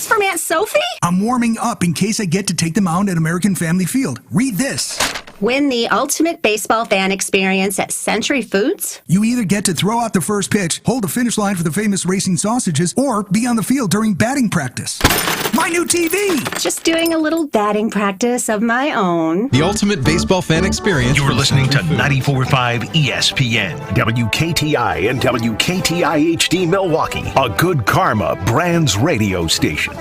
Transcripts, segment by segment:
this from Aunt Sophie? I'm warming up in case I get to take them out at American Family Field. Read this. Win the ultimate baseball fan experience at Century Foods? You either get to throw out the first pitch, hold the finish line for the famous racing sausages, or be on the field during batting practice. My new TV! Just doing a little batting practice of my own. The ultimate baseball fan experience. You're listening to 94.5 ESPN, WKTI and WKTI HD Milwaukee, a Good Karma Brands radio station.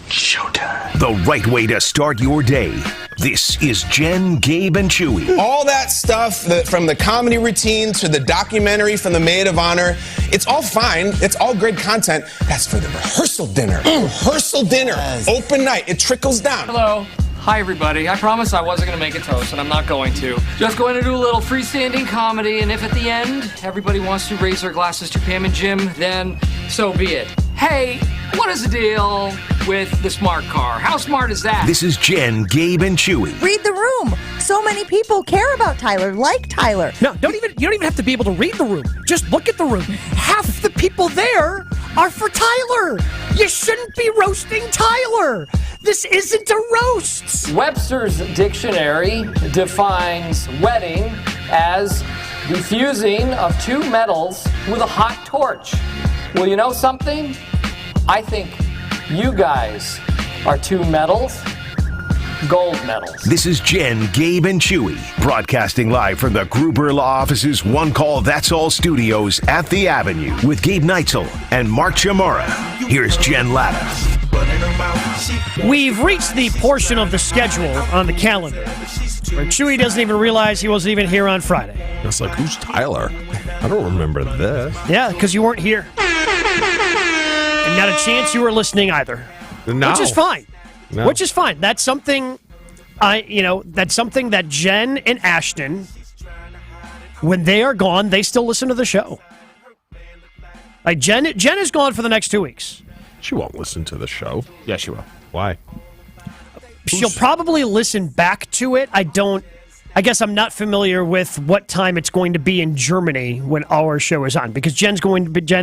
Showtime. The right way to start your day. This is Jen, Gabe, and Chewy. All that stuff, from the comedy routine to the documentary from the Maid of Honor, it's all fine. It's all great content. That's for the rehearsal dinner. Rehearsal dinner. Yes. Open night. It trickles down. Hello. Hi, everybody. I promised I wasn't going to make a toast, and I'm not going to. Just going to do a little freestanding comedy, and if at the end everybody wants to raise their glasses to Pam and Jim, then so be it. Hey, what is the deal with the smart car? How smart is that? This is Jen, Gabe, and Chewy. Read the room. So many people care about Tyler, like Tyler. No, you don't even have to be able to read the room. Just look at the room. Half the people there are for Tyler. You shouldn't be roasting Tyler. This isn't a roast. Webster's dictionary defines wedding as the fusing of two metals with a hot torch. Well, you know something? I think you guys are two metals, gold medals. This is Jen, Gabe, and Chewy, broadcasting live from the Gruber Law Office's One Call That's All studios at the Avenue with Gabe Neitzel and Mark Chamorro. Here's Jen Latta. We've reached the portion of the schedule on the calendar where Chewy doesn't even realize he wasn't even here on Friday. It's like, who's Tyler? I don't remember this. Yeah, because you weren't here. And not a chance you were listening either. No. Which is fine. No. Which is fine. That's something that's something that Jen and Ashton, when they are gone, they still listen to the show. Like Jen is gone for the next 2 weeks. She won't listen to the show. Yeah, she will. Why? She'll probably listen back to it. I guess I'm not familiar with what time it's going to be in Germany when our show is on, because Jen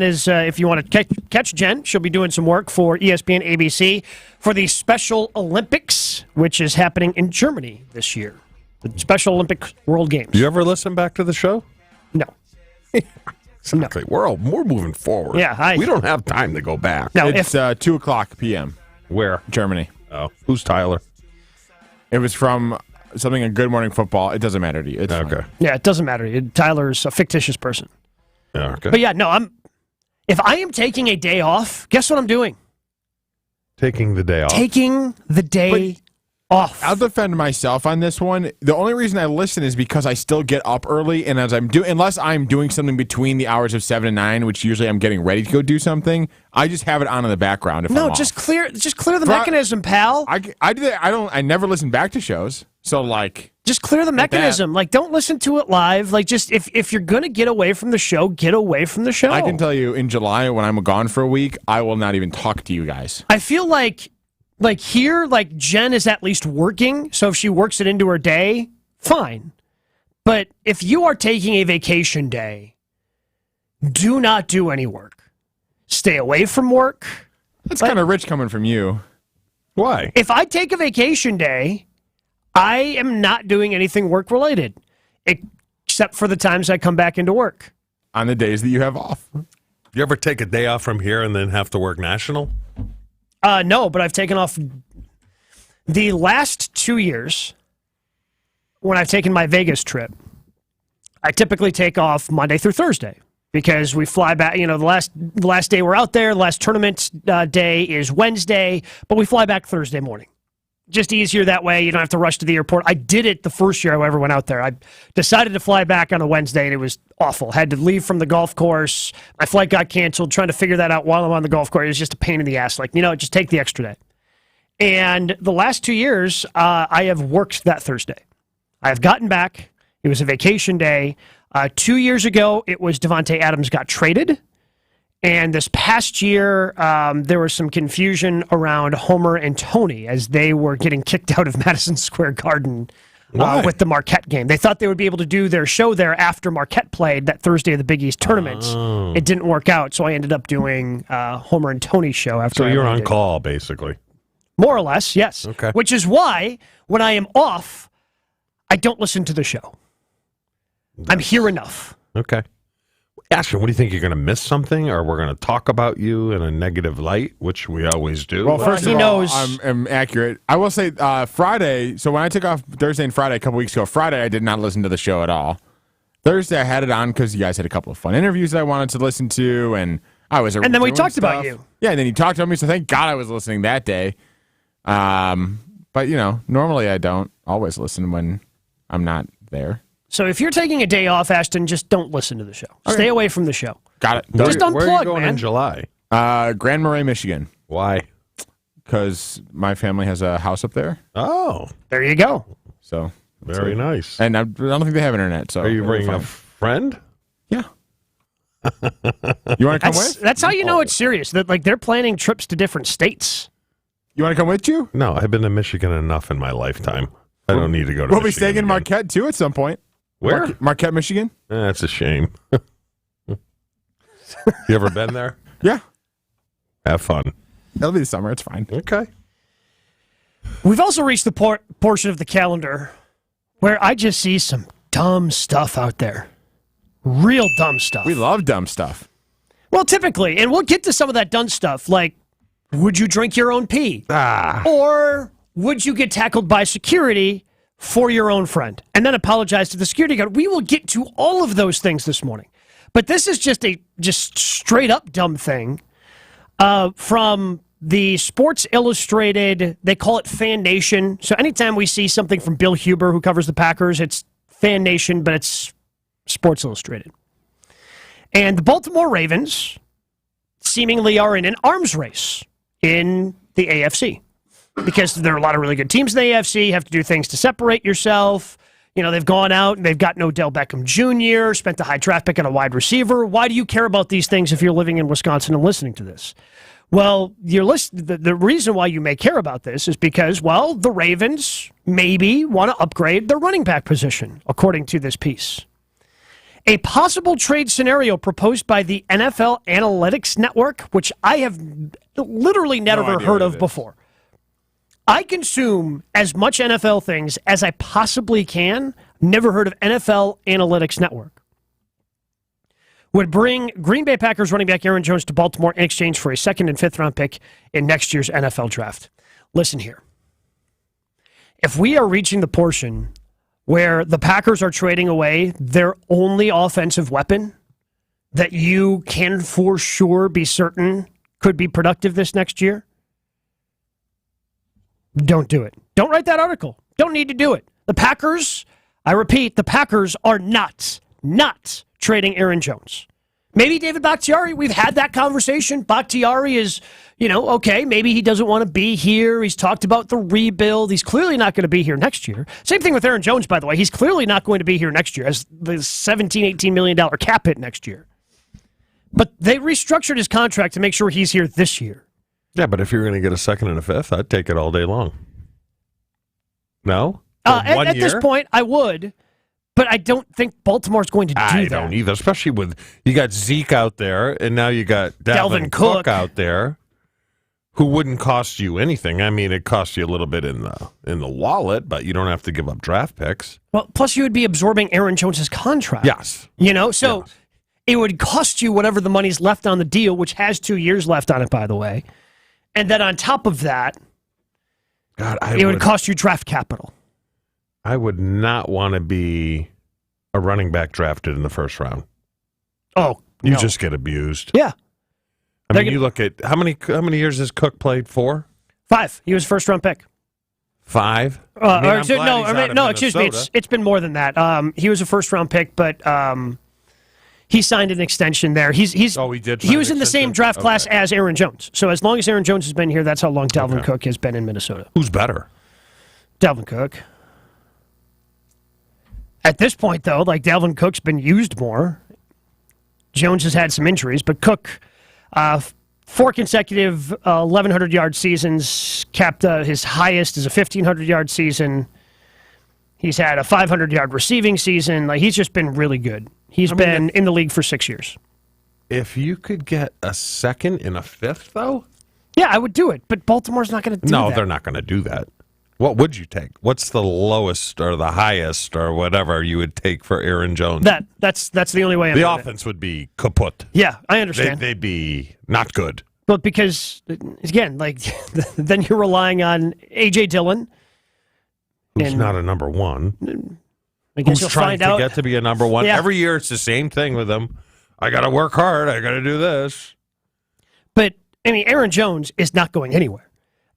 is, if you want to catch Jen, she'll be doing some work for ESPN ABC for the Special Olympics, which is happening in Germany this year. The Special Olympic World Games. Do you ever listen back to the show? No. Exactly. No. We're moving forward. Yeah, we don't have time to go back. No, it's 2 o'clock p.m. Where? Germany. Oh. Who's Tyler? It was from something in Good Morning Football. It doesn't matter to you. It's okay. Fine. Yeah, it doesn't matter. Tyler's a fictitious person. Yeah, okay. But yeah, no, if I am taking a day off, guess what I'm doing? Taking the day off. Taking the day off. I'll defend myself on this one. The only reason I listen is because I still get up early, and unless I'm doing something between the hours of 7 and 9, which usually I'm getting ready to go do something, I just have it on in the background. Just clear the mechanism, pal. I do that. I never listen back to shows, so just clear the mechanism. Don't listen to it live. Just if you're gonna get away from the show, get away from the show. I can tell you, in July when I'm gone for a week, I will not even talk to you guys. I feel like here, Jen is at least working, so if she works it into her day, fine. But if you are taking a vacation day, do not do any work. Stay away from work. That's kind of rich coming from you. Why? If I take a vacation day, I am not doing anything work-related, except for the times I come back into work. On the days that you have off. You ever take a day off from here and then have to work national? No, but I've taken off the last 2 years when I've taken my Vegas trip. I typically take off Monday through Thursday because we fly back. The last day we're out there, the last tournament day is Wednesday, but we fly back Thursday morning. Just easier that way. You don't have to rush to the airport. I did it the first year I ever went out there. I decided to fly back on a Wednesday, and it was awful. Had to leave from the golf course. My flight got canceled. Trying to figure that out while I'm on the golf course, it was just a pain in the ass. Just take the extra day. And the last 2 years, I have worked that Thursday. I have gotten back. It was a vacation day. 2 years ago, it was Devontae Adams got traded. And this past year, there was some confusion around Homer and Tony as they were getting kicked out of Madison Square Garden with the Marquette game. They thought they would be able to do their show there after Marquette played that Thursday of the Big East tournament. It didn't work out, so I ended up doing Homer and Tony's show after. So you're on call, basically. More or less, yes. Okay. Which is why, when I am off, I don't listen to the show. I'm here enough. Okay. Ashton, what do you think? You're going to miss something, or we're going to talk about you in a negative light, which we always do? Well, first of all, I'm accurate. I will say Friday, so when I took off Thursday and Friday a couple weeks ago, Friday I did not listen to the show at all. Thursday I had it on because you guys had a couple of fun interviews that I wanted to listen to, and I was And then we talked stuff. about you. Yeah, and then you talked about me, so thank God I was listening that day. But, normally I don't always listen when I'm not there. So if you're taking a day off, Ashton, just don't listen to the show. Okay. Stay away from the show. Got it. Just unplug, Where are you going man. in July? Grand Marais, Michigan. Why? Because my family has a house up there. Oh. There you go. So Very nice. And I don't think they have internet. So are you bringing fine. a friend? Yeah. You want to come with? That's how you know it's serious. That they're planning trips to different states. You want to come with you? No, I've been to Michigan enough in my lifetime. I don't need to go to We'll be Michigan staying in again. Marquette, too, at some point. Where? Marquette, Michigan. That's a shame. You ever been there? Yeah. Have fun. It'll be the summer. It's fine. Okay. We've also reached the portion of the calendar where I just see some dumb stuff out there. Real dumb stuff. We love dumb stuff. Well, typically, and we'll get to some of that dumb stuff, like, would you drink your own pee? Or would you get tackled by security for your own friend and then apologize to the security guard? We will get to all of those things this morning. But this is just straight up dumb thing from the Sports Illustrated. They call it Fan Nation. So anytime we see something from Bill Huber, who covers the Packers, it's Fan Nation, but it's Sports Illustrated. And the Baltimore Ravens seemingly are in an arms race in the AFC because there are a lot of really good teams in the AFC. You have to do things to separate yourself. They've gone out and they've gotten Odell Beckham Jr., spent a high draft pick on a wide receiver. Why do you care about these things if you're living in Wisconsin and listening to this? Well, the reason why you may care about this is because, the Ravens maybe want to upgrade their running back position, according to this piece. A possible trade scenario proposed by the NFL Analytics Network, which I have literally never heard of before. I consume as much NFL things as I possibly can. Never heard of NFL Analytics Network. Would bring Green Bay Packers running back Aaron Jones to Baltimore in exchange for a 2nd and 5th round pick in next year's NFL draft. Listen here. If we are reaching the portion where the Packers are trading away their only offensive weapon that you can for sure be certain could be productive this next year, don't do it. Don't write that article. Don't need to do it. The Packers, I repeat, the Packers are not trading Aaron Jones. Maybe David Bakhtiari, we've had that conversation. Bakhtiari is, okay, maybe he doesn't want to be here. He's talked about the rebuild. He's clearly not going to be here next year. Same thing with Aaron Jones, by the way. He's clearly not going to be here next year as the $17, $18 million cap hit next year. But they restructured his contract to make sure he's here this year. Yeah, but if you're going to get a 2nd and a 5th, I'd take it all day long. No? At this point, I would. But I don't think Baltimore's going to do that. I don't either, especially with you got Zeke out there, and now you got Dalvin Cook out there, who wouldn't cost you anything. I mean, it costs you a little bit in the wallet, but you don't have to give up draft picks. Well, plus you would be absorbing Aaron Jones's contract. Yes. So it would cost you whatever the money's left on the deal, which has 2 years left on it, by the way. And then on top of that, it would cost you draft capital. I would not want to be a running back drafted in the 1st round. Oh, you just get abused. Yeah. I mean, you look at how many years has Cook played for? 5. He was first round pick. 5? Excuse me. It's been more than that. He was a first round pick, but he signed an extension there. He did. He was in the same draft class as Aaron Jones. So as long as Aaron Jones has been here, that's how long Dalvin Cook has been in Minnesota. Who's better? Dalvin Cook. At this point, though, Dalvin Cook's been used more. Jones has had some injuries, but Cook, 4 consecutive 1,100 yard 1,100 yard seasons, capped his highest is a 1,500 yard season. He's had a 500-yard receiving season. Like, he's just been really good. He's been in the league for 6 years. If you could get a second and a fifth, though? Yeah, I would do it, but Baltimore's not going to do that. No, they're not going to do that. What would you take? What's the lowest or the highest or whatever you would take for Aaron Jones? That's the only way I'm The doing offense would be kaput. Yeah, I understand. They'd be not good. But because, again, like, then you're relying on A.J. Dillon. Who's not a number one. I guess Who's you'll trying find to out. get to be a number one. Yeah. Every year it's the same thing with them. I got to work hard. I got to do this. But, I mean, Aaron Jones is not going anywhere.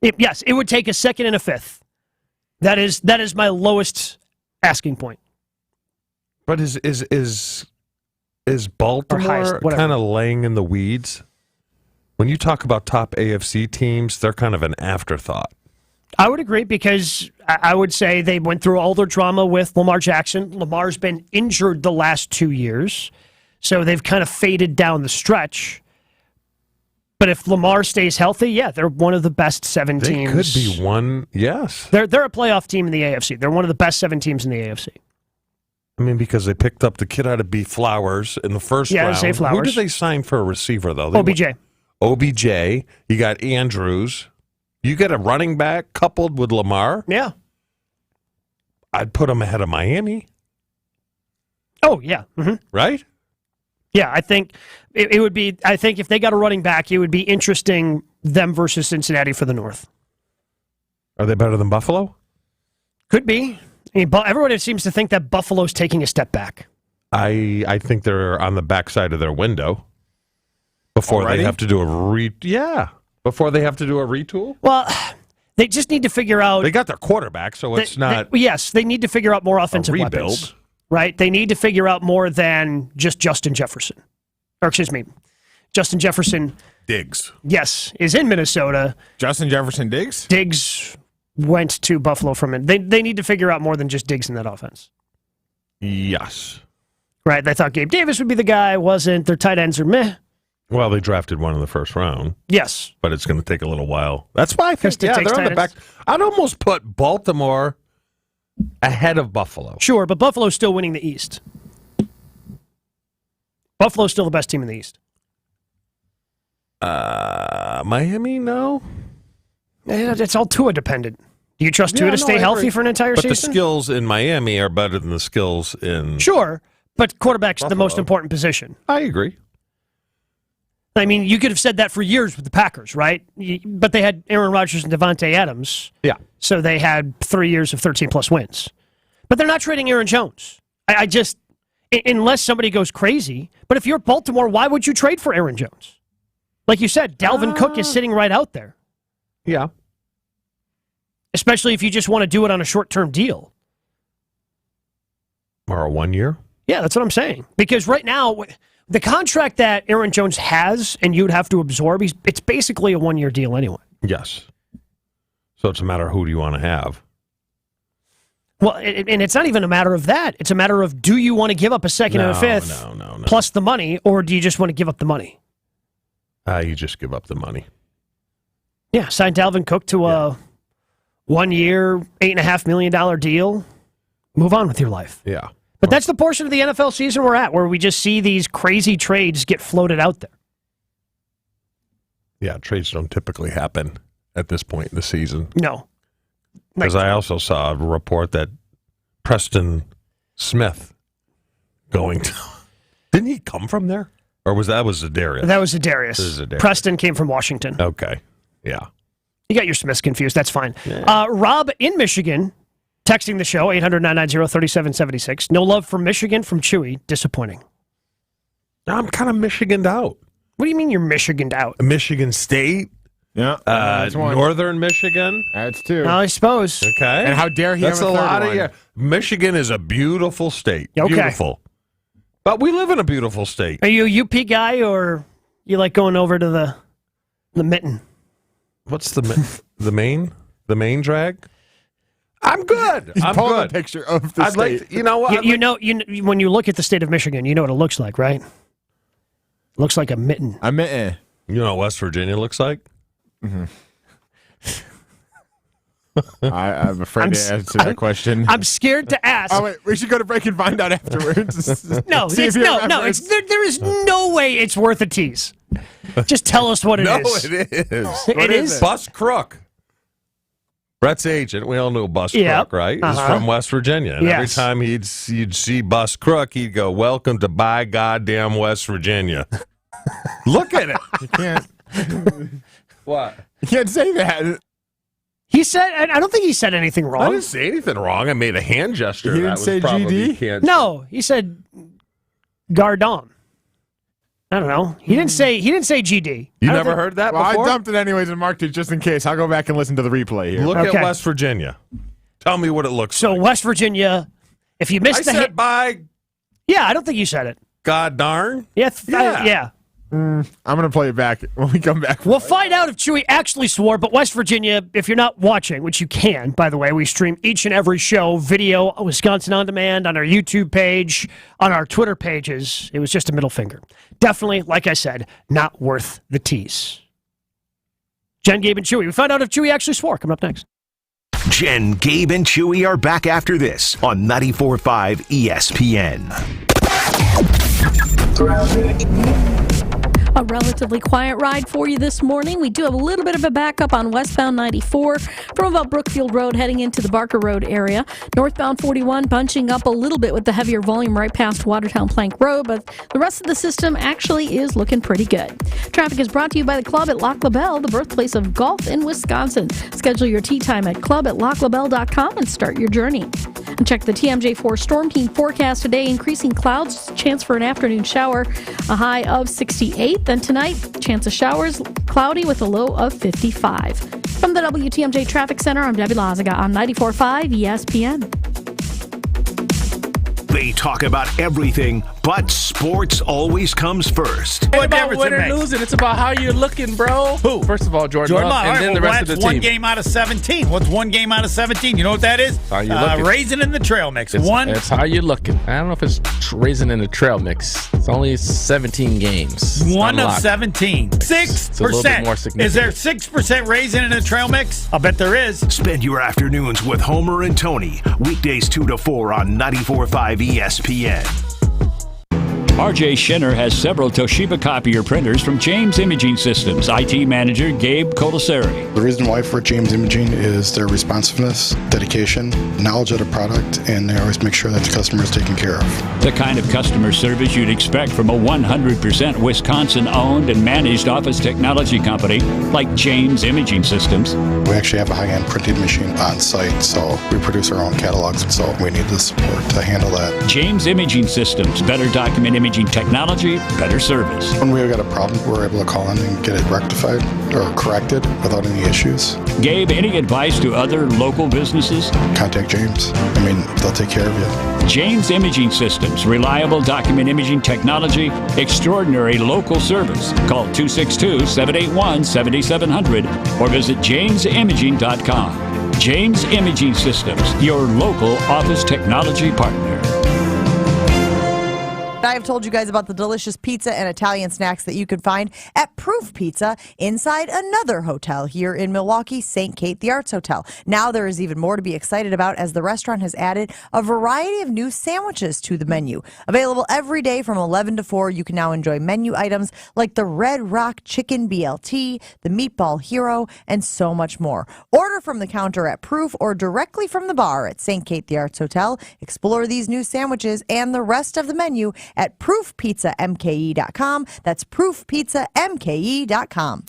Yes, it would take a second and a fifth. That is my lowest asking point. But is Baltimore kind of laying in the weeds? When you talk about top AFC teams, they're kind of an afterthought. I would agree because I would say they went through all their drama with Lamar Jackson. Lamar's been injured the last 2 years, so they've kind of faded down the stretch. But if Lamar stays healthy, yeah, they're one of the best 7 teams. They could be one, yes. They're a playoff team in the AFC. They're one of the best 7 teams in the AFC. I mean, because they picked up the kid out of B. Flowers in the first round. Zay Flowers. Who did they sign for a receiver, though? OBJ. OBJ. You got Andrews. You get a running back coupled with Lamar. Yeah. I'd put them ahead of Miami. Oh, yeah. Mm-hmm. Right? Yeah, I think it would be, I think if they got a running back, it would be interesting them versus Cincinnati for the North. Are they better than Buffalo? Could be. I mean, everyone seems to think that Buffalo's taking a step back. I think they're on the backside of their window before Already? they have to do before they have to do a retool. Well, they just need to figure out. They got their quarterback, so it's not. Yes, they need to figure out more offensive rebuild. weapons. Right? They need to figure out more than just Justin Jefferson. Or, excuse me, Justin Jefferson. Diggs. Yes, is in Minnesota. Justin Jefferson Diggs? Diggs went to Buffalo from it. They need to figure out more than just Diggs in that offense. Yes. Right? They thought Gabe Davis would be the guy. Wasn't. Their tight ends are meh. Well, they drafted one in the first round. Yes. But it's going to take a little while. That's why I think Because it takes they're on the tight back. I'd almost put Baltimore ahead of Buffalo. Sure, but Buffalo's still winning the East. Buffalo's still the best team in the East. Miami, no. It's all Tua dependent. Do you trust Tua to stay healthy for an entire but season? But the skills in Miami are better than the skills in... Sure, but quarterback's Buffalo. the most important position. I agree. I mean, you could have said that for years with the Packers, right? But they had Aaron Rodgers and Devontae Adams. Yeah. So they had 3 years of 13-plus wins. But they're not trading Aaron Jones. I just, unless somebody goes crazy. But if you're Baltimore, why would you trade for Aaron Jones? Like you said, Dalvin Cook is sitting right out there. Yeah. Especially if you just want to do it on a short-term deal. Or a 1 year? Yeah, that's what I'm saying. Because right now, the contract that Aaron Jones has and you'd have to absorb, it's basically a 1 year deal anyway. Yes. So it's a matter of who do you want to have. Well, and it's not even a matter of that. It's a matter of, do you want to give up a second and a fifth no. plus the money, or do you just want to give up the money? You just give up the money. Yeah, sign Dalvin Cook to a 1 year, $8.5 million deal. Move on with your life. Yeah. But that's the portion of the NFL season we're at, where we just see these crazy trades get floated out there. Yeah, trades don't typically happen at this point in the season. No. Because I also saw a report that Preston Smith going to... Didn't he come from there? Or was Zadarius? That was Zadarius. Zadarius. Preston came from Washington. Okay. Yeah. You got your Smiths confused. That's fine. Yeah. Rob in Michigan, texting the show, 800-990-3776. No love for Michigan from Chewy. Disappointing. I'm kind of Michiganed out. What do you mean you're Michiganed out? Michigan State? Yeah. That's one. Northern Michigan? That's two. I suppose. Okay. And how dare he That's have a a third lot one? of year. Michigan is a beautiful state. Okay. Beautiful. But we live in a beautiful state. Are you a UP guy, or you like going over to the mitten? What's the main drag? I'm good. He's I'm pulling good. a picture of the state. Like, you know what? You know, when you look at the state of Michigan, you know what it looks like, right? Looks like a mitten. A mitten. You know what West Virginia looks like? Mm-hmm. I'm afraid to answer that question. I'm scared to ask. Oh, wait, we should go to break and find out afterwards. There is no way it's worth a tease. Just tell us what it is. No, it is. It is? Bus Crook. Brett's agent, we all know Bus Crook, right? He's from West Virginia. And every time you'd see Bus Crook, he'd go, "Welcome to by goddamn West Virginia." Look at it. You can't. What? You can't say that. He said, I don't think he said anything wrong. I didn't say anything wrong. I made a hand gesture. He didn't say GD? No, he said Gardon. I don't know. He didn't say GD. You never heard that before? I dumped it anyways and marked it just in case. I'll go back and listen to the replay here. Look at West Virginia. Tell me what it looks like. So West Virginia, if you missed I said by... Yeah, I don't think you said it. God darn? Yeah. I'm going to play it back when we come back. We'll find out if Chewy actually swore, but West Virginia, if you're not watching, which you can, by the way, we stream each and every show, video, Wisconsin On Demand, on our YouTube page, on our Twitter pages. It was just a middle finger. Definitely, like I said, not worth the tease. Jen, Gabe, and Chewy. We find out if Chewy actually swore. Coming up next. Jen, Gabe, and Chewy are back after this on 94.5 ESPN. A relatively quiet ride for you this morning. We do have a little bit of a backup on westbound 94 from about Brookfield Road heading into the Barker Road area. Northbound 41 bunching up a little bit with the heavier volume right past Watertown Plank Road, but the rest of the system actually is looking pretty good. Traffic is brought to you by the Club at Lac La Belle, the birthplace of golf in Wisconsin. Schedule your tee time at club@laclabelle.com and start your journey. And check the TMJ4 Storm Team forecast today. Increasing clouds, chance for an afternoon shower, a high of 68. Then tonight, chance of showers, cloudy with a low of 55. From the WTMJ Traffic Center, I'm Debbie Lazaga on 94.5 ESPN. They talk about everything, but sports always comes first. It's about winning and losing. It's about how you're looking, bro. Who? First of all, Jordan Love, and then the rest of the team. One game out of 17. What's one game out of 17? You know what that is? How you looking? Raisin in the trail mix. It's how you're looking. I don't know if it's raisin in the trail mix. It's only 17 games. One of 17. 6%. Is there 6% raisin in the trail mix? I bet there is. Spend your afternoons with Homer and Tony. Weekdays 2 to 4 on 94.5 ESPN. RJ Schenner has several Toshiba copier printers from James Imaging Systems. IT manager Gabe Colasari. The reason why for James Imaging is their responsiveness, dedication, knowledge of the product, and they always make sure that the customer is taken care of. The kind of customer service you'd expect from a 100% Wisconsin-owned and managed office technology company like James Imaging Systems. We actually have a high-end printing machine on site, so we produce our own catalogs, so we need the support to handle that. James Imaging Systems. Better document imaging technology, better service. When we've got a problem, we're able to call in and get it rectified or corrected without any issues. Gabe, any advice to other local businesses? Contact James. They'll take care of you. James Imaging Systems. Reliable document imaging technology, extraordinary local service. Call 262-781-7700 or visit jamesimaging.com. James Imaging Systems, your local office technology partner. I have told you guys about the delicious pizza and Italian snacks that you can find at Proof Pizza inside another hotel here in Milwaukee, St. Kate, the Arts Hotel. Now there is even more to be excited about as the restaurant has added a variety of new sandwiches to the menu. Available every day from 11 to 4, you can now enjoy menu items like the Red Rock Chicken BLT, the Meatball Hero, and so much more. Order from the counter at Proof or directly from the bar at St. Kate, the Arts Hotel. Explore these new sandwiches and the rest of the menu at proofpizzamke.com. That's proofpizzamke.com.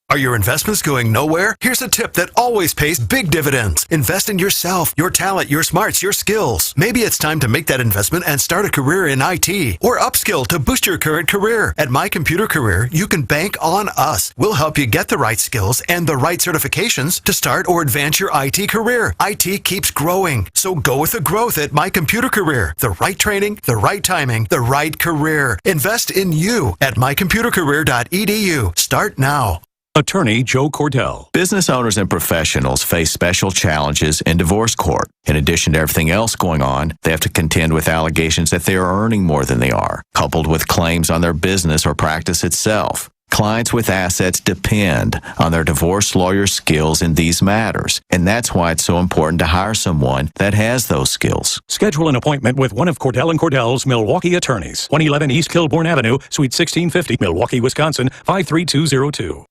Are your investments going nowhere? Here's a tip that always pays big dividends. Invest in yourself, your talent, your smarts, your skills. Maybe it's time to make that investment and start a career in IT or upskill to boost your current career. At My Computer Career, you can bank on us. We'll help you get the right skills and the right certifications to start or advance your IT career. IT keeps growing, so go with the growth at My Computer Career. The right training, the right timing, the right career. Invest in you at mycomputercareer.edu. Start now. Attorney Joe Cordell. Business owners and professionals face special challenges in divorce court. In addition to everything else going on, they have to contend with allegations that they are earning more than they are, coupled with claims on their business or practice itself. Clients with assets depend on their divorce lawyer's skills in these matters, and that's why it's so important to hire someone that has those skills. Schedule an appointment with one of Cordell & Cordell's Milwaukee attorneys. 111 East Kilbourne Avenue, Suite 1650, Milwaukee, Wisconsin, 53202.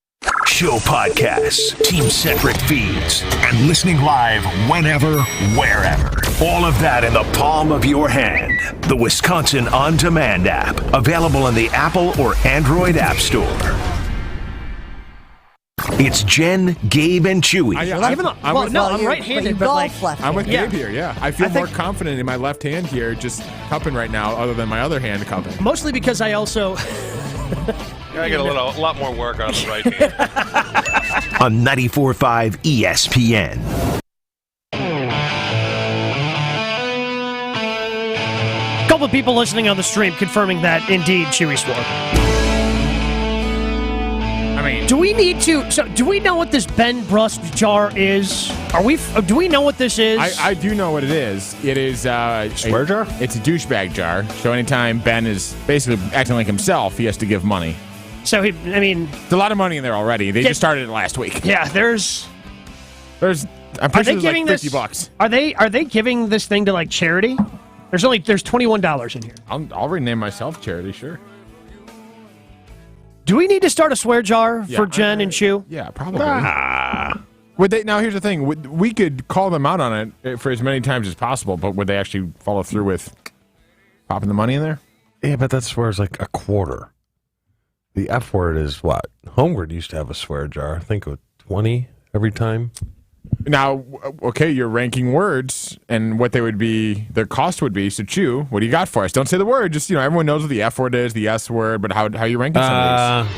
Show podcasts, team-centric feeds, and listening live whenever, wherever. All of that in the palm of your hand. The Wisconsin On Demand app, available in the Apple or Android App Store. It's Jen, Gabe, and Chewy. I'm right-handed, but I'm with Gabe here, yeah. I feel more confident in my left hand here, just cupping right now, other than my other hand cupping. Mostly because I also... I get a lot more work on the right hand. On 94.5 ESPN. A couple of people listening on the stream confirming that indeed Chewy swore. I mean, do we need to? So, do we know what this Ben Brust jar is? Do we know what this is? I do know what it is. It is swear jar. It's a douchebag jar. So anytime Ben is basically acting like himself, he has to give money. So there's a lot of money in there already. They just started it last week. Yeah, there's. I'm pretty sure there's like $50. Are they giving this thing to like charity? There's $21 in here. I'll rename myself charity, sure. Do we need to start a swear jar for Jen and Chew? Yeah, probably. Would they? Now, here's the thing. We could call them out on it for as many times as possible, but would they actually follow through with popping the money in there? Yeah, but that swear is like a quarter. The F word is what? Homeward used to have a swear jar. I think it was 20 every time. Now, okay, you're ranking words and what they would be, their cost would be. So, Chew, what do you got for us? Don't say the word. Just, everyone knows what the F word is, the S word, but how are you ranking some of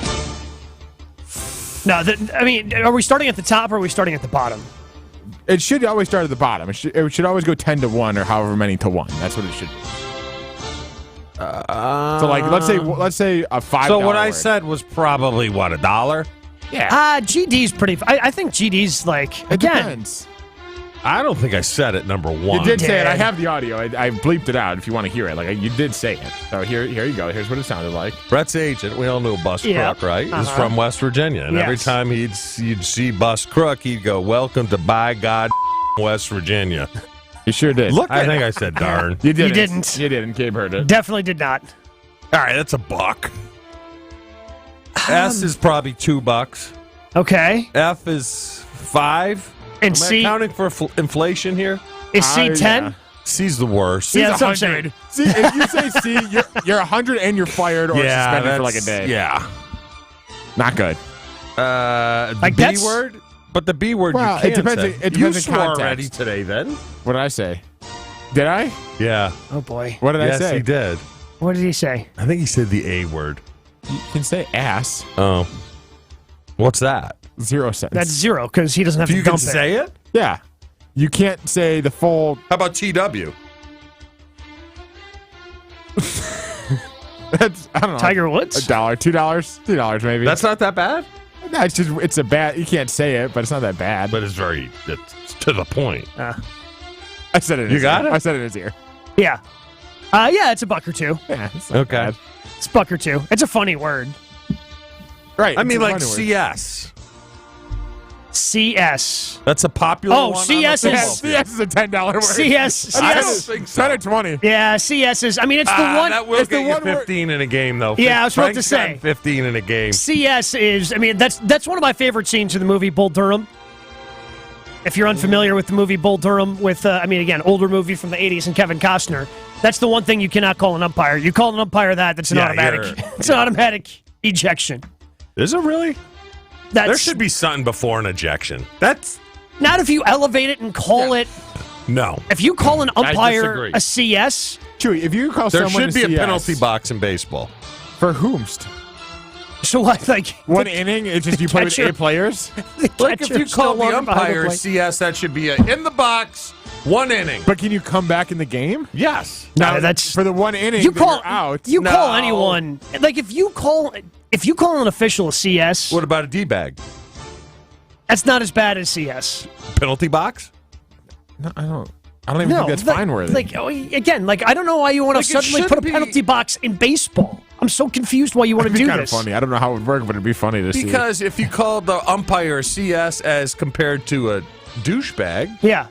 these? No, are we starting at the top or are we starting at the bottom? It should always start at the bottom. It should always go 10 to 1 or however many to 1. That's what it should be. So, like, let's say a $5. So what I said was probably what, $1? Yeah. GD's pretty. I think GD's like it depends. I don't think I said it number 1. You did say it. I have the audio. I bleeped it out if you want to hear it. Like you did say it. So here you go. Here's what it sounded like. Brett's agent, we all knew Bus Crook, right? Is from West Virginia, and every time you'd see Bus Crook, he'd go, "Welcome to by God, West Virginia." You sure did. I think I said darn. You didn't. You didn't. You didn't. Gabe heard it. Definitely did not. All right, that's $1. S is probably $2. Okay. F is 5. And Am C, I accounting for inflation here? Is C 10? Yeah. C's the worst. Yeah, C's that's 100. See, if you say C, you're 100 and you're fired or suspended for like a day. Yeah. Not good. The B word? But the B word you can't it depends. say. It depends you on swore context. already today, then. What did I say? Did I? Yeah. Oh, boy. What did I say? Yes, he did. What did he say? I think he said the A word. You can say ass. Oh. What's that? 0 cents. That's 0 because he doesn't have to You dump can say it? Yeah. You can't say the full. How about TW? That's, I don't know. Tiger Woods? $1, $2, $3 maybe. That's not that bad? No, it's a bad. You can't say it, but it's not that bad. But it's to the point. I said it. You got it? I said it in his ear. Yeah. Yeah, it's $1 or $2. Yeah. It's not Okay. bad. It's $1 or $2. It's a funny word. Right. I mean, like funny word. CS. CS. That's a popular one. CS on the is football field. CS is a $10 word. CS. I don't CS. think so. 10 or 20. Yeah, CS is. I mean, it's the one. That will it's the get you one word- 15 in a game, though. Yeah, I was about to Frank's say. gotten 15 in a game. CS is. I mean, that's one of my favorite scenes in the movie Bull Durham. If you're unfamiliar with the movie Bull Durham, again, older movie from the 80s and Kevin Costner, that's the one thing you cannot call an umpire. You call an umpire that's an automatic. It's an automatic ejection. Is it really? There should be something before an ejection. That's not if you elevate it and call it. No. If you call an I umpire disagree. a CS, Chewy, if you call there someone should be CS, a penalty box in baseball. for whomst? so what? Like One inning, it's just you play with catcher- 8 players. Like if you catcher's call no the longer behind umpire plate. CS, that should be in the box, 1 inning. But can you come back in the game? Yes. Now that's for the 1 inning. you that call you're out. You call No. anyone like if you call an official a CS, What about a D-bag? that's not as bad as CS. Penalty box? No, I don't even think that's fine worthy. Like again, like I don't know why you want to Like, it suddenly put a shouldn't be- penalty box in baseball. I'm so confused why you want to do kind this. of funny. I don't know how it would work, but it'd be funny to see. Because if you call the umpire CS as compared to a douchebag, yeah.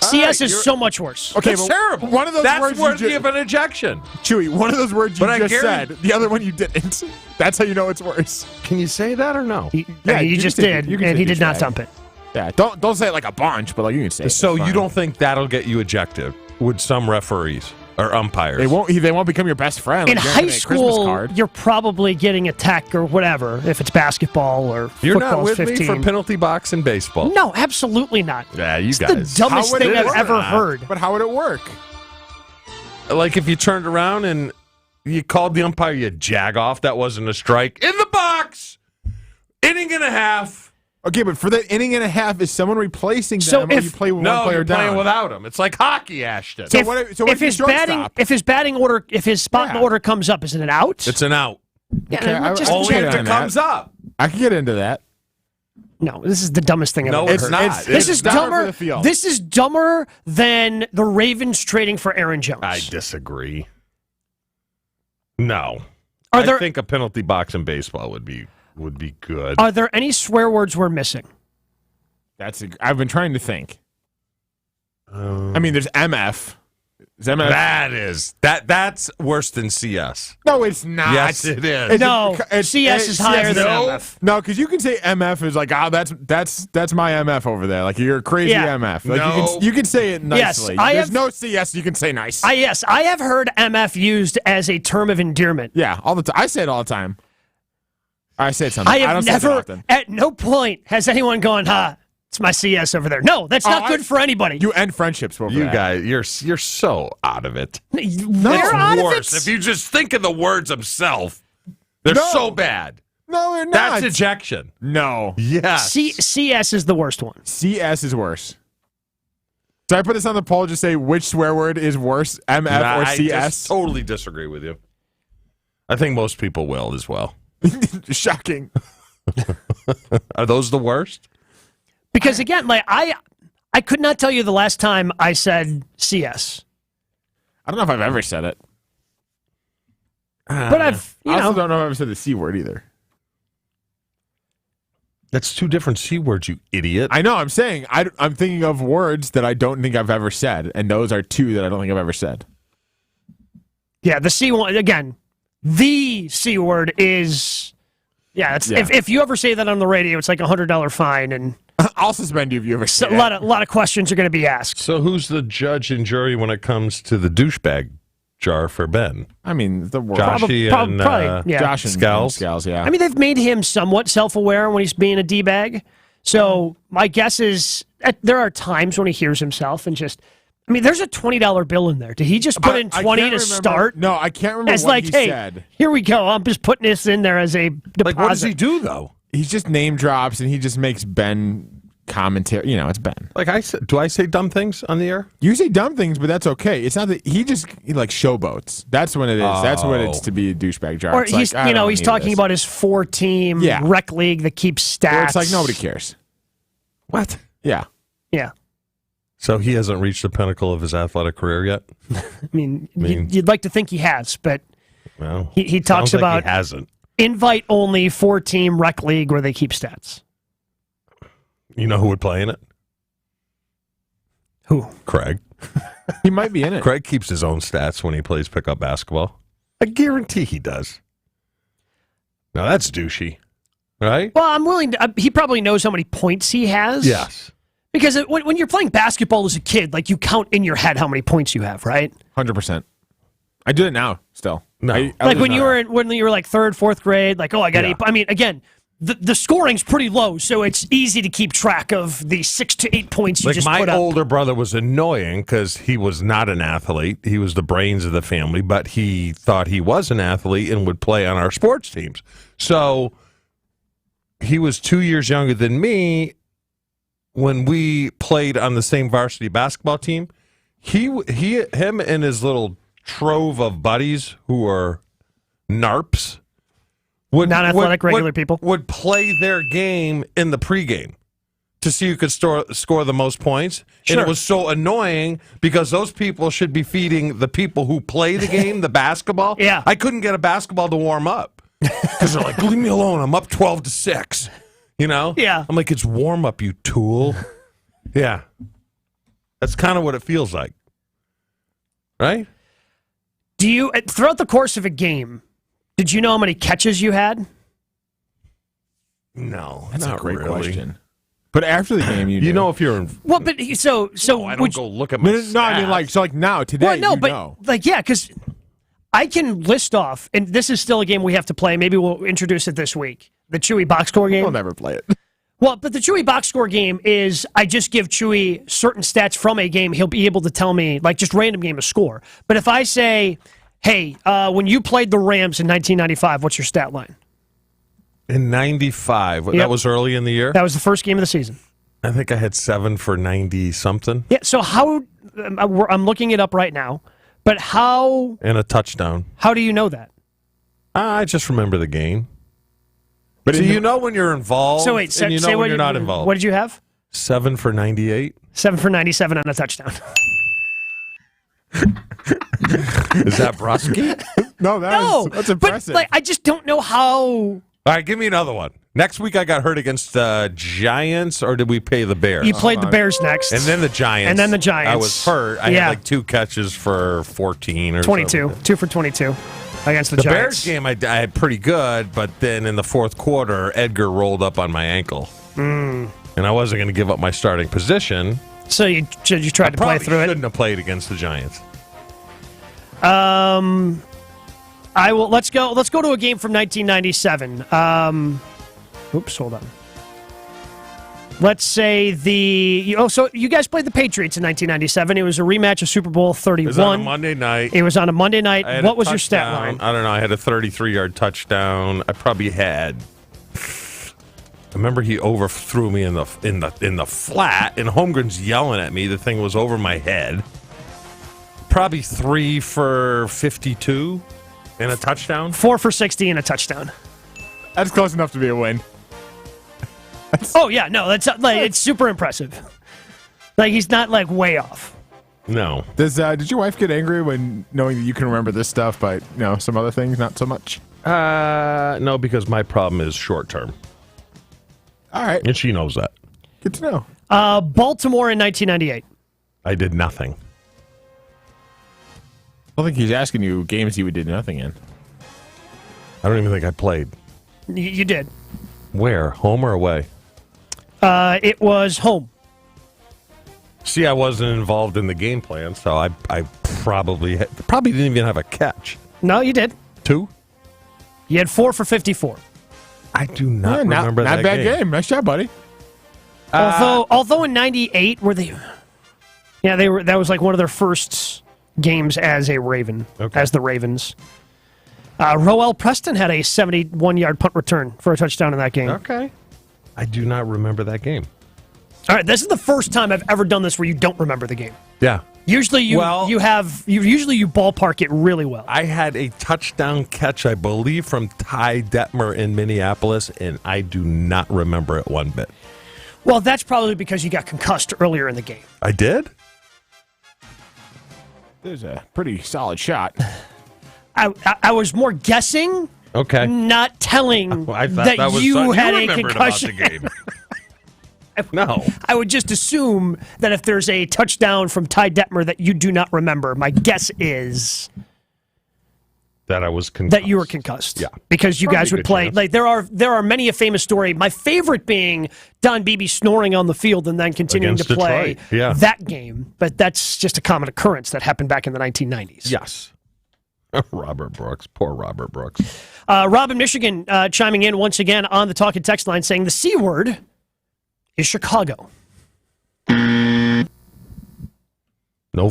CS right, is so much worse. Okay, it's terrible. One of those That's words worthy of an ejection. Chewy, one of those words you But just said, the other one you didn't. That's how you know it's worse. Can you say that or no? He you just can say- did, you can and say he did not douchebag. thump it. Yeah, don't say it like a bunch, but like you can say it. So It's you fine. don't think that'll get you ejected with some referees or umpires? They won't become your best friend. In Like, you're high gonna get a Christmas school, card. you're probably getting a tech or whatever if it's basketball or You're not football's with 15. me for penalty box and baseball. No, absolutely not. Yeah, you It's guys. the dumbest How would thing it I've work? ever heard. But how would it work? Like if you turned around and you called the umpire, you jag off. That wasn't a strike. In the box. Inning and a half. Okay, but for that inning and a half, is someone replacing them, or you play with one player you're down? playing without him. It's like hockey, Ashton. So If, what if if his your batting, shortstop? if his batting order, if his spot in the order comes up, is it an out? It's an out. Yeah, Okay, and just Only get if on it that. comes up. I can get into that. no, this is the dumbest thing I've No, ever it's heard. not. This It's is dumber for dumber. the field. This is dumber than the Ravens trading for Aaron Jones. I disagree. No. Are I there- think a penalty box in baseball would be good. Are there any swear words we're missing? I've been trying to think. I mean, there's MF. Is MF? That's worse than CS. No, it's not. Yes, it is. CS is higher than MF. No, because you can say MF is like, that's my MF over there. Like you're a crazy Yeah. MF. Like No. you can say it Yes, nicely. I There's have- no CS you can say nice. I have heard MF used as a term of endearment. Yeah, all the time. I say it all the time. I say it sometimes. I have don't say it never, often. at no point has anyone gone, it's my CS over there. No, that's not good for anybody. You end friendships over You that. guys, you're so out of it. We're It's out worse. of it. If you just think of the words themselves, they're No. so bad. No, they're not. That's ejection. No. Yes. CS is the worst one. CS is worse. Should I put this on the poll? Just say which swear word is worse, MF Nah, or I CS? just totally disagree with you. I think most people will as well. Shocking. Are those the worst? Because again, like I could not tell you the last time I said CS. I don't know if I've ever said it. But I've, I also don't know if I've ever said the C word either. That's two different C words, you idiot. I know. I'm saying I'm thinking of words that I don't think I've ever said, and those are two that I don't think I've ever said. Yeah, the C one again. The C word is it's if you ever say that on the radio, it's like $100 fine, and I'll suspend you if you ever say a lot of questions are going to be asked. So who's the judge and jury when it comes to the douchebag jar for Ben? I mean, the word. Joshy and probably, yeah. Josh and Scals. Scals, yeah. I mean, they've made him somewhat self-aware when he's being a D-bag. So my guess is there are times when he hears himself and just. I mean, there's a $20 bill in there. Did he just put in 20 to remember, start? No, I can't remember as what like, he hey, said. Here we go. I'm just putting this in there as a deposit. Like, what does he do though? He just name drops and he just makes Ben commentary. You know, it's Ben. Like do I say dumb things on the air? You say dumb things, but that's okay. It's not that he like showboats. That's when it is. That's what it's to be a douchebag jar. Or It's he's, like, I don't he's need talking this. about his 4-team rec league that keeps stats. Where it's like nobody cares. What? Yeah. Yeah. So he hasn't reached the pinnacle of his athletic career yet? I mean you'd like to think he has, but well, he talks sounds like about he hasn't. Invite only 4-team rec league where they keep stats. You know who would play in it? Who? Craig. He might be in it. Craig keeps his own stats when he plays pickup basketball. I guarantee he does. Now that's douchey, right? Well, I'm willing to. He probably knows how many points he has. Yes. Because when you're playing basketball as a kid, like you count in your head how many points you have, right? 100%. I do it now still. No. Like when you were like 3rd, 4th grade, like, I got 8. I mean, again, the scoring's pretty low, so it's easy to keep track of the 6 to 8 points you Like just my put up. older brother was annoying because he was not an athlete. He was the brains of the family, but he thought he was an athlete and would play on our sports teams. So he was 2 years younger than me when we played on the same varsity basketball team. Him and his little trove of buddies who are narps non-athletic regular people would play their game in the pregame to see who could score the most points. Sure. And it was so annoying because those people should be feeding the people who play the game, the basketball. Yeah. I couldn't get a basketball to warm up because they're like, leave me alone. I'm up 12-6. You know? Yeah. I'm like, it's warm up, you tool. Yeah. That's kind of what it feels like. Right? Do you, throughout the course of a game, did you know how many catches you had? No, That's not a great really. question. But after the game, you know if you're in. Well, but so I don't go look at my No, I mean, stats. like now, today, well, no, you but know. yeah, because I can list off, and this is still a game we have to play. Maybe we'll introduce it this week. The Chewy box score game. We'll never play it. Well, but the Chewy box score game is I just give Chewy certain stats from a game. He'll be able to tell me, like, just random game a score. But if I say, hey, when you played the Rams in 1995, what's your stat line? In 95. Yep. That was early in the year? That was the first game of the season. I think I had 7 for 90-something. Yeah, so how, I'm looking it up right now, but how... And a touchdown. How do you know that? I just remember the game. But so you know when you're involved, So wait, and you say know what when you're not involved. What did you have? 7 for 98. 7 for 97 on a touchdown. Is that brusky? No, that's impressive. But, like, I just don't know how... All right, give me another one. Next week I got hurt against the Giants, or did we pay the Bears? You played the Bears next. And then the Giants. And then the Giants. I was hurt. I had like 2 catches for 14 or 22. something. 2 for 22 against the The Giants. Bears game I had pretty good, but then in the fourth quarter, Edgar rolled up on my ankle. And I wasn't going to give up my starting position. So you tried to play through I it? shouldn't have played against the Giants. I will. Let's go to a game from 1997. Oops, hold on. Let's say so you guys played the Patriots in 1997. It was a rematch of Super Bowl 31. It was on a Monday night. It was on a Monday night. I had What a was your stat touchdown. line? I don't know. I had a 33-yard touchdown. I probably had. I remember he overthrew me in the flat, and Holmgren's yelling at me. The thing was over my head. Probably 3 for 52 and a touchdown. 4 for 60 and a touchdown. That's close enough to be a win. Oh yeah, no, that's like it's super impressive. Like he's not like way off. No. Did your wife get angry when knowing that you can remember this stuff, but some other things not so much? No, because my problem is short term. All right, and she knows that. Good to know. Baltimore in 1998. I did nothing. I don't think he's asking you games you did nothing in. I don't even think I played. You did. Where? Home or away? It was home. See, I wasn't involved in the game plan, so I probably didn't even have a catch. No, you did. 2? You had 4 for 54. I do not remember that Not a bad game. Nice job, buddy. Although in 98 they were that was like one of their first games as a Raven, as the Ravens. Roel Preston had a 71-yard punt return for a touchdown in that game. Okay. I do not remember that game. All right, this is the first time I've ever done this where you don't remember the game. Yeah. Usually you ballpark it really well. I had a touchdown catch, I believe, from Ty Detmer in Minneapolis, and I do not remember it one bit. Well, that's probably because you got concussed earlier in the game. I did? There's a pretty solid shot. I was more guessing, not telling that you had a concussion. About the game. No. I would just assume that if there's a touchdown from Ty Detmer that you do not remember, my guess is that I was concussed. That you were concussed. Yeah. Because you guys would play. Like there are many a famous story. My favorite being Don Beebe snoring on the field and then continuing Against to play that game. But that's just a common occurrence that happened back in the 1990s. Yes. Robert Brooks. Poor Robert Brooks. Rob in Michigan chiming in once again on the talk and text line saying the C word is Chicago. No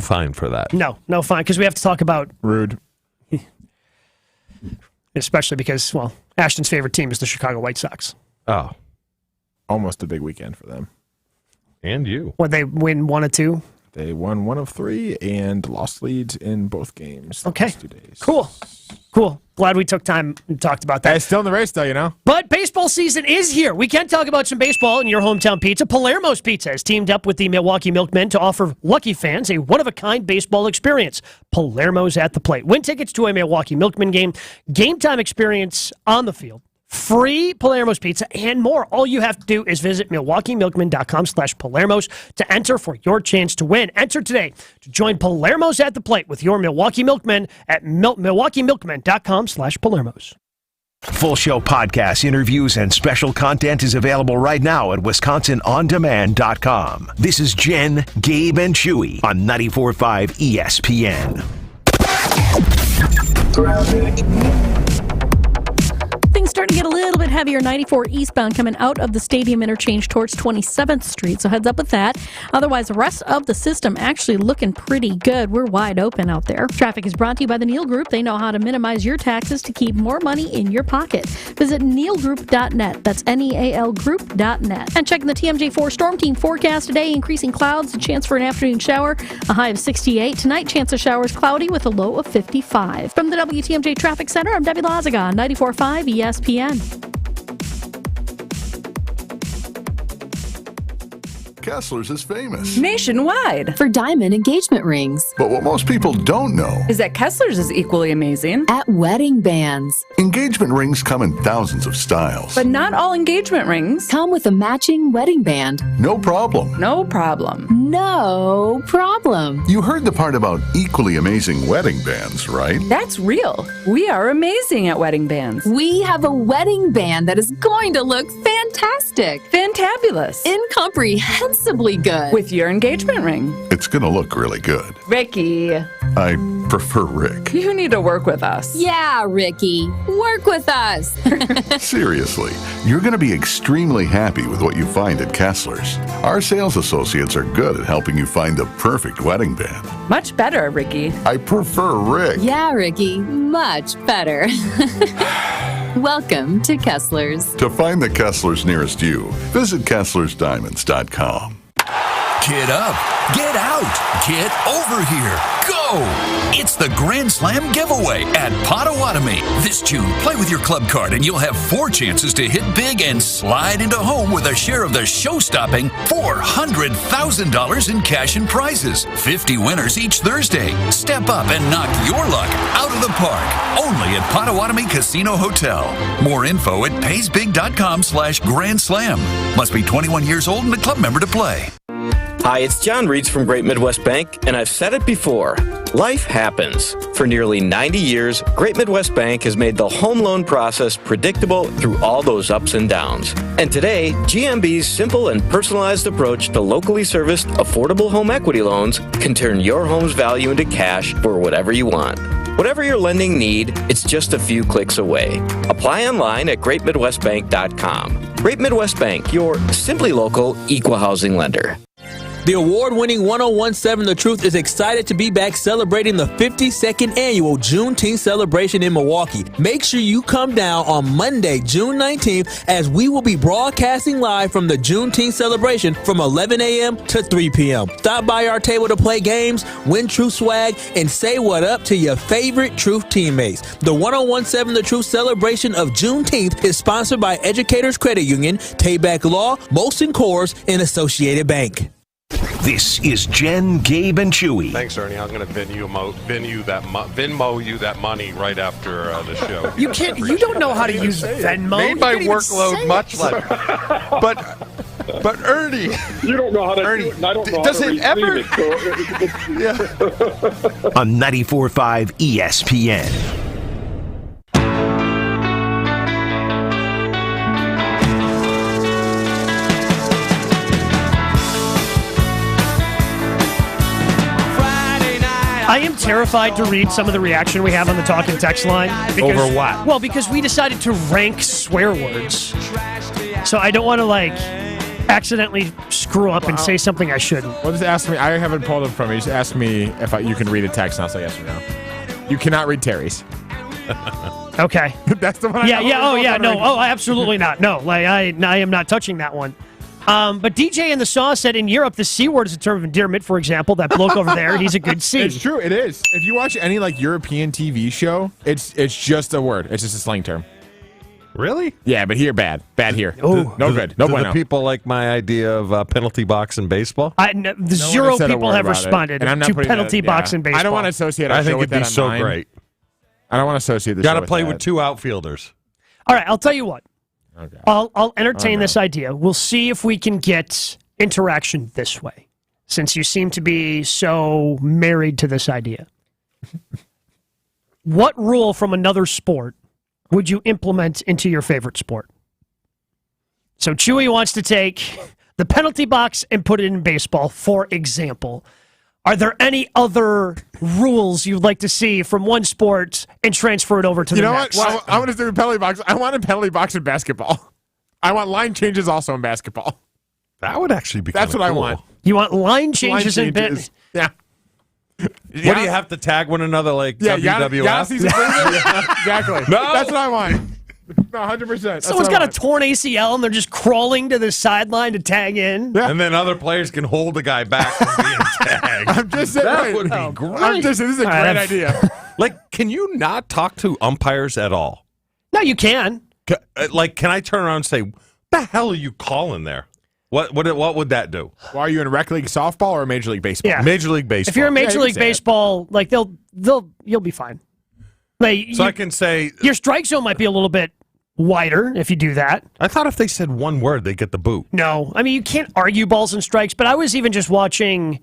fine for that. No fine, because we have to talk about... Rude. Especially because, well, Ashton's favorite team is the Chicago White Sox. Oh. Almost a big weekend for them. And you. When they win 1 or 2? They won 1 of 3 and lost leads in both games. Okay. 2 days. Cool. Glad we took time and talked about that. It's still in the race, though, you know. But baseball season is here. We can talk about some baseball in your hometown pizza. Palermo's Pizza has teamed up with the Milwaukee Milkmen to offer lucky fans a one-of-a-kind baseball experience. Palermo's at the plate. Win tickets to a Milwaukee Milkmen game, game time experience on the field, free Palermo's Pizza, and more. All you have to do is visit MilwaukeeMilkman.com/Palermo's to enter for your chance to win. Enter today to join Palermo's at the plate with your Milwaukee Milkmen at MilwaukeeMilkman.com/Palermo's. Full show podcasts, interviews, and special content is available right now at WisconsinOnDemand.com. This is Jen, Gabe, and Chewy on 94.5 ESPN. Things starting to get a little bit heavier. 94 eastbound coming out of the stadium interchange towards 27th Street. So heads up with that. Otherwise, the rest of the system actually looking pretty good. We're wide open out there. Traffic is brought to you by the Neal Group. They know how to minimize your taxes to keep more money in your pocket. Visit nealgroup.net. That's NEAL Group.net. And checking the TMJ4 Storm Team forecast today, increasing clouds, a chance for an afternoon shower, a high of 68. Tonight, chance of showers cloudy with a low of 55. From the WTMJ Traffic Center, I'm Debbie Lazaga on 94.5 ESPN. Kessler's is famous nationwide for diamond engagement rings. But what most people don't know is that Kessler's is equally amazing at wedding bands. Engagement rings come in thousands of styles. But not all engagement rings come with a matching wedding band. No problem. No problem. No problem. You heard the part about equally amazing wedding bands, right? That's real. We are amazing at wedding bands. We have a wedding band that is going to look fantastic. Fantabulous. Incomprehensibly good. With your engagement ring. It's going to look really good. Ricky. I prefer Rick. You need to work with us. Yeah, Ricky. Work with us. Seriously, you're going to be extremely happy with what you find at Kessler's. Our sales associates are good at helping you find the perfect wedding band. Much better, Ricky. I prefer Rick. Yeah, Ricky. Much better. Welcome to Kessler's. To find the Kessler's nearest you, visit KesslersDiamonds.com. Get up, get out, get over here, go! It's the Grand Slam giveaway at Potawatomi. This June, play with your club card and you'll have 4 chances to hit big and slide into home with a share of the show-stopping $400,000 in cash and prizes. 50 winners each Thursday. Step up and knock your luck out of the park. Only at Potawatomi Casino Hotel. More info at paysbig.com/Grand Slam. Must be 21 years old and a club member to play. Hi, it's John Reeds from Great Midwest Bank, and I've said it before. Life happens. For nearly 90 years, Great Midwest Bank has made the home loan process predictable through all those ups and downs. And today, GMB's simple and personalized approach to locally serviced, affordable home equity loans can turn your home's value into cash for whatever you want. Whatever your lending need, it's just a few clicks away. Apply online at greatmidwestbank.com. Great Midwest Bank, your simply local equal housing lender. The award-winning 1017 The Truth is excited to be back celebrating the 52nd annual Juneteenth celebration in Milwaukee. Make sure you come down on Monday, June 19th, as we will be broadcasting live from the Juneteenth celebration from 11 a.m. to 3 p.m. Stop by our table to play games, win Truth swag, and say what up to your favorite Truth teammates. The 1017 The Truth celebration of Juneteenth is sponsored by Educators Credit Union, Tayback Law, Molson Coors, and Associated Bank. This is Jen, Gabe, and Chewy. Thanks, Ernie. I'm going to Venmo you that money right after the show. You can't. You don't know how to use Venmo. Made my workload much less. But Ernie, you don't know how to Ernie, do it, and I don't know does how to it ever? it. So On 94.5 ESPN. I am terrified to read some of the reaction we have on the talk and text line. Over what? Well, because we decided to rank swear words. So I don't want to, accidentally screw up and say something I shouldn't. Well, just ask me. I haven't pulled it from me. Just ask me if you can read a text, and I'll say yes or no. You cannot read Terry's. Okay. That's the one. Yeah. Oh, yeah. No. Oh, absolutely not. No. I am not touching that one. But DJ in the Saw said in Europe, the C word is a term of endearment. For example, that bloke over there, he's a good C. It's true. It is. If you watch any European TV show, it's just a word. It's just a slang term. Really? Yeah, but here, bad here. Oh, no good. No Do bueno. the people like my idea of penalty box in baseball? Zero people have responded to penalty box in baseball. I don't want to associate. Our I think show with it'd be that so online. great. I don't want to associate this. Got to show play with with 2 outfielders. All right, I'll tell you what. Okay. I'll entertain this idea. We'll see if we can get interaction this way, since you seem to be so married to this idea. What rule from another sport would you implement into your favorite sport? So Chewy wants to take the penalty box and put it in baseball, for example. Are there any other rules you'd like to see from one sport and transfer it over to the next? You know what? I want to do a penalty box. I want a penalty box in basketball. I want line changes also in basketball. That would actually be That's kinda what cool. I want. You want line changes in changes. Yeah. What do you have to tag one another like WWF? Exactly. No. That's what I want. No, 100%. Someone's got a torn ACL and they're just crawling to the sideline to tag in. Yeah. And then other players can hold the guy back from being tagged. I'm just saying. That would be great. This is a great idea. Like, can you not talk to umpires at all? No, you can. Like, can I turn around and say, what the hell are you calling there? What would that do? Well, are you in rec league softball or Major League Baseball? Yeah. Major League Baseball. If you're in Major League Baseball, like you'll be fine. Like, I can say your strike zone might be a little bit wider if you do that. I thought if they said one word, they get the boot. No, I mean you can't argue balls and strikes. But I was even just watching.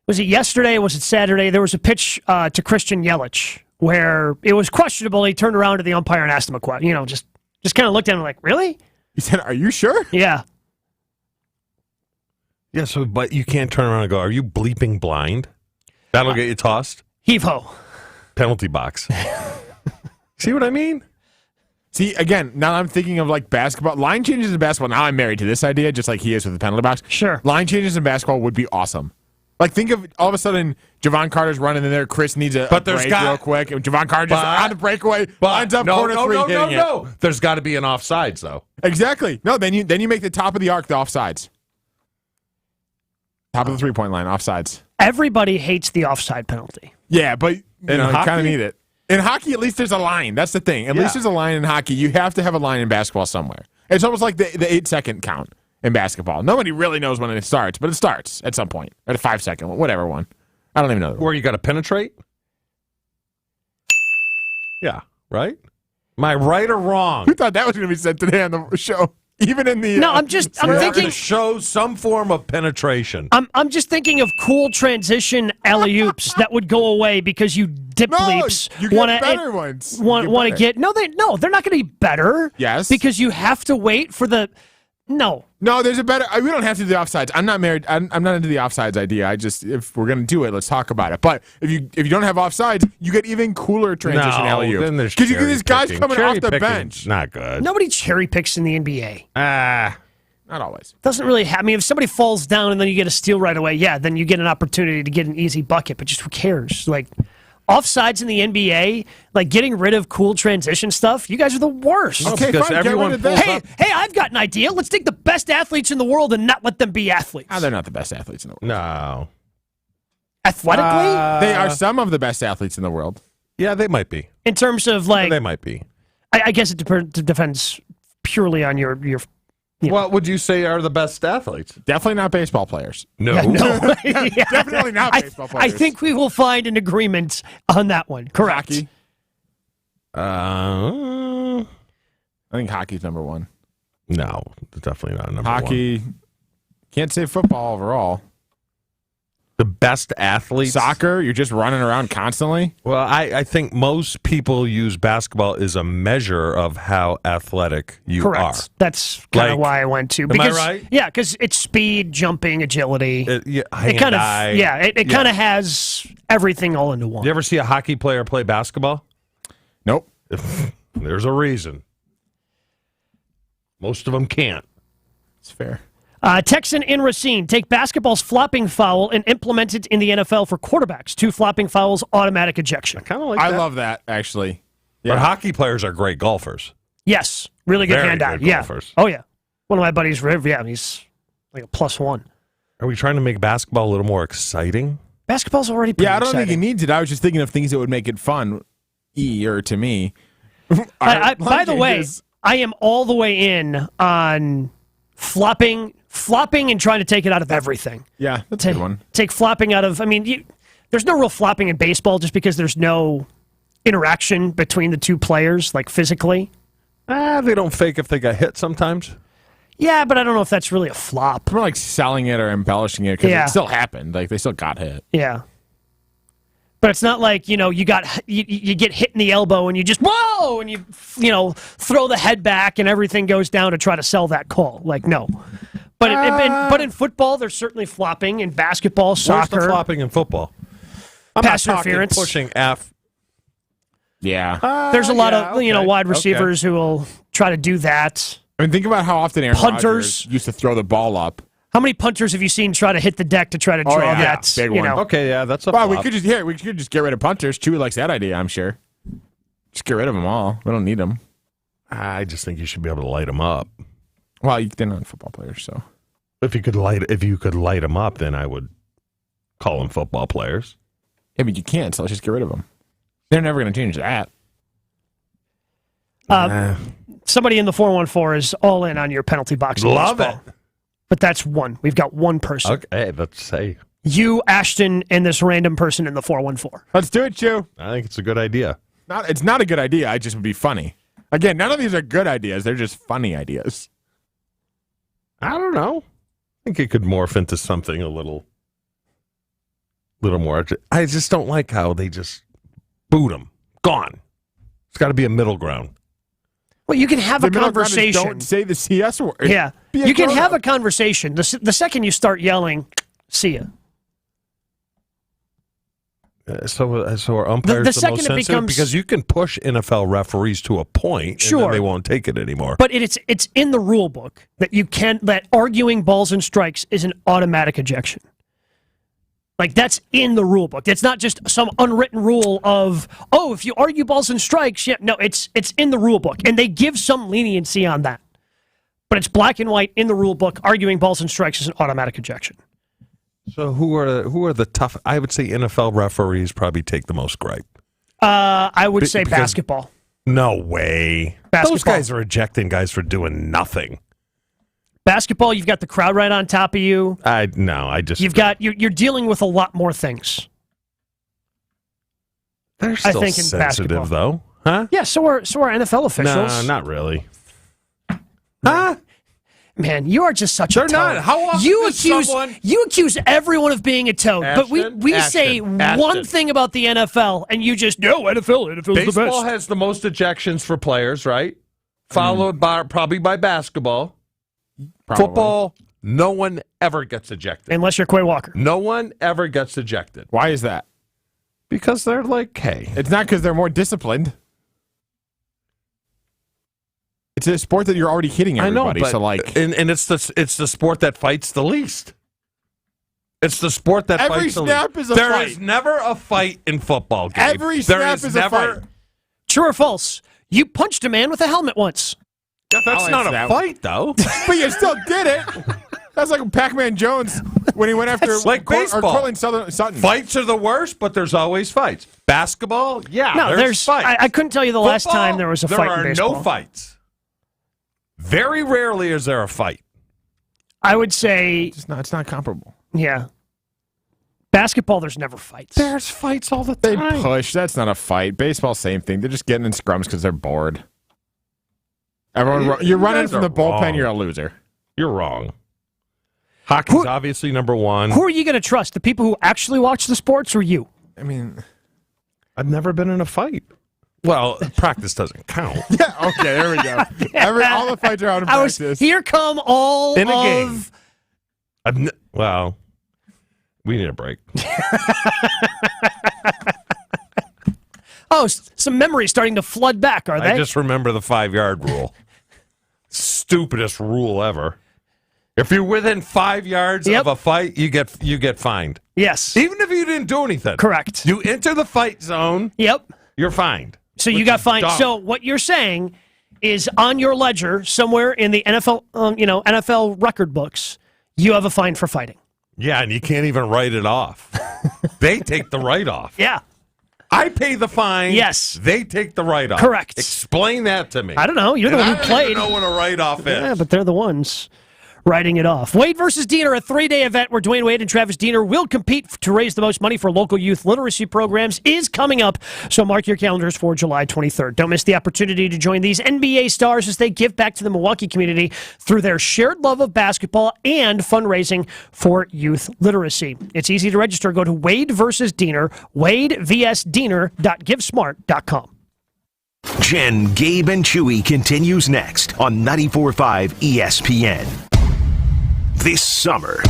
Was it yesterday? Was it Saturday? There was a pitch to Christian Yelich where it was questionable. He turned around to the umpire and asked him a question. Just kind of looked at him like, really? He said, "Are you sure?" Yeah. Yeah, but you can't turn around and go, are you bleeping blind? That'll get you tossed. Heave-ho. Penalty box. See what I mean? See, again, now I'm thinking of like basketball. Line changes in basketball. Now I'm married to this idea, just like he is with the penalty box. Sure. Line changes in basketball would be awesome. Like, think of all of a sudden Javon Carter's running in there. Chris needs a break real quick. And Javon Carter just on the breakaway, lines up corner three, hitting it. No. There's got to be an offsides, though. Exactly. No, then you make the top of the arc the offsides. Top of the 3-point line, offsides. Everybody hates the offside penalty. Yeah, but you kind of need it. In hockey, at least there's a line. That's the thing. At least there's a line in hockey. You have to have a line in basketball somewhere. It's almost like the 8-second count in basketball. Nobody really knows when it starts, but it starts at some point. At a 5-second one, whatever one. I don't even know. Where you got to penetrate? Yeah, right? Am I right or wrong? Who thought that was going to be said today on the show? Even in the... No, I'm thinking... to show some form of penetration. I'm just thinking of cool transition alley-oops that would go away because you dip leaps. You get better ones. Want to get... No, they're not going to be better. Yes. Because you have to wait for the... No, there's a better... We don't have to do the offsides. I'm not married. I'm not into the offsides idea. If we're going to do it, let's talk about it. But if you don't have offsides, you get even cooler transition alley-oops. Then there's because you get these guys coming off the bench. Not good. Nobody cherry picks in the NBA. Not always. Doesn't really happen. I mean, if somebody falls down and then you get a steal right away, yeah, then you get an opportunity to get an easy bucket. But just who cares? Like, offsides in the NBA, like getting rid of cool transition stuff, you guys are the worst. Okay, because fine, everyone pulls up. Hey, I've got an idea. Let's take the best athletes in the world and not let them be athletes. They're not the best athletes in the world. No. Athletically? They are some of the best athletes in the world. Yeah, they might be. In terms of, like... They might be. I guess it depends purely on your What would you say are the best athletes? Definitely not baseball players. No. Yeah. Definitely not baseball players. I think we will find an agreement on that one. Correct. Hockey. I think hockey's number one. No, definitely not number Hockey. one. Can't say football overall. The best athletes? Soccer, you're just running around constantly? Well, I think most people use basketball as a measure of how athletic you Correct. are. That's kind of why I went to. Because, I right? Yeah, because it's speed, jumping, agility. It kind of has everything all into one. You ever see a hockey player play basketball? Nope. There's a reason. Most of them can't. It's fair. Texan in Racine, take basketball's flopping foul and implement it in the NFL for quarterbacks. 2 flopping fouls, automatic ejection. I love that, actually. Yeah. But hockey players are great golfers. Yes, really good Very hand-eye. good golfers. Oh, yeah. One of my buddies, Riv, he's like a +1. Are we trying to make basketball a little more exciting? Basketball's already pretty I don't exciting. think it needs it. I was just thinking of things that would make it fun. Or to me. By the way, I am all the way in on flopping and trying to take it out of everything. Yeah, that's a good one. Take flopping out of, there's no real flopping in baseball just because there's no interaction between the two players, like physically. They don't fake if they got hit sometimes. Yeah, but I don't know if that's really a flop. More like selling it or embellishing it because it still happened. Like, they still got hit. Yeah. But it's not like, you get hit in the elbow and you just, whoa, and you throw the head back and everything goes down to try to sell that call. Like, no. But in football, there's certainly flopping. In basketball, soccer. Where's the flopping in football? Pass interference. Pushing F. Yeah. There's a lot of wide receivers who will try to do that. Think about how often Aaron Punters Rodgers used to throw the ball up. How many punters have you seen try to hit the deck to try to draw that? Big one. Okay, yeah, that's a flop. flop. We could just get rid of punters. Chewy likes that idea, I'm sure. Just get rid of them all. We don't need them. I just think you should be able to light them up. Well, they're not football players, so if you could light them up, then I would call them football players. Yeah, but you can't. So let's just get rid of them. They're never going to change that. Somebody in the 414 is all in on your penalty box. Love baseball. it. But that's one. We've got one person. Okay, let's say. You, Ashton, and this random person in the 414. Let's do it, Chew. I think it's a good idea. It's not a good idea. It just would be funny. Again, none of these are good ideas. They're just funny ideas. I don't know. I think it could morph into something a little more. I just don't like how they just boot them. Gone. It's got to be a middle ground. Well, you can have a conversation. Don't say the CS word. Yeah. You can have a conversation. The second you start yelling, see ya. So are umpires the most sensitive? Because you can push NFL referees to a point, and then they won't take it anymore. But it's in the rule book that arguing balls and strikes is an automatic ejection. Like, that's in the rule book. It's not just some unwritten rule of, if you argue balls and strikes, no, it's in the rule book. And they give some leniency on that. But it's black and white in the rule book. Arguing balls and strikes is an automatic ejection. So who are the tough? I would say NFL referees probably take the most gripe. I would say basketball. No way. Basketball. Those guys are ejecting guys for doing nothing. Basketball, you've got the crowd right on top of you. You're dealing with a lot more things. They're still sensitive, though, huh? Yeah, so are NFL officials. No, not really. Huh? Man, you are just such a toad. They're not. How often you accuse everyone of being a toad, but we say one thing about the NFL, and you just NFL's the best. Baseball has the most ejections for players, right? Followed probably by basketball. Probably. Football, no one ever gets ejected. Unless you're Quay Walker. No one ever gets ejected. Why is that? Because they're like, hey. It's not because they're more disciplined. It's a sport that you're already hitting everybody. I know, but, and it's the sport that fights the least. It's the sport that fights the least. Every snap is a There fight. is never a fight in football, Gabe. Every snap is a fight. True or false? You punched a man with a helmet once. That's not a fight, though. But you still did it. That's like Pac-Man Jones when he went after like baseball. Cortland Sutton. Fights are the worst, but there's always fights. Basketball, there's fights. I couldn't tell you the last time there was a fight in baseball. There are no fights. Very rarely is there a fight. I would say it's not comparable. Yeah. Basketball, there's never fights. There's fights all the time. They push. That's not a fight. Baseball, same thing. They're just getting in scrums because they're bored. You're running from the bullpen, wrong. You're a loser. You're wrong. Hockey's obviously number one. Who are you going to trust? The people who actually watch the sports or you? I mean, I've never been in a fight. Well, practice doesn't count. Yeah, okay, there we go. All the fights are out of practice. Here come all in a game. Well, we need a break. Oh, some memories starting to flood back, are they? I just remember the 5-yard rule. Stupidest rule ever. If you're within 5 yards of a fight, you get fined. Yes. Even if you didn't do anything. Correct. You enter the fight zone. Yep. You're fined. So you got fined. So what you're saying is on your ledger somewhere in the NFL, NFL record books, you have a fine for fighting. Yeah, and you can't even write it off. They take the write-off. Yeah. I pay the fine. Yes. They take the write-off. Correct. Explain that to me. I don't know. You're the one who played. I don't even know what a write-off is. Yeah, but they're the ones writing it off. Wade versus Diener, a 3-day event where Dwayne Wade and Travis Diener will compete to raise the most money for local youth literacy programs, is coming up. So mark your calendars for July 23rd. Don't miss the opportunity to join these NBA stars as they give back to the Milwaukee community through their shared love of basketball and fundraising for youth literacy. It's easy to register. Go to Wade versus Diener, wadevsdiener.givesmart.com. Jen, Gabe, and Chewy continues next on 94.5 ESPN. This summer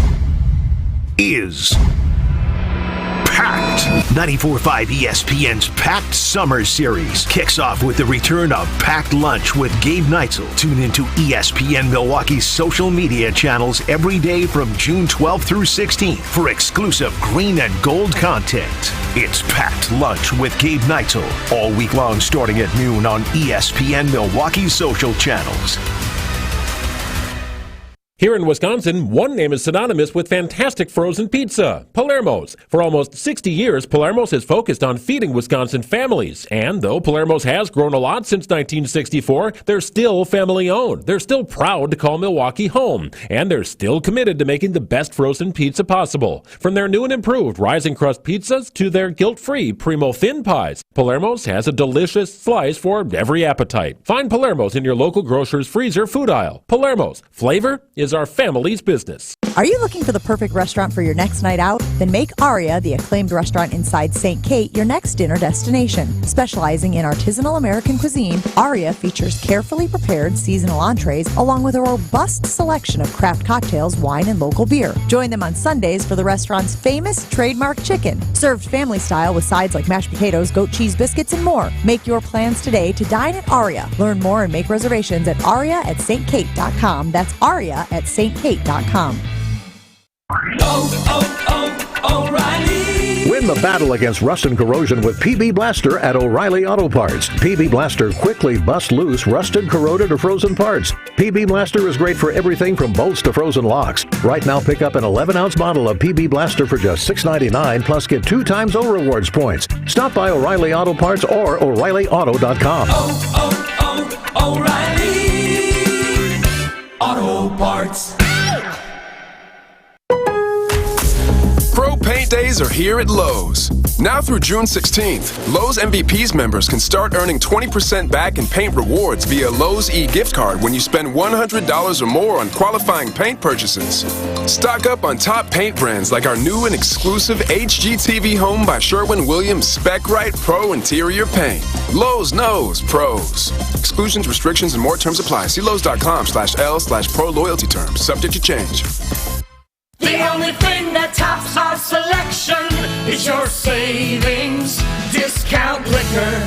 is packed. 94.5 ESPN's Packed Summer Series kicks off with the return of Packed Lunch with Gabe Neitzel. Tune into ESPN Milwaukee's social media channels every day from June 12th through 16th for exclusive green and gold content. It's Packed Lunch with Gabe Neitzel all week long starting at noon on ESPN Milwaukee's social channels. Here in Wisconsin, one name is synonymous with fantastic frozen pizza, Palermo's. For almost 60 years, Palermo's has focused on feeding Wisconsin families. And though Palermo's has grown a lot since 1964, they're still family-owned. They're still proud to call Milwaukee home. And they're still committed to making the best frozen pizza possible. From their new and improved rising crust pizzas to their guilt-free Primo thin pies, Palermo's has a delicious slice for every appetite. Find Palermo's in your local grocer's freezer food aisle. Palermo's. Flavor is our family's business. Are you looking for the perfect restaurant for your next night out? Then make Aria, the acclaimed restaurant inside St. Kate, your next dinner destination. Specializing in artisanal American cuisine, Aria features carefully prepared seasonal entrees along with a robust selection of craft cocktails, wine, and local beer. Join them on Sundays for the restaurant's famous trademark chicken, served family style with sides like mashed potatoes, goat cheese biscuits, and more. Make your plans today to dine at Aria. Learn more and make reservations at aria@stkate.com. That's aria at stkate.com. O'Reilly. Win the battle against rust and corrosion with PB Blaster at O'Reilly Auto Parts. PB Blaster quickly busts loose rusted, corroded, or frozen parts. PB Blaster is great for everything from bolts to frozen locks. Right now, pick up an 11-ounce bottle of PB Blaster for just $6.99, plus get 2 times O Rewards points. Stop by O'Reilly Auto Parts or O'ReillyAuto.com. O'Reilly Auto Parts. Pro Paint Days are here at Lowe's. Now through June 16th, Lowe's MVPs members can start earning 20% back in paint rewards via Lowe's e-gift card when you spend $100 or more on qualifying paint purchases. Stock up on top paint brands like our new and exclusive HGTV Home by Sherwin-Williams Spec Right Pro Interior Paint. Lowe's knows pros. Exclusions, restrictions, and more terms apply. See Lowe's.com/L/pro loyalty terms. Subject to change. The only thing that tops our selection is your savings discount liquor.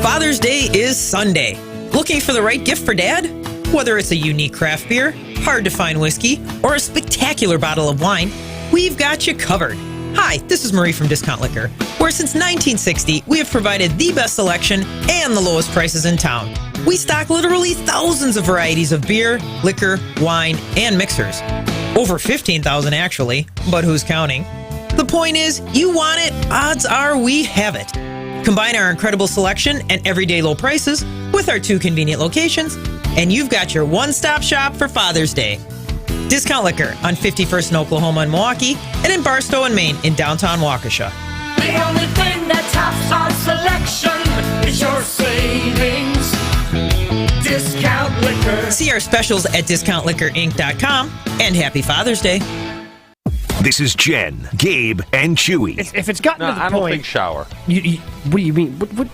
Father's Day is Sunday. Looking for the right gift for Dad? Whether it's a unique craft beer, hard-to-find whiskey, or a spectacular bottle of wine, we've got you covered. Hi, this is Marie from Discount Liquor, where since 1960, we have provided the best selection and the lowest prices in town. We stock literally thousands of varieties of beer, liquor, wine, and mixers. Over 15,000 actually, but who's counting? The point is, you want it, odds are we have it. Combine our incredible selection and everyday low prices with our 2 convenient locations, and you've got your one-stop shop for Father's Day. Discount Liquor on 51st in Oklahoma and Milwaukee, and in Barstow and Maine in downtown Waukesha. The only thing that tops our selection is your savings discount liquor. See our specials at discountliquorinc.com, and happy Father's Day. This is Jen, Gabe, and Chewy. If it's gotten to the I point, don't think shower. What do you mean? What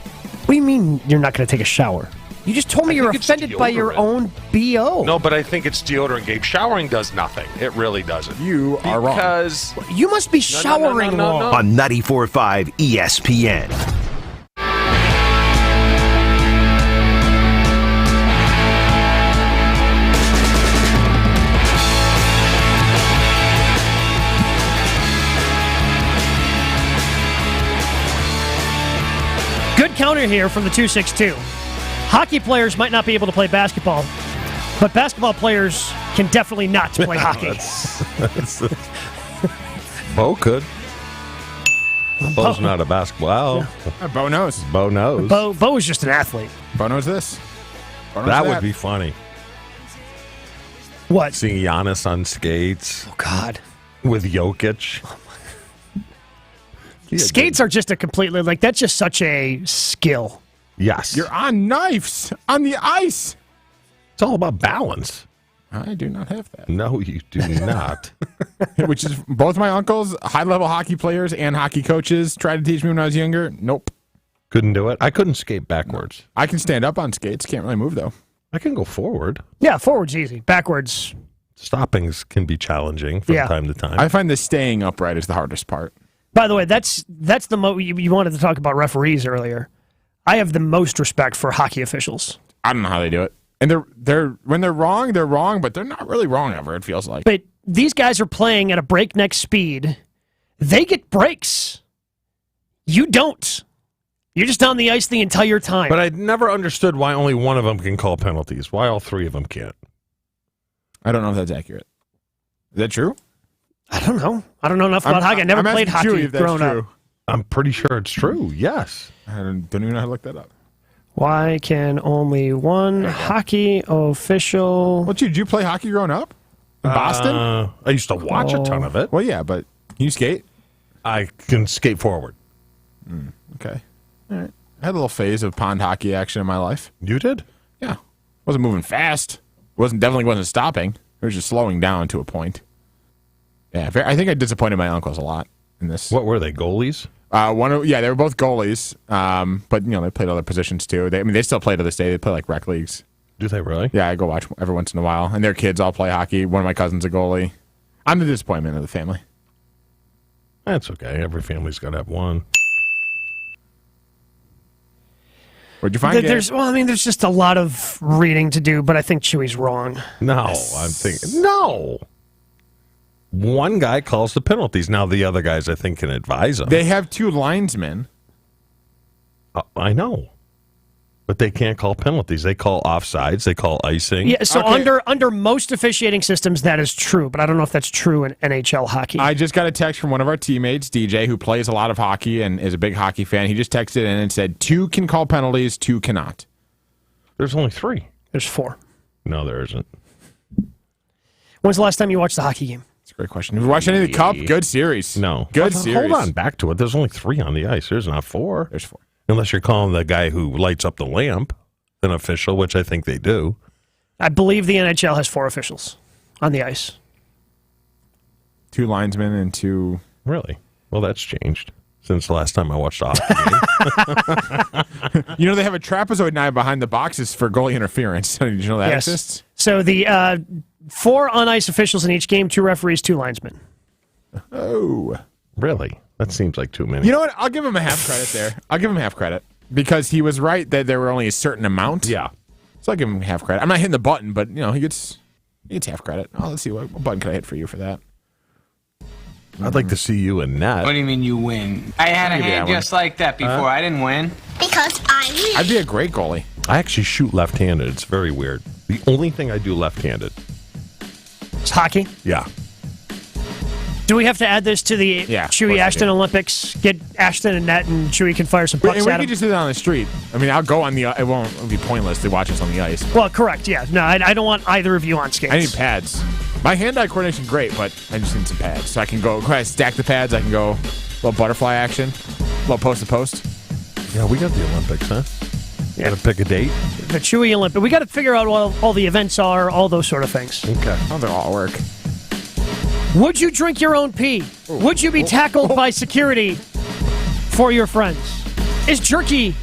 do you mean you're not going to take a shower? You just told me you're offended by your own BO. No, but I think it's deodorant, Gabe. Showering does nothing. It really doesn't. You are wrong. Because you must be showering wrong. On 94.5 ESPN. Good counter here from the 262. Hockey players might not be able to play basketball, but basketball players can definitely not play hockey. Bo could. Bo's not a basketball. Bo knows. Bo knows. Bo is just an athlete. Bo knows this. Bo knows that would be funny. What? Seeing Giannis on skates. Oh, God. With Jokic. Skates are just a completely, like, that's just such a skill. Yes. You're on knives on the ice. It's all about balance. I do not have that. No, you do not. Which is both my uncles, high-level hockey players and hockey coaches, tried to teach me when I was younger. Nope. Couldn't do it. I couldn't skate backwards. I can stand up on skates. Can't really move, though. I can go forward. Yeah, forward's easy. Backwards. Stoppings can be challenging from time to time. I find the staying upright is the hardest part. By the way, that's the you wanted to talk about referees earlier. I have the most respect for hockey officials. I don't know how they do it. And they're when they're wrong, but they're not really wrong ever, it feels like. But these guys are playing at a breakneck speed. They get breaks. You don't. You're just on the ice the entire time. But I never understood why only one of them can call penalties. Why all three of them can't? I don't know if that's accurate. Is that true? I don't know. I don't know enough about hockey. I never played hockey growing up. I'm pretty sure it's true. Yes. I don't even know how to look that up. Why can only one hockey official... Did you play hockey growing up? In Boston? I used to watch a ton of it. Well, yeah, but can you skate? I can skate forward. Okay. All right. I had a little phase of pond hockey action in my life. You did? Yeah. Wasn't moving fast. Definitely wasn't stopping. It was just slowing down to a point. Yeah, I think I disappointed my uncles a lot in this. What were they, goalies? They were both goalies, but they played other positions too. They still play to this day. They play like rec leagues. Do they really? Yeah, I go watch every once in a while, and their kids all play hockey. One of my cousins a goalie. I'm the disappointment of the family. That's okay. Every family's got to have one. What'd you find? There's just a lot of reading to do, but I think Chewy's wrong. No, I'm thinking no. One guy calls the penalties. Now the other guys, I think, can advise them. They have two linesmen. I know. But they can't call penalties. They call offsides. They call icing. Yeah, so under most officiating systems, that is true. But I don't know if that's true in NHL hockey. I just got a text from one of our teammates, DJ, who plays a lot of hockey and is a big hockey fan. He just texted in and said 2 can call penalties, 2 cannot. There's only 3. There's 4. No, there isn't. When's the last time you watched the hockey game? That's a great question. Have you watched any of the Cup? Good series. No. Good series. Hold on, back to it. There's only 3 on the ice. There's not 4. There's 4. Unless you're calling the guy who lights up the lamp an official, which I think they do. I believe the NHL has 4 officials on the ice. 2 linesmen and 2... Really? Well, that's changed since the last time I watched a hockey game. They have a trapezoid knife behind the boxes for goalie interference. Did you know that exists? So the 4 on-ice officials in each game, 2 referees, 2 linesmen. Oh. Really? That seems like too many. You know what? I'll give him a half credit there. I'll give him half credit. Because he was right that there were only a certain amount. Yeah. So I'll give him half credit. I'm not hitting the button, but, he gets half credit. Oh, let's see. What button can I hit for you for that? I'd like to see you in net. What do you mean you win? I had a hand just like that before. I didn't win. Because I win. I'd be a great goalie. I actually shoot left-handed. It's very weird. The only thing I do left-handed. It's hockey? Yeah. Do we have to add this to the Chewy Ashton Olympics? Get Ashton in net and Chewy can fire some pucks and we at him? can just do that on the street. I mean, I'll go on the... It won't be pointless to watch us on the ice. Well, correct, yeah. No, I don't want either of you on skates. I need pads. My hand-eye coordination is great, but I just need some pads. So I can go... I stack the pads. I can go a little butterfly action, a little post-to-post. Yeah, we got the Olympics, huh? You got to pick a date? The Chewy Olympics. We got to figure out what all the events are, all those sort of things. Okay. How they'll all work. Would you drink your own pee? Would you be tackled by security for your friends? Is jerky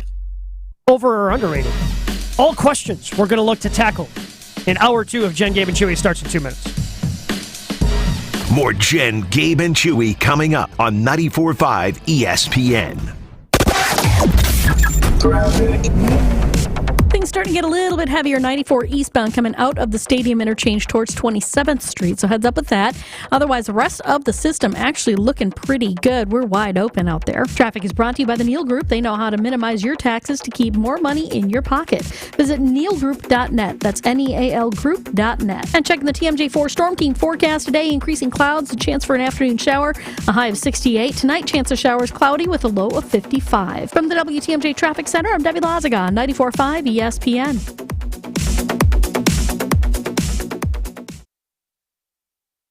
over or underrated? All questions we're going to look to tackle in hour 2 of Jen, Gabe, and Chewy starts in 2 minutes. More Jen, Gabe, and Chewy coming up on 94.5 ESPN. is starting to get a little bit heavier. 94 eastbound coming out of the stadium interchange towards 27th Street. So heads up with that. Otherwise, the rest of the system actually looking pretty good. We're wide open out there. Traffic is brought to you by the Neal Group. They know how to minimize your taxes to keep more money in your pocket. Visit nealgroup.net. That's NEAL group.net. And checking the TMJ4 Storm Team forecast today, increasing clouds, a chance for an afternoon shower, a high of 68. Tonight, chance of showers cloudy with a low of 55. From the WTMJ Traffic Center, I'm Debbie Lazaga, 94.5 ESPN.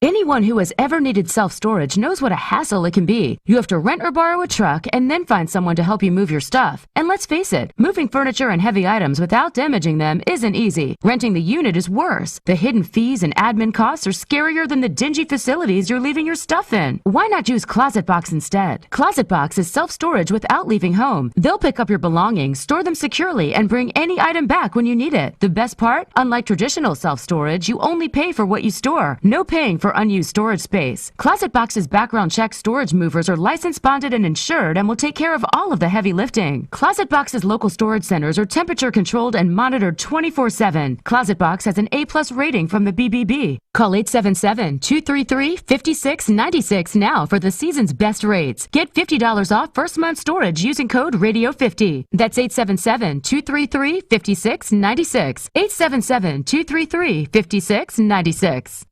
Anyone who has ever needed self-storage knows what a hassle it can be. You have to rent or borrow a truck and then find someone to help you move your stuff. And let's face it, moving furniture and heavy items without damaging them isn't easy. Renting the unit is worse. The hidden fees and admin costs are scarier than the dingy facilities you're leaving your stuff in. Why not use Closet Box instead? Closet Box is self-storage without leaving home. They'll pick up your belongings, store them securely, and bring any item back when you need it. The best part? Unlike traditional self-storage, you only pay for what you store. No paying for unused storage space. Closet Box's background check storage movers are licensed, bonded, and insured and will take care of all of the heavy lifting. Closet Box's local storage centers are temperature controlled and monitored 24/7. Closet Box has an A+ rating from the BBB. Call 877-233-5696 now for the season's best rates. Get $50 off first month storage using code RADIO50. That's 877-233-5696. 877-233-5696.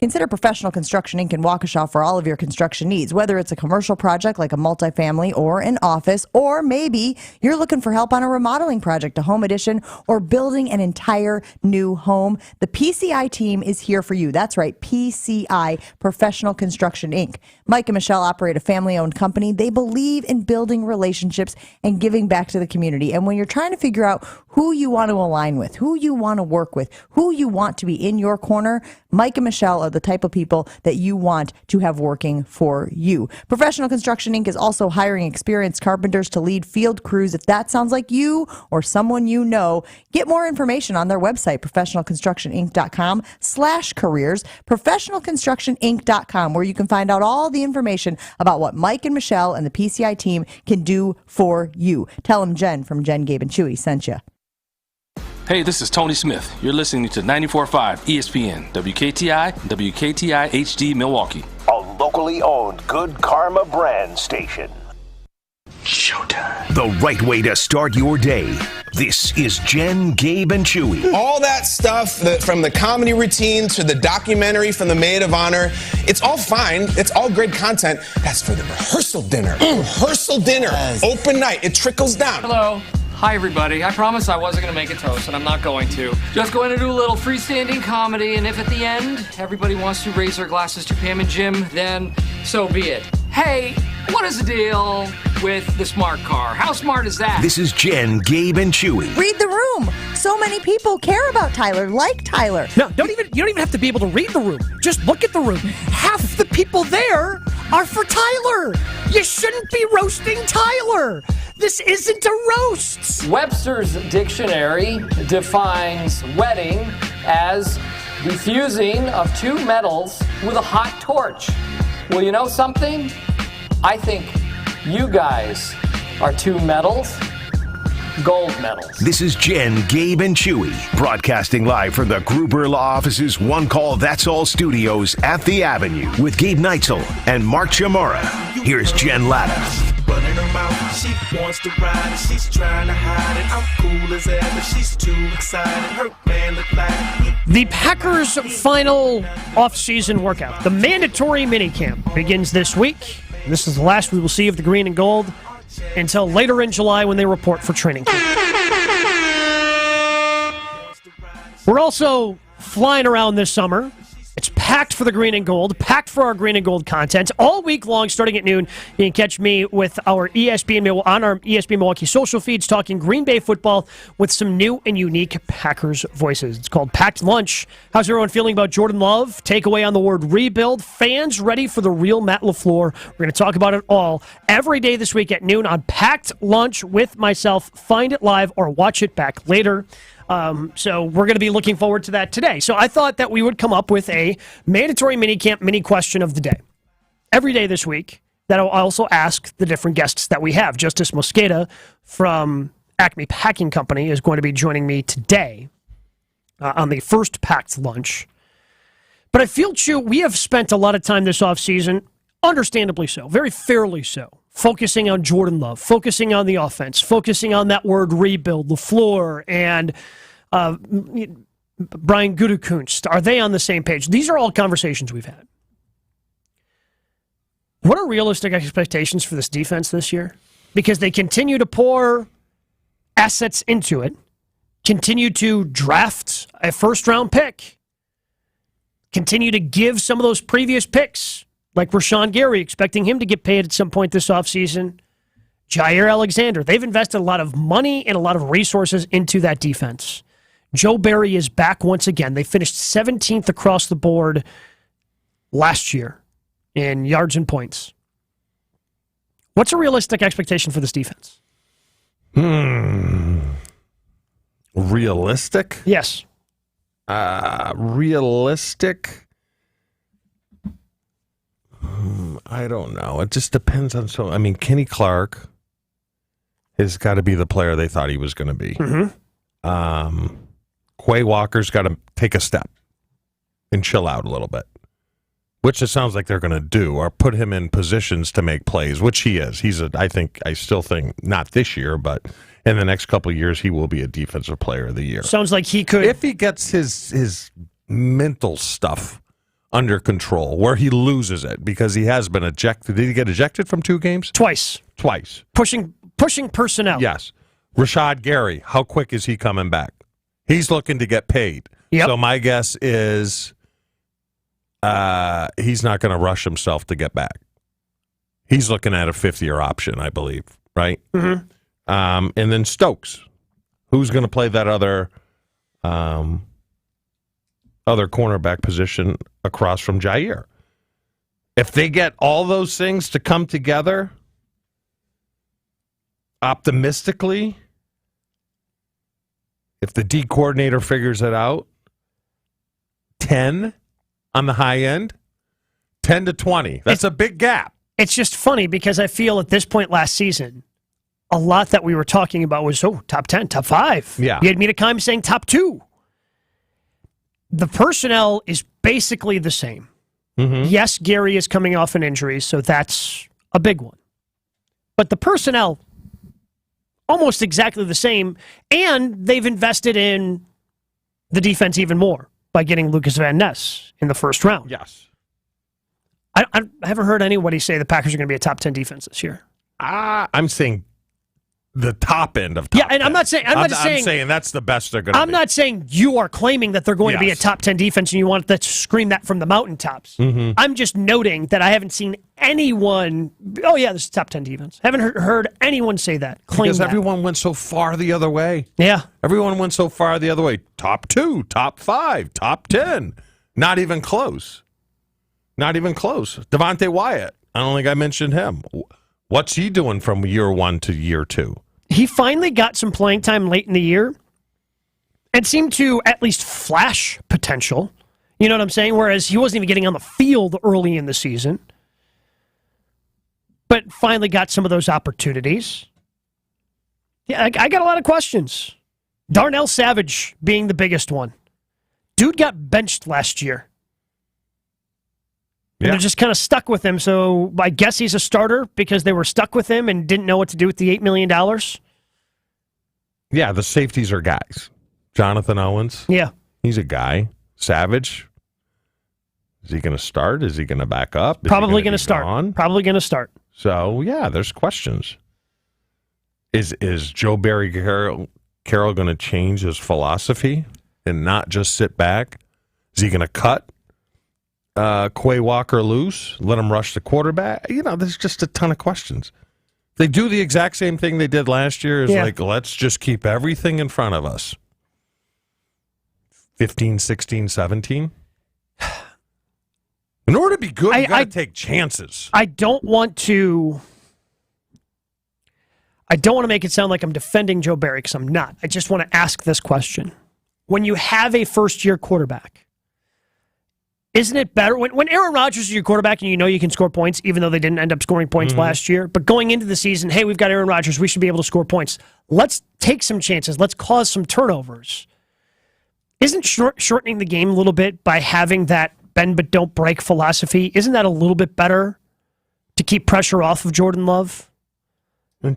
Consider Professional Construction Inc. in Waukesha for all of your construction needs, whether it's a commercial project like a multifamily or an office, or maybe you're looking for help on a remodeling project, a home addition, or building an entire new home. The PCI team is here for you. That's right, PCI, Professional Construction Inc. Mike and Michelle operate a family-owned company. They believe in building relationships and giving back to the community. And when you're trying to figure out who you want to align with, who you want to work with, who you want to be in your corner, Mike and Michelle are the type of people that you want to have working for you. Professional Construction Inc. is also hiring experienced carpenters to lead field crews. If that sounds like you or someone you know, get more information on their website, professionalconstructioninc.com/careers, professionalconstructioninc.com, where you can find out all the information about what Mike and Michelle and the PCI team can do for you. Tell them Jen from Jen, Gabe, and Chewy sent you. Hey, this is Tony Smith. You're listening to 94.5 ESPN, WKTI, WKTI HD Milwaukee. A locally owned Good Karma brand station. Showtime. The right way to start your day. This is Jen, Gabe, and Chewy. All that stuff, from the comedy routine to the documentary from the Maid of Honor, it's all fine. It's all great content. That's for the rehearsal dinner. Rehearsal dinner. Yes. Open night. It trickles down. Hello. Hi, everybody. I promised I wasn't going to make a toast, and I'm not going to. Just going to do a little freestanding comedy, and if at the end everybody wants to raise their glasses to Pam and Jim, then so be it. Hey, what is the deal with the smart car? How smart is that? This is Jen, Gabe, and Chewy. Read the room. So many people care about Tyler, like Tyler. No, you don't even have to be able to read the room. Just look at the room. Half the people there are for Tyler. You shouldn't be roasting Tyler. This isn't a roast. Webster's dictionary defines wedding as the fusing of two metals with a hot torch. Well, you know something? I think you guys are two metals, gold medals. This is Jen, Gabe, and Chewy, broadcasting live from the Gruber Law Office's One Call That's All studios at the Avenue with Gabe Neitzel and Mark Chamorro. Here's Jen Latta. Running her mouth, she wants to ride and she's trying to hide it. I'm cool as ever, she's too excited. Her man look like the Packers' final off-season workout, the mandatory minicamp, begins this week. This is the last we will see of the green and gold until later in July when they report for training camp. We're also flying around this summer. It's packed for the green and gold, packed for our green and gold content all week long, starting at noon. You can catch me with our on our ESPN Milwaukee social feeds talking Green Bay football with some new and unique Packers voices. It's called Packed Lunch. How's everyone feeling about Jordan Love? Takeaway on the word rebuild. Fans ready for the real Matt LaFleur. We're going to talk about it all every day this week at noon on Packed Lunch with myself. Find it live or watch it back later. So we're going to be looking forward to that today. So I thought that we would come up with a mandatory minicamp mini question of the day. Every day this week, that I'll also ask the different guests that we have. Justice Mosqueda from Acme Packing Company, is going to be joining me today on the first packed lunch. But I feel, Chew, we have spent a lot of time this offseason, understandably so, very fairly so, focusing on Jordan Love, focusing on the offense, focusing on that word rebuild, LaFleur, and Brian Gutekunst. Are they on the same page? These are all conversations we've had. What are realistic expectations for this defense this year? Because they continue to pour assets into it, continue to draft a first-round pick, continue to give some of those previous picks, like Rashawn Gary, expecting him to get paid at some point this offseason. Jair Alexander. They've invested a lot of money and a lot of resources into that defense. Joe Barry is back once again. They finished 17th across the board last year in yards and points. What's a realistic expectation for this defense? Realistic? Yes. Realistic? I don't know. It just depends on Kenny Clark has got to be the player they thought he was going to be. Mm-hmm. Quay Walker's got to take a step and chill out a little bit, which it sounds like they're going to do, or put him in positions to make plays, which he is. I still think, not this year, but in the next couple of years, he will be a defensive player of the year. Sounds like he could. If he gets his mental stuff under control, where he loses it, because he has been ejected. Did he get ejected from 2 games? Twice. Pushing personnel. Yes. Rashad Gary, how quick is he coming back? He's looking to get paid. Yep. So my guess is he's not going to rush himself to get back. He's looking at a 5th-year option, I believe, right? Mm-hmm. And then Stokes, who's going to play that other cornerback position across from Jair. If they get all those things to come together optimistically, if the D coordinator figures it out, 10 on the high end, 10 to 20. That's a big gap. It's just funny because I feel at this point last season, a lot that we were talking about was, top 10, top 5. Yeah. You had Mina Kimes saying top 2. The personnel is basically the same. Mm-hmm. Yes, Gary is coming off an injury, so that's a big one. But the personnel, almost exactly the same, and they've invested in the defense even more by getting Lucas Van Ness in the first round. Yes. I haven't heard anybody say the Packers are going to be a top 10 defense this year. I'm saying the top end of top. Yeah, and 10. I'm not saying I'm saying that's the best they're going to be. I'm not saying you are claiming that they're going to be a top 10 defense and you want to scream that from the mountaintops. Mm-hmm. I'm just noting that I haven't seen anyone, this is a top 10 defense. Haven't heard anyone say that, claim because that. everyone went so far the other way. Yeah. Everyone went so far the other way. Top 2, top 5, top 10. Not even close. Not even close. Devontae Wyatt. I don't think I mentioned him. What's he doing from year 1 to year 2? He finally got some playing time late in the year and seemed to at least flash potential. You know what I'm saying? Whereas he wasn't even getting on the field early in the season. But finally got some of those opportunities. Yeah, I got a lot of questions. Darnell Savage being the biggest one. Dude got benched last year. And they're just kind of stuck with him, so I guess he's a starter because they were stuck with him and didn't know what to do with the $8 million. Yeah, the safeties are guys. Jonathan Owens. Yeah. He's a guy. Savage. Is he going to start? Is he going to back up? Probably going to start. Probably going to start. So, yeah, there's questions. Is Joe Barry Carroll going to change his philosophy and not just sit back? Is he going to cut Quay Walker loose, let him rush the quarterback? There's just a ton of questions. They do the exact same thing they did last year. Let's just keep everything in front of us. 15, 16, 17. In order to be good, you got to take chances. I don't want to make it sound like I'm defending Joe Barry because I'm not. I just want to ask this question. When you have a first-year quarterback, Isn't it better when Aaron Rodgers is your quarterback and you know you can score points, even though they didn't end up scoring points last year? But going into the season, hey, we've got Aaron Rodgers. We should be able to score points. Let's take some chances. Let's cause some turnovers. Isn't shortening the game a little bit by having that bend but don't break philosophy? Isn't that a little bit better to keep pressure off of Jordan Love?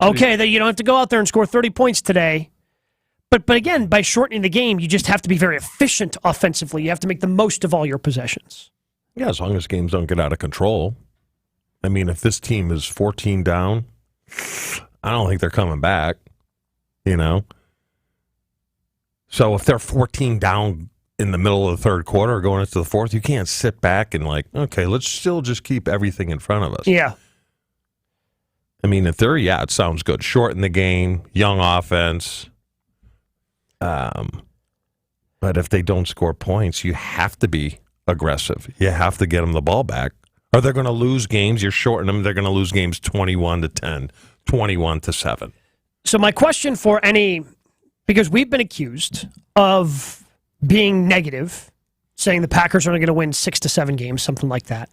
Okay, then you don't have to go out there and score 30 points today. But again, by shortening the game, you just have to be very efficient offensively. You have to make the most of all your possessions. Yeah, as long as games don't get out of control. I mean, if this team is 14 down, I don't think they're coming back, you know? So if they're 14 down in the middle of the third quarter going into the fourth, you can't sit back and okay, let's still just keep everything in front of us. Yeah. I mean, in theory, it sounds good. Shorten the game, young offense. But if they don't score points, you have to be aggressive. You have to get them the ball back. Or they're going to lose games. You're shorting them. They're going to lose games 21-10, 21-7. So my question for because we've been accused of being negative, saying the Packers are only going to win 6 to 7 games, something like that.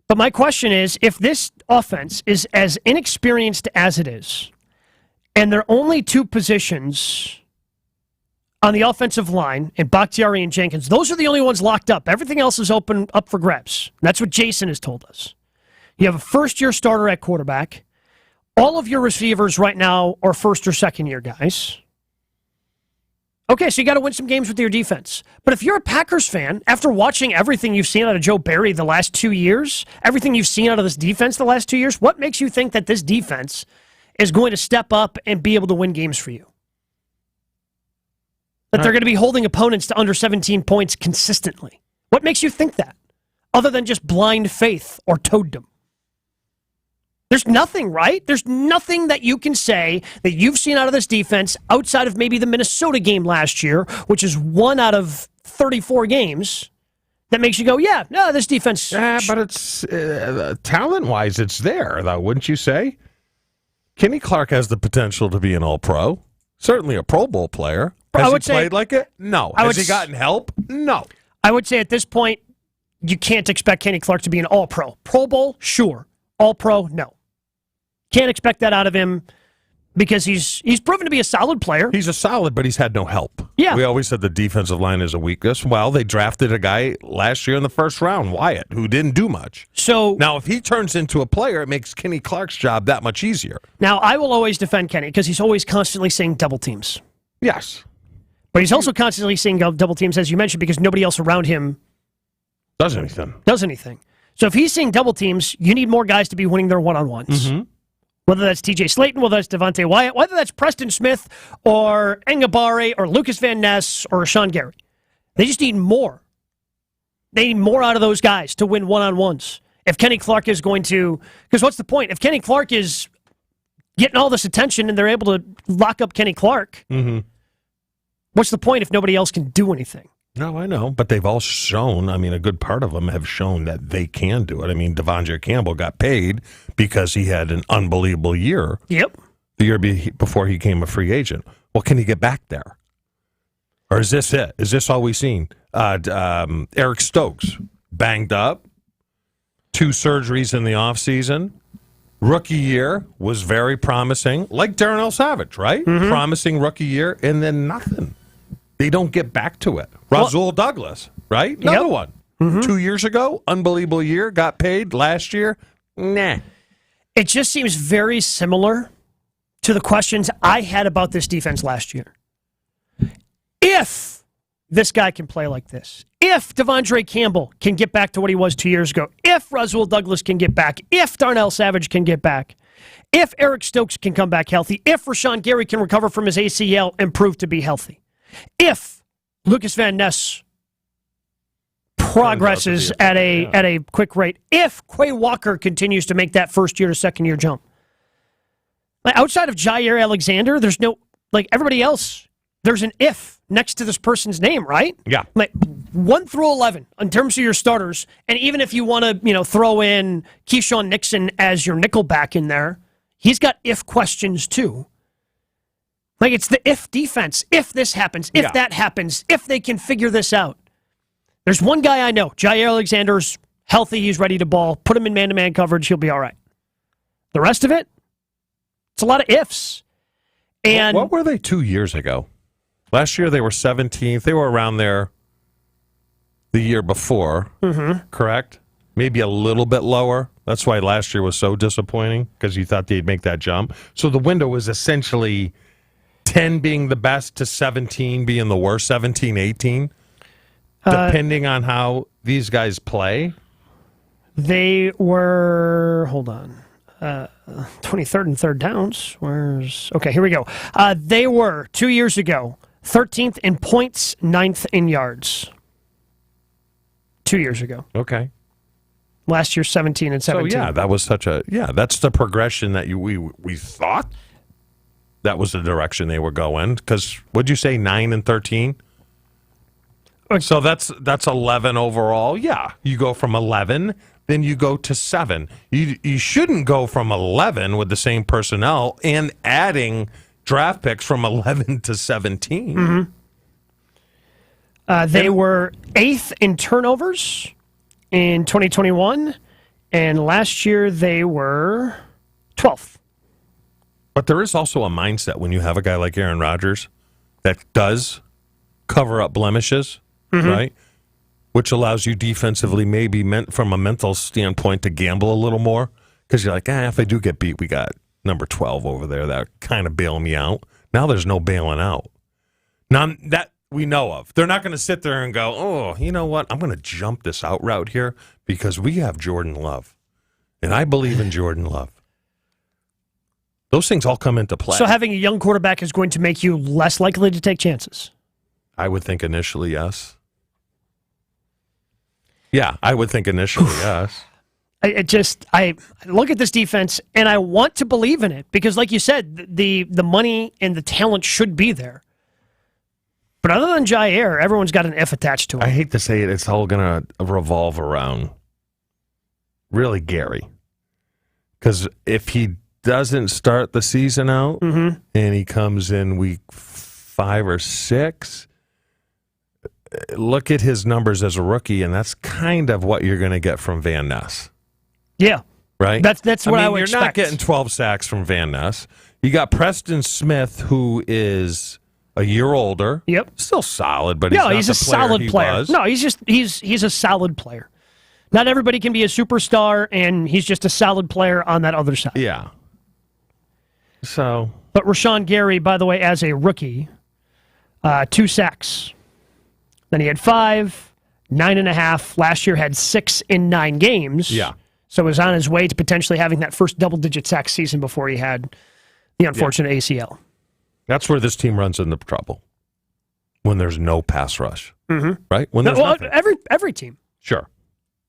But my question is, if this offense is as inexperienced as it is, and there are only 2 positions on the offensive line, in Bakhtiari and Jenkins, those are the only ones locked up. Everything else is open up for grabs. That's what Jason has told us. You have a first-year starter at quarterback. All of your receivers right now are first- or second-year guys. Okay, so you got to win some games with your defense. But if you're a Packers fan, after watching everything you've seen out of Joe Barry the last 2 years, everything you've seen out of this defense the last 2 years, what makes you think that this defense is going to step up and be able to win games for you? That they're going to be holding opponents to under 17 points consistently. What makes you think that? Other than just blind faith or toaddom. There's nothing, right? There's nothing that you can say that you've seen out of this defense outside of maybe the Minnesota game last year, which is 1 out of 34 games, that makes you go, yeah, no, this defense... Yeah, but it's talent-wise, it's there, though, wouldn't you say? Kenny Clark has the potential to be an All-Pro. Certainly a Pro Bowl player. Has he played like it? No. Has he gotten help? No. I would say at this point, you can't expect Kenny Clark to be an All-Pro. Pro Bowl, sure. All-Pro, no. Can't expect that out of him because he's proven to be a solid player. He's a solid, but he's had no help. Yeah. We always said the defensive line is a weakness. Well, they drafted a guy last year in the first round, Wyatt, who didn't do much. So now, if he turns into a player, it makes Kenny Clark's job that much easier. Now, I will always defend Kenny because he's always constantly seeing double teams. Yes. But he's also constantly seeing double teams, as you mentioned, because nobody else around him does anything. So if he's seeing double teams, you need more guys to be winning their one-on-ones. Mm-hmm. Whether that's TJ Slayton, whether that's Devontae Wyatt, whether that's Preston Smith or Engabare or Lucas Van Ness or Rashawn Gary. They just need more. They need more out of those guys to win one-on-ones. If Kenny Clark is going to... Because what's the point? If Kenny Clark is getting all this attention and they're able to lock up Kenny Clark, what's the point if nobody else can do anything? No, I know, but they've all shown, a good part of them have shown that they can do it. Devondre Campbell got paid because he had an unbelievable year. Yep. The year before he became a free agent. Well, can he get back there? Or is this it? Is this all we've seen? Eric Stokes, banged up, 2 surgeries in the offseason. Rookie year was very promising, like Darnell Savage, right? Mm-hmm. Promising rookie year, and then nothing. They don't get back to it. Rasul Douglas, right? Another one. Mm-hmm. 2 years ago, unbelievable year, got paid. Last year, nah. It just seems very similar to the questions I had about this defense last year. If this guy can play like this, if Devondre Campbell can get back to what he was 2 years ago, if Rasul Douglas can get back, if Darnell Savage can get back, if Eric Stokes can come back healthy, if Rashawn Gary can recover from his ACL and prove to be healthy, if Lucas Van Ness progresses at a quick rate, if Quay Walker continues to make that first-year to second-year jump. Outside of Jair Alexander, there's no, everybody else, there's an if next to this person's name, right? Yeah. 1 through 11 in terms of your starters, and even if you want to, throw in Keyshawn Nixon as your nickel back in there, he's got if questions too. It's the if defense. If this happens, if that happens, if they can figure this out. There's one guy I know. Jair Alexander's healthy. He's ready to ball. Put him in man-to-man coverage. He'll be all right. The rest of it, it's a lot of ifs. And what were they 2 years ago? Last year they were 17th. They were around there the year before, correct? Maybe a little bit lower. That's why last year was so disappointing, because you thought they'd make that jump. So the window was essentially 10 being the best to 17 being the worst, 17, 18, depending on how these guys play. They were, hold on, 23rd and third downs. Okay, here we go. They were, 2 years ago, 13th in points, 9th in yards. 2 years ago. Okay. Last year, 17 and 17. So, yeah, that was that's the progression that we thought that was the direction they were going. Because, what'd you say, 9 and 13? So that's 11 overall. Yeah, you go from 11, then you go to 7. You shouldn't go from 11 with the same personnel and adding draft picks from 11 to 17. They were 8th in turnovers in 2021, and last year they were 12th. But there is also a mindset when you have a guy like Aaron Rodgers that does cover up blemishes, right? Which allows you defensively, maybe from a mental standpoint, to gamble a little more, because you're like, if I do get beat, we got number 12 over there that kind of bail me out. Now there's no bailing out. Now that we know of. They're not going to sit there and go, oh, you know what? I'm going to jump this out route here because we have Jordan Love. And I believe in Jordan Love. Those things all come into play. So having a young quarterback is going to make you less likely to take chances? I would think initially, yes. Yeah, I would think initially, yes. I look at this defense and I want to believe in it because, like you said, the money and the talent should be there. But other than Jair, everyone's got an F attached to it. I hate to say it, it's all going to revolve around really Gary. Because if he doesn't start the season out and he comes in week 5 or 6, look at his numbers as a rookie, and that's kind of what you're going to get from Van Ness. Yeah. Right? That's what I would expect. You're not getting 12 sacks from Van Ness. You got Preston Smith, who is a year older. Yep. Still solid, but he's a solid player. No, he's a solid player. Not everybody can be a superstar, and he's just a solid player on that other side. Yeah. So. But Rashawn Gary, by the way, as a rookie, 2 sacks. Then he had 5, 9.5. Last year had 6 in 9 games. Yeah. So was on his way to potentially having that first double-digit sack season before he had the unfortunate ACL. That's where this team runs into trouble. When there's no pass rush. Right? When there's nothing. Every team. Sure.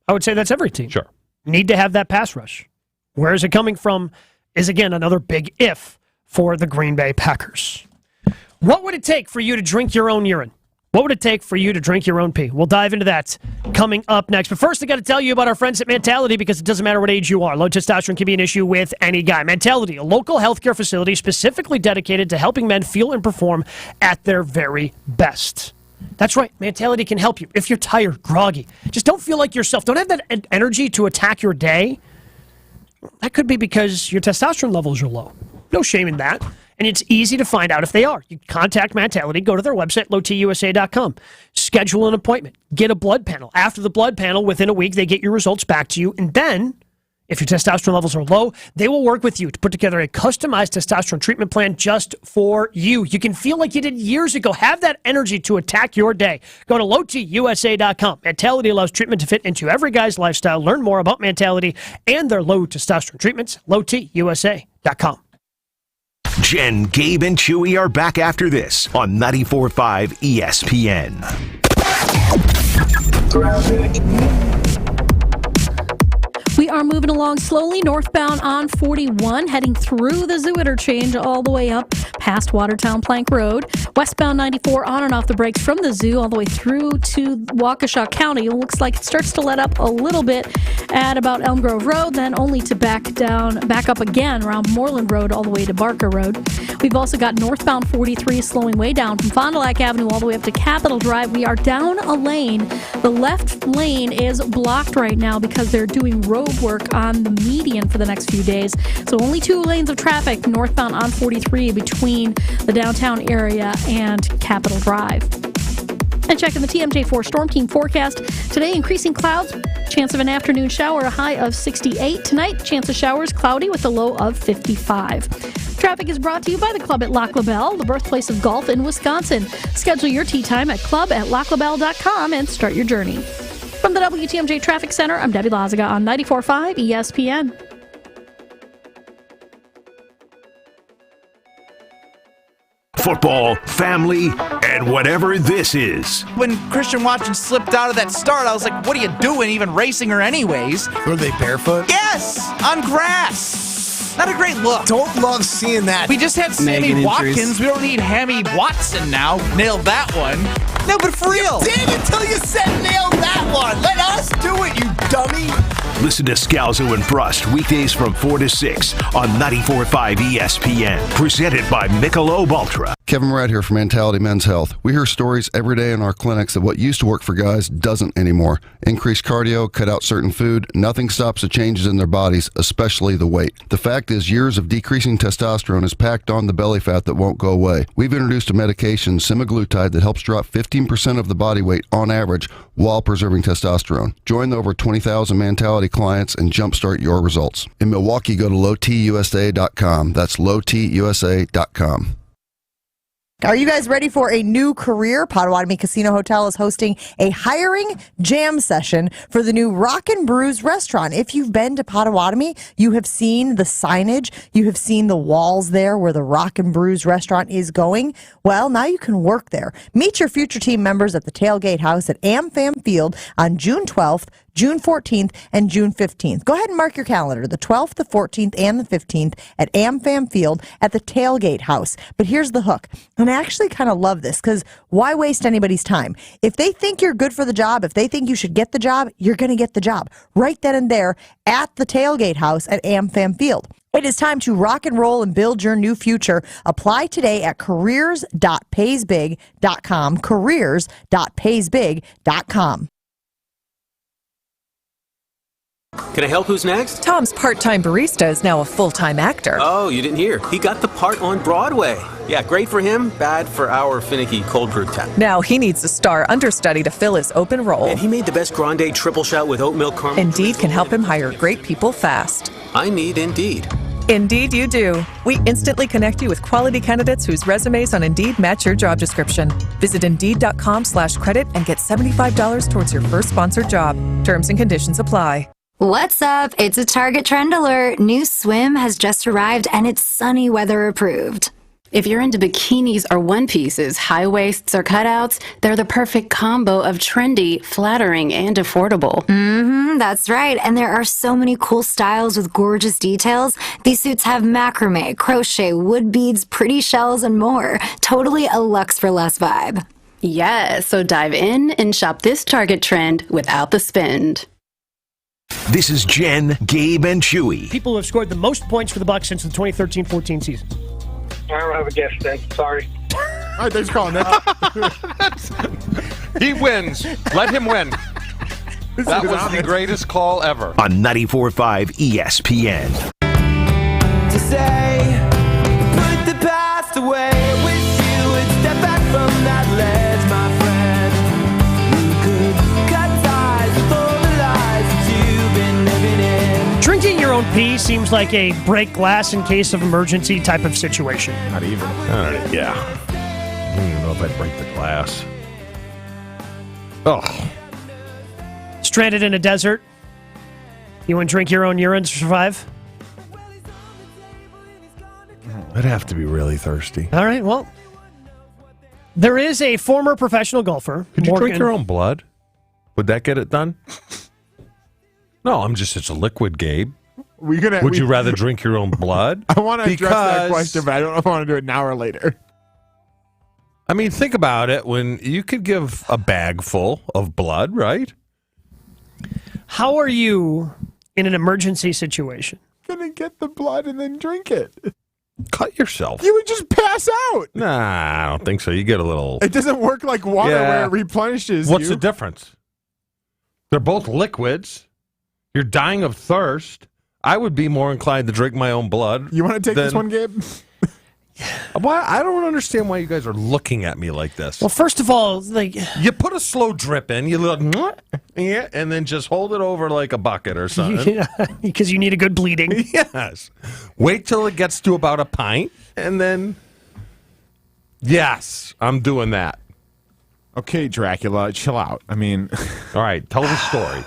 I would say that's every team. Sure. Need to have that pass rush. Where is it coming from is, again, another big if for the Green Bay Packers. What would it take for you to drink your own urine? What would it take for you to drink your own pee? We'll dive into that coming up next. But first, I got to tell you about our friends at Mentality, because it doesn't matter what age you are. Low testosterone can be an issue with any guy. Mentality, a local healthcare facility specifically dedicated to helping men feel and perform at their very best. That's right. Mentality can help you. If you're tired, groggy, just don't feel like yourself, don't have that energy to attack your day, that could be because your testosterone levels are low. No shame in that. And it's easy to find out if they are. You contact Mentality, go to their website, lowtusa.com, schedule an appointment, get a blood panel. After the blood panel, within a week, they get your results back to you. And then, if your testosterone levels are low, they will work with you to put together a customized testosterone treatment plan just for you. You can feel like you did years ago. Have that energy to attack your day. Go to lowtusa.com. Mentality allows treatment to fit into every guy's lifestyle. Learn more about Mentality and their low testosterone treatments, lowtusa.com. Jen, Gabe, and Chewy are back after this on 94.5 ESPN. We We are moving along slowly, northbound on 41, heading through the Zoo interchange all the way up past Watertown Plank Road. Westbound 94 on and off the brakes from the Zoo all the way through to Waukesha County. It looks like it starts to let up a little bit at about Elm Grove Road, then only to back up again around Moreland Road all the way to Barker Road. We've also got northbound 43 slowing way down from Fond du Lac Avenue all the way up to Capitol Drive. We are down a lane. The left lane is blocked right now because they're doing road work on the median for the next few days. So only 2 lanes of traffic northbound on 43 between the downtown area and Capitol Drive. And checking the TMJ4 Storm Team forecast. Today, increasing clouds, chance of an afternoon shower, a high of 68. Tonight, chance of showers, cloudy with a low of 55. Traffic is brought to you by the Club at Lac La Belle, the birthplace of golf in Wisconsin. Schedule your tee time at club@laclabelle.com and start your journey. From the WTMJ Traffic Center, I'm Debbie Lazaga on 94.5 ESPN. Football, family, and whatever this is. When Christian Watkins slipped out of that start, I was like, what are you doing even racing her anyways? Were they barefoot? Yes, on grass. Not a great look. Don't love seeing that. We just had Sammy Watkins. We don't need Hammy Watson now. Nailed that one. No, but for real. You did until you said nailed that one. Let us do it, you dummy. Listen to Scalzo and Brust weekdays from 4 to 6 on 94.5 ESPN. Presented by Michelob Ultra. Kevin Murat here from Mentality Men's Health. We hear stories every day in our clinics that what used to work for guys doesn't anymore. Increase cardio, cut out certain food, nothing stops the changes in their bodies, especially the weight. The fact is years of decreasing testosterone is packed on the belly fat that won't go away. We've introduced a medication, semaglutide, that helps drop 15% of the body weight on average while preserving testosterone. Join the over 20,000 Mentality clients and jumpstart your results. In Milwaukee, go to lowtusa.com. That's lowtusa.com. Are you guys ready for a new career? Potawatomi Casino Hotel is hosting a hiring jam session for the new Rock and Brews restaurant. If you've been to Potawatomi, you have seen the signage. You have seen the walls there where the Rock and Brews restaurant is going. Well, now you can work there. Meet your future team members at the Tailgate House at AmFam Field on June 12th, June 14th, and June 15th. Go ahead and mark your calendar, the 12th, the 14th, and the 15th at AmFam Field at the Tailgate House. But here's the hook. And I actually kind of love this because why waste anybody's time? If they think you're good for the job, if they think you should get the job, you're going to get the job right then and there at the Tailgate House at AmFam Field. It is time to rock and roll and build your new future. Apply today at careers.paysbig.com, careers.paysbig.com. Can I help? Who's next? Tom's part-time barista is now a full-time actor. Oh, you didn't hear. He got the part on Broadway. Yeah, great for him, bad for our finicky cold brew tap. Now he needs a star understudy to fill his open role. And he made the best grande triple shot with oat milk caramel. Indeed can help him hire great people fast. I need Indeed. Indeed you do. We instantly connect you with quality candidates whose resumes on Indeed match your job description. Visit Indeed.com/credit and get $75 towards your first sponsored job. Terms and conditions apply. What's up? It's a Target Trend Alert. New swim has just arrived and it's sunny weather approved. If you're into bikinis or one pieces, high waists or cutouts, they're the perfect combo of trendy, flattering, and affordable. That's right. And there are so many cool styles with gorgeous details. These suits have macrame, crochet, wood beads, pretty shells, and more. Totally a luxe for less vibe. Yeah, so dive in and shop this Target trend without the spend. This is Jen, Gabe, and Chewy. People who have scored the most points for the Bucs since the 2013-14 season. I don't have a guess then. Sorry. All right, thanks for calling that. He wins. Let him win. That was the greatest call ever. On 94.5 ESPN. To say, put the past away. Wish you would step back from that ledge, my friend. You could cut ties with all the lies that you've been living in. Drinking your own pee seems like a break glass in case of emergency type of situation. Not even. Yeah. I don't even know if I'd break the glass. Oh. Stranded in a desert. You want to drink your own urine to survive? I'd have to be really thirsty. All right, well. There is a former professional golfer. Could you drink your own blood? Would that get it done? No, it's a liquid, Gabe. Would you rather drink your own blood? I want to address that question, but I don't know if I want to do it now or later. I mean, think about it. When you could give a bag full of blood, right? How are you in an emergency situation? Gonna get the blood and then drink it. Cut yourself. You would just pass out. Nah, I don't think so. You get a little... It doesn't work like water where it replenishes What's you. the difference? They're both liquids. You're dying of thirst. I would be more inclined to drink my own blood. You want to take this one, Gabe? Why? I don't understand why you guys are looking at me like this. Well, first of all, you put a slow drip in, you look, yeah, and then just hold it over like a bucket or something. Yeah, because you need a good bleeding. Yes. Wait till it gets to about a pint, and then, yes, I'm doing that. Okay, Dracula, chill out. I mean, all right, tell the story.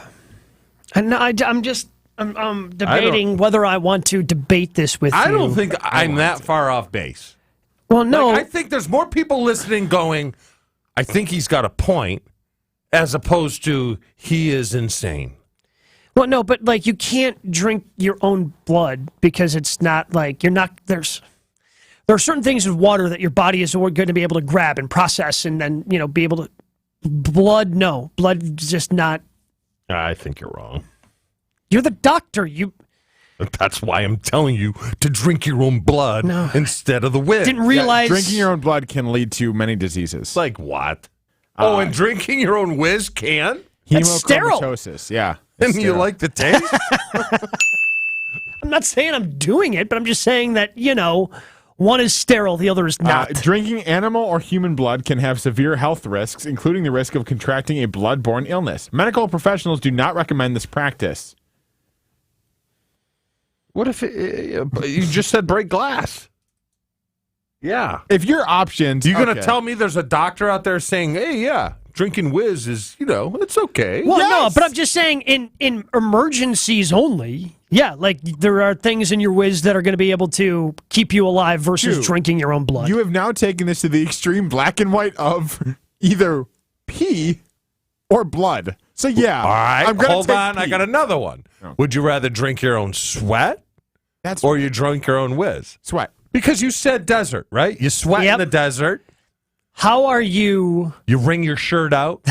And I'm debating whether I want to debate this with you. I don't think I'm that far off base. Well, no. I think there's more people listening going, I think he's got a point, as opposed to he is insane. Well, no, but you can't drink your own blood because it's not there are certain things in water that your body is going to be able to grab and process and then, be able to. Blood just not. I think you're wrong. You're the doctor. That's why I'm telling you to drink your own blood instead of the whiz. Didn't realize drinking your own blood can lead to many diseases. Like what? And drinking your own whiz can? That's sterile. Hemochromatosis, yeah. And you like the taste? I'm not saying I'm doing it, but I'm just saying that, one is sterile, the other is not. Drinking animal or human blood can have severe health risks, including the risk of contracting a blood-borne illness. Medical professionals do not recommend this practice. What if you just said break glass? Yeah. If your options... You're going to tell me there's a doctor out there saying, hey, yeah, drinking whiz is, it's okay. Well, no, but I'm just saying in emergencies only, yeah, there are things in your whiz that are going to be able to keep you alive versus drinking your own blood. You have now taken this to the extreme black and white of either pee or blood. So, yeah. All right, hold on. Pee. I got another one. Oh. Would you rather drink your own sweat or you drink your own whiz? Sweat. Because you said desert, right? You sweat in the desert. How are you? You wring your shirt out,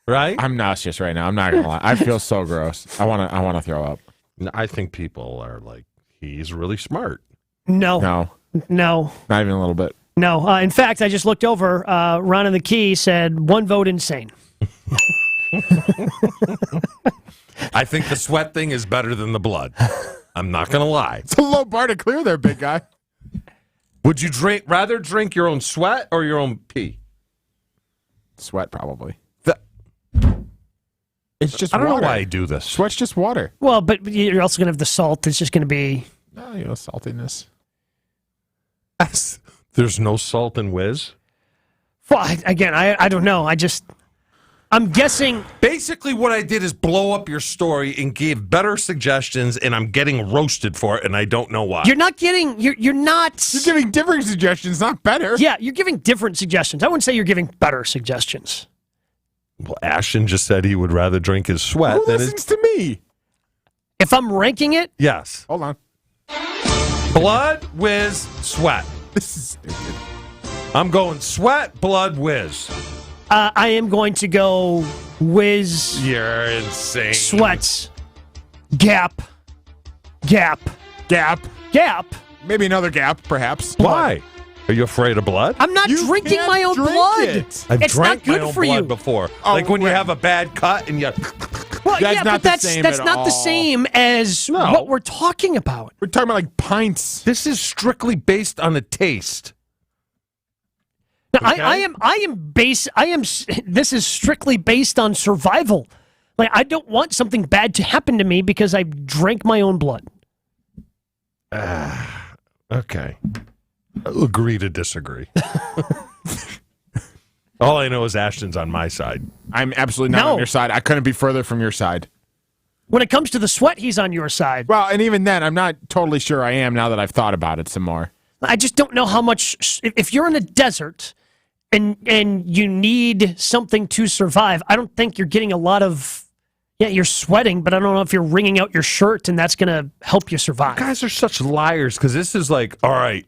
right? I'm nauseous right now. I'm not gonna lie. I feel so gross. I wanna throw up. I think people are like, he's really smart. No, not even a little bit. No. In fact, I just looked over. Ron in the Key said 1 vote insane. I think the sweat thing is better than the blood. I'm not gonna lie. It's a low bar to clear there, big guy. Would you rather drink your own sweat or your own pee? Sweat, probably. It's just I don't water. know why I do this. Sweat's just water. Well, but you're also going to have the salt. It's just going to be... saltiness. There's no salt in whiz? Well, I don't know. I'm guessing... Basically, what I did is blow up your story and gave better suggestions, and I'm getting roasted for it, and I don't know why. You're not getting... You're not... You're giving different suggestions, not better. Yeah, you're giving different suggestions. I wouldn't say you're giving better suggestions. Well, Ashton just said he would rather drink his sweat than listens to me? If I'm ranking it? Yes. Hold on. Blood, whiz, sweat. This is stupid. I'm going sweat, blood, whiz. I am going to go whiz. You're insane. Sweats. Gap. Maybe another gap, perhaps. Why? Are you afraid of blood? I'm not drinking my own blood. I've it's drank not good my own for blood you before. Like when you have a bad cut and you... Well, but that's not the same as what we're talking about. We're talking about like pints. This is strictly based on the taste. Now, this is strictly based on survival. Like, I don't want something bad to happen to me because I drank my own blood. Okay. I'll agree to disagree. All I know is Ashton's on my side. I'm absolutely not on your side. I couldn't be further from your side. When it comes to the sweat, he's on your side. Well, and even then, I'm not totally sure I am now that I've thought about it some more. I just don't know how much... If you're in the desert and you need something to survive, I don't think you're getting a lot of Yeah, you're sweating, but I don't know if you're wringing out your shirt and that's going to help you survive. You guys are such liars because this is like, all right,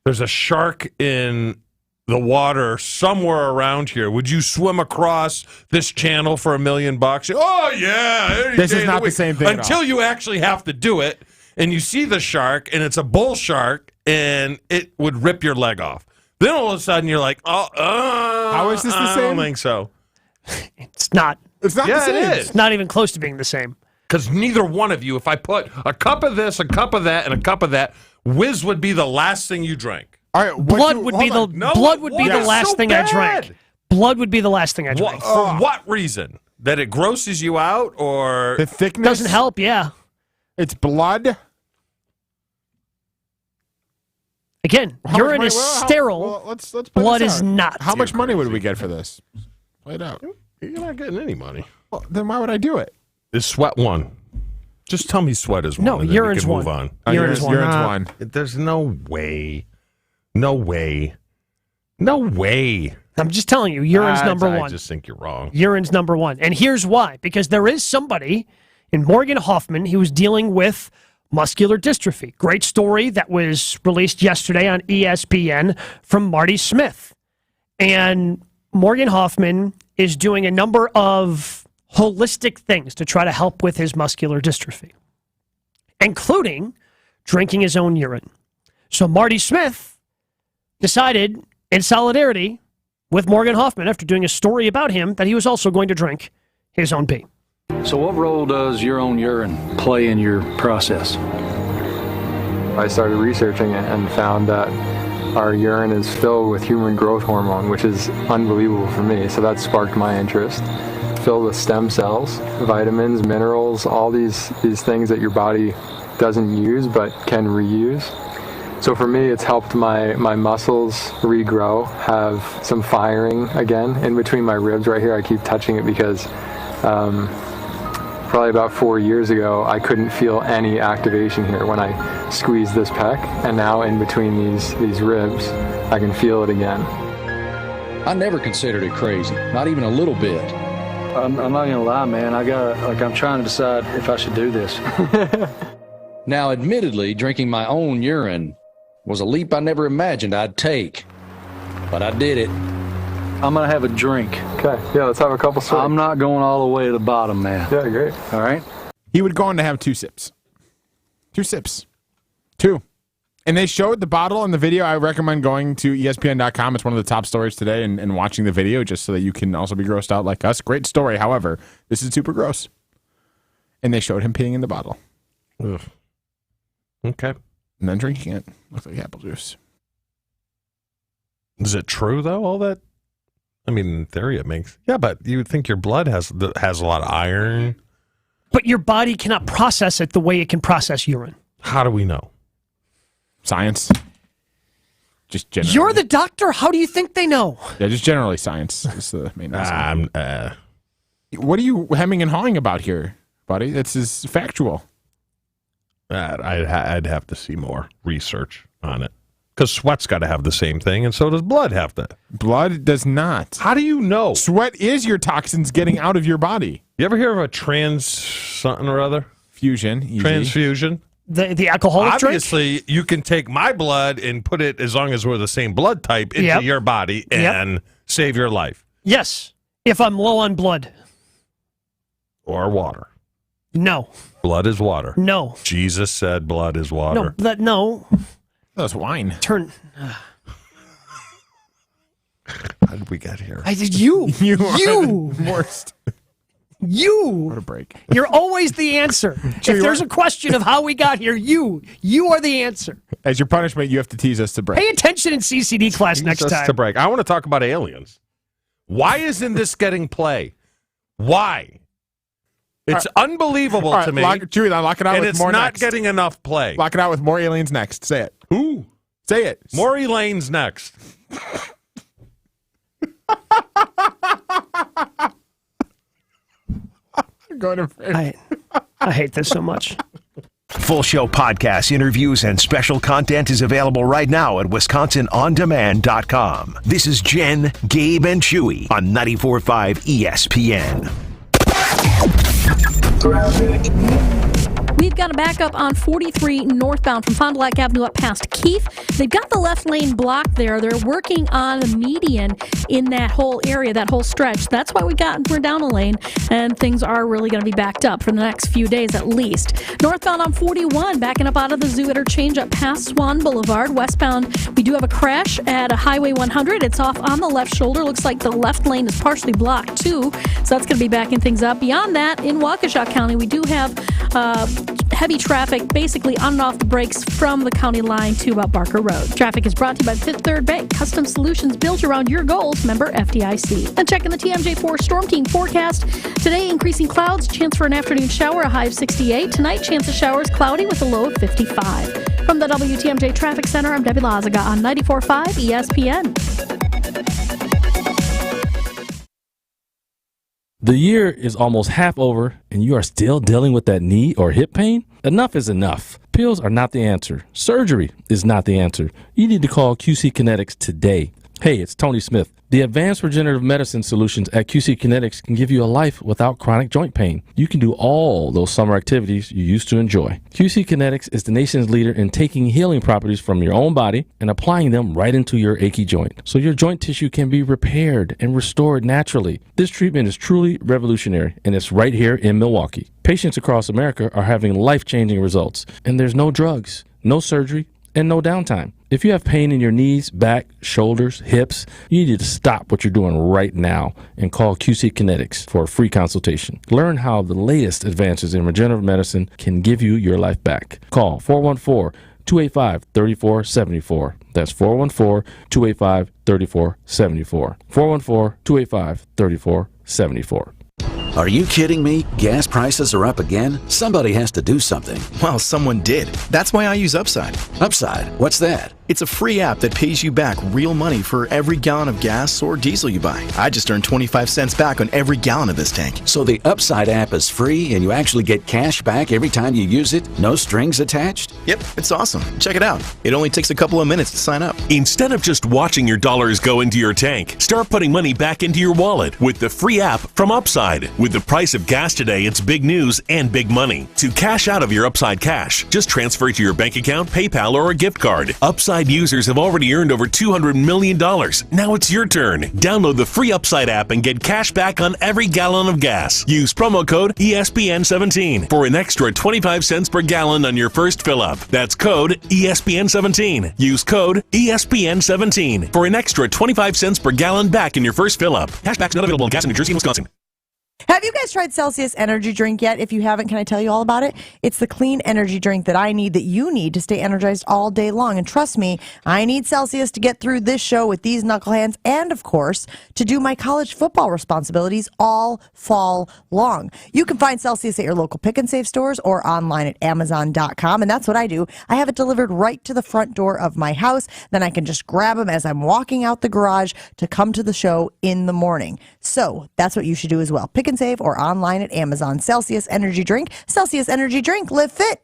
there's a shark in the water somewhere around here. Would you swim across this channel for $1 million? Oh, yeah. This is not the same thing until you actually have to do it and you see the shark and it's a bull shark and it would rip your leg off. Then all of a sudden you're like, how is this the same? I don't think so. It's not. It's not the same. It is. It's not even close to being the same. Because neither one of you, if I put a cup of this, a cup of that, and a cup of that, whiz would be the last thing you drank. All right, blood would be the last thing I drank. Blood would be the last thing I drank. For what reason? That it grosses you out, or the thickness doesn't help? Yeah, it's blood. Again, urine is sterile. Let's play blood this is out. not. How much money would we get for this? Play it out. You're not getting any money. Well, then why would I do it? Is sweat one? Just tell me sweat is one. No, and then urine's we can one. Move on. Urine's one. Urine's one. There's no way. No way. No way. I'm just telling you, urine's number one. I just think you're wrong. Urine's number one. And here's why. Because there is somebody in Morgan Hoffman who was dealing with muscular dystrophy. Great story that was released yesterday on ESPN from Marty Smith. And Morgan Hoffman is doing a number of holistic things to try to help with his muscular dystrophy, including drinking his own urine. So Marty Smith decided, in solidarity with Morgan Hoffman, after doing a story about him, that he was also going to drink his own pee. So what role does your own urine play in your process? I started researching it and found that our urine is filled with human growth hormone, which is unbelievable for me. So that sparked my interest. Filled with stem cells, vitamins, minerals, all these things that your body doesn't use but can reuse. So for me, it's helped my muscles regrow, have some firing again in between my ribs right here. I keep touching it because probably about 4 years ago, I couldn't feel any activation here when I squeezed this pec, and now in between these ribs, I can feel it again. I never considered it crazy, not even a little bit. I'm not gonna lie, man. I'm trying to decide if I should do this. Now, admittedly, drinking my own urine was a leap I never imagined I'd take, but I did it. I'm gonna have a drink. Okay, yeah, let's have a couple sips. I'm not going all the way to the bottom, man. Yeah, great. All right. He would go on to have 2 sips. 2 sips. 2. And they showed the bottle in the video. I recommend going to ESPN.com. It's one of the top stories today and watching the video just so that you can also be grossed out like us. Great story. However, this is super gross. And they showed him peeing in the bottle. Ugh. Okay. And then drinking it. Looks like apple juice. Is it true, though, all that? I mean, in theory, it makes... Yeah, but you would think your blood has a lot of iron. But your body cannot process it the way it can process urine. How do we know? Science. Just generally. You're the doctor. How do you think they know? Yeah, just generally science is the main reason. What are you hemming and hawing about here, buddy? This is factual. I'd have to see more research on it. Because sweat's got to have the same thing, and so does blood have to. Blood does not. How do you know? Sweat is your toxins getting out of your body. You ever hear of a trans something or other? Fusion. Easy. Transfusion. The alcoholic Obviously, you can take my blood and put it, as long as we're the same blood type, into your body and save your life. Yes, if I'm low on blood. Or water. No. Blood is water. No. Jesus said blood is water. No. That's wine. Turn. How did we get here? I did you. You are the worst. You. What a break. You're always the answer. If there's a question of how we got here, you are the answer. As your punishment, you have to tease us to break. Pay attention in CCD class next time. To break. I want to talk about aliens. Why isn't this getting play? Why? It's unbelievable to me. Chewy, lock it out with more and it's not next. getting enough play. Lock it out with more aliens next. Say it. Who? Say it. More Elaine's next. I hate this so much. Full show podcasts, interviews, and special content is available right now at WisconsinOnDemand.com. This is Jen, Gabe, and Chewy on 94.5 ESPN. traffic. We've got a backup on 43 northbound from Fond du Lac Avenue up past Keith. They've got the left lane blocked there. They're working on a median in that whole area, that whole stretch. That's why we're down a lane, and things are really going to be backed up for the next few days at least. Northbound on 41, backing up out of the Zoo interchange up past Swan Boulevard. Westbound, we do have a crash at Highway 100. It's off on the left shoulder. Looks like the left lane is partially blocked too, so that's going to be backing things up. Beyond that, in Waukesha County, we do have heavy traffic basically on and off the brakes from the county line to about Barker Road. Traffic is brought to you by Fifth Third Bank. Custom solutions built around your goals. Member FDIC. And checking the TMJ4 Storm Team forecast. Today, increasing clouds. Chance for an afternoon shower, a high of 68. Tonight, chance of showers, cloudy with a low of 55. From the WTMJ Traffic Center, I'm Debbie Lazaga on 94.5 ESPN. The year is almost half over, and you are still dealing with that knee or hip pain? Enough is enough. Pills are not the answer. Surgery is not the answer. You need to call QC Kinetics today. Hey, it's Tony Smith. The advanced regenerative medicine solutions at QC Kinetics can give you a life without chronic joint pain. You can do all those summer activities you used to enjoy. QC Kinetics is the nation's leader in taking healing properties from your own body and applying them right into your achy joint, so your joint tissue can be repaired and restored naturally. This treatment is truly revolutionary, and it's right here in Milwaukee. Patients across America are having life-changing results, and there's no drugs, no surgery, and no downtime. If you have pain in your knees, back, shoulders, hips, you need to stop what you're doing right now and call QC Kinetics for a free consultation. Learn how the latest advances in regenerative medicine can give you your life back. Call 414-285-3474. That's 414-285-3474. 414-285-3474. Are you kidding me? Gas prices are up again? Somebody has to do something. Well, someone did. That's why I use Upside. Upside? What's that? It's a free app that pays you back real money for every gallon of gas or diesel you buy. I just earned 25 cents back on every gallon of this tank. So the Upside app is free and you actually get cash back every time you use it? No strings attached? Yep, it's awesome. Check it out. It only takes a couple of minutes to sign up. Instead of just watching your dollars go into your tank, start putting money back into your wallet with the free app from Upside. With the price of gas today, it's big news and big money. To cash out of your Upside cash, just transfer it to your bank account, PayPal, or a gift card. Upside users have already earned over $200 million. Now it's your turn. Download the free Upside app and get cash back on every gallon of gas. Use promo code ESPN17 for an extra 25 cents per gallon on your first fill up. That's code ESPN17. Use code ESPN17 for an extra 25 cents per gallon back in your first fill up. Cashback's not available in gas in New Jersey and Wisconsin. Have you guys tried Celsius energy drink yet? If you haven't, can I tell you all about it? It's the clean energy drink that I need, that you need to stay energized all day long. And trust me, I need Celsius to get through this show with these knucklehands and, of course, to do my college football responsibilities all fall long. You can find Celsius at your local Pick and Save stores or online at Amazon.com. And that's what I do. I have it delivered right to the front door of my house. Then I can just grab them as I'm walking out the garage to come to the show in the morning. So that's what you should do as well. Pick and Save or online at Amazon. Celsius Energy Drink. Celsius Energy Drink. Live fit.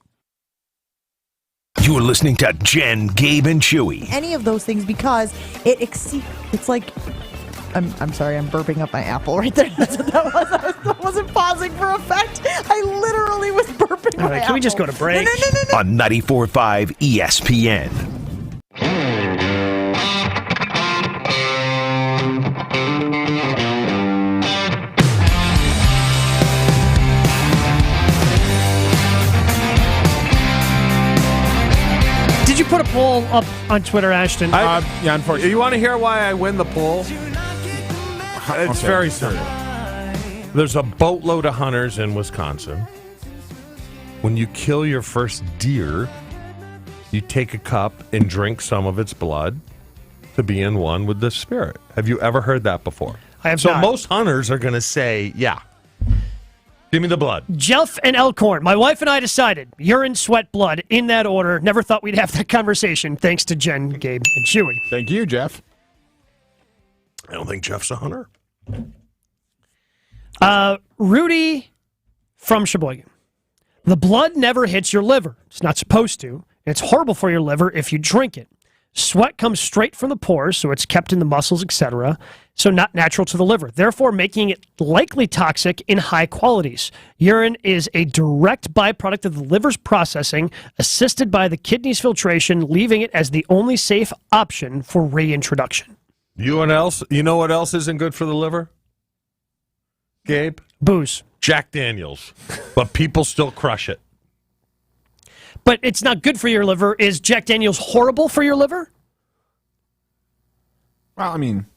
You're listening to Jen, Gabe, and Chewy. Any of those things, because it exceeds. It's like, I'm sorry, I'm burping up my apple right there. That's what that was. I wasn't pausing for effect. I literally was burping my apple. Can we just go to break? No. On 94.5 ESPN. Did you put a poll up on Twitter, Ashton? Yeah, unfortunately. You want to hear why I win the poll? It's very simple. There's a boatload of hunters in Wisconsin. When you kill your first deer, you take a cup and drink some of its blood to be in one with the spirit. Have you ever heard that before? I have so not. Most hunters are going to say, yeah, give me the blood. Jeff and Elkhorn. My wife and I decided urine, sweat, blood in that order. Never thought we'd have that conversation. Thanks to Jen, Gabe, and Chewy. Thank you, Jeff. I don't think Jeff's a hunter. Rudy from Sheboygan. The blood never hits your liver. It's not supposed to. It's horrible for your liver if you drink it. Sweat comes straight from the pores, so it's kept in the muscles, etc., so not natural to the liver, therefore making it likely toxic in high qualities. Urine is a direct byproduct of the liver's processing, assisted by the kidney's filtration, leaving it as the only safe option for reintroduction. You know what else isn't good for the liver? Gabe? Booze. Jack Daniels. But people still crush it. But it's not good for your liver. Is Jack Daniels horrible for your liver? Well, I mean,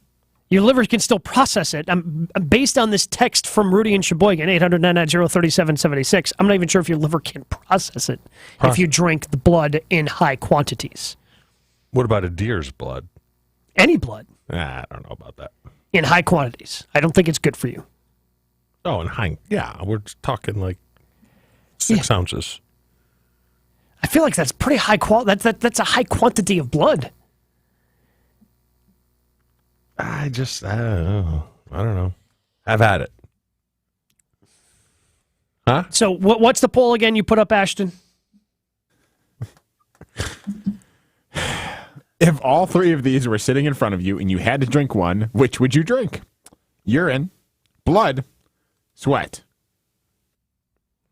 your liver can still process it. I'm based on this text from Rudy and Sheboygan, 800-990-3776. I'm not even sure if your liver can process it if you drink the blood in high quantities. What about a deer's blood? Any blood. I don't know about that. In high quantities. I don't think it's good for you. Oh, in high, yeah. We're talking like 6 ounces. I feel like that's pretty high quality. That's a high quantity of blood. I don't know. I've had it. Huh? So what's the poll again you put up, Ashton? If all three of these were sitting in front of you and you had to drink one, which would you drink? Urine, blood, sweat.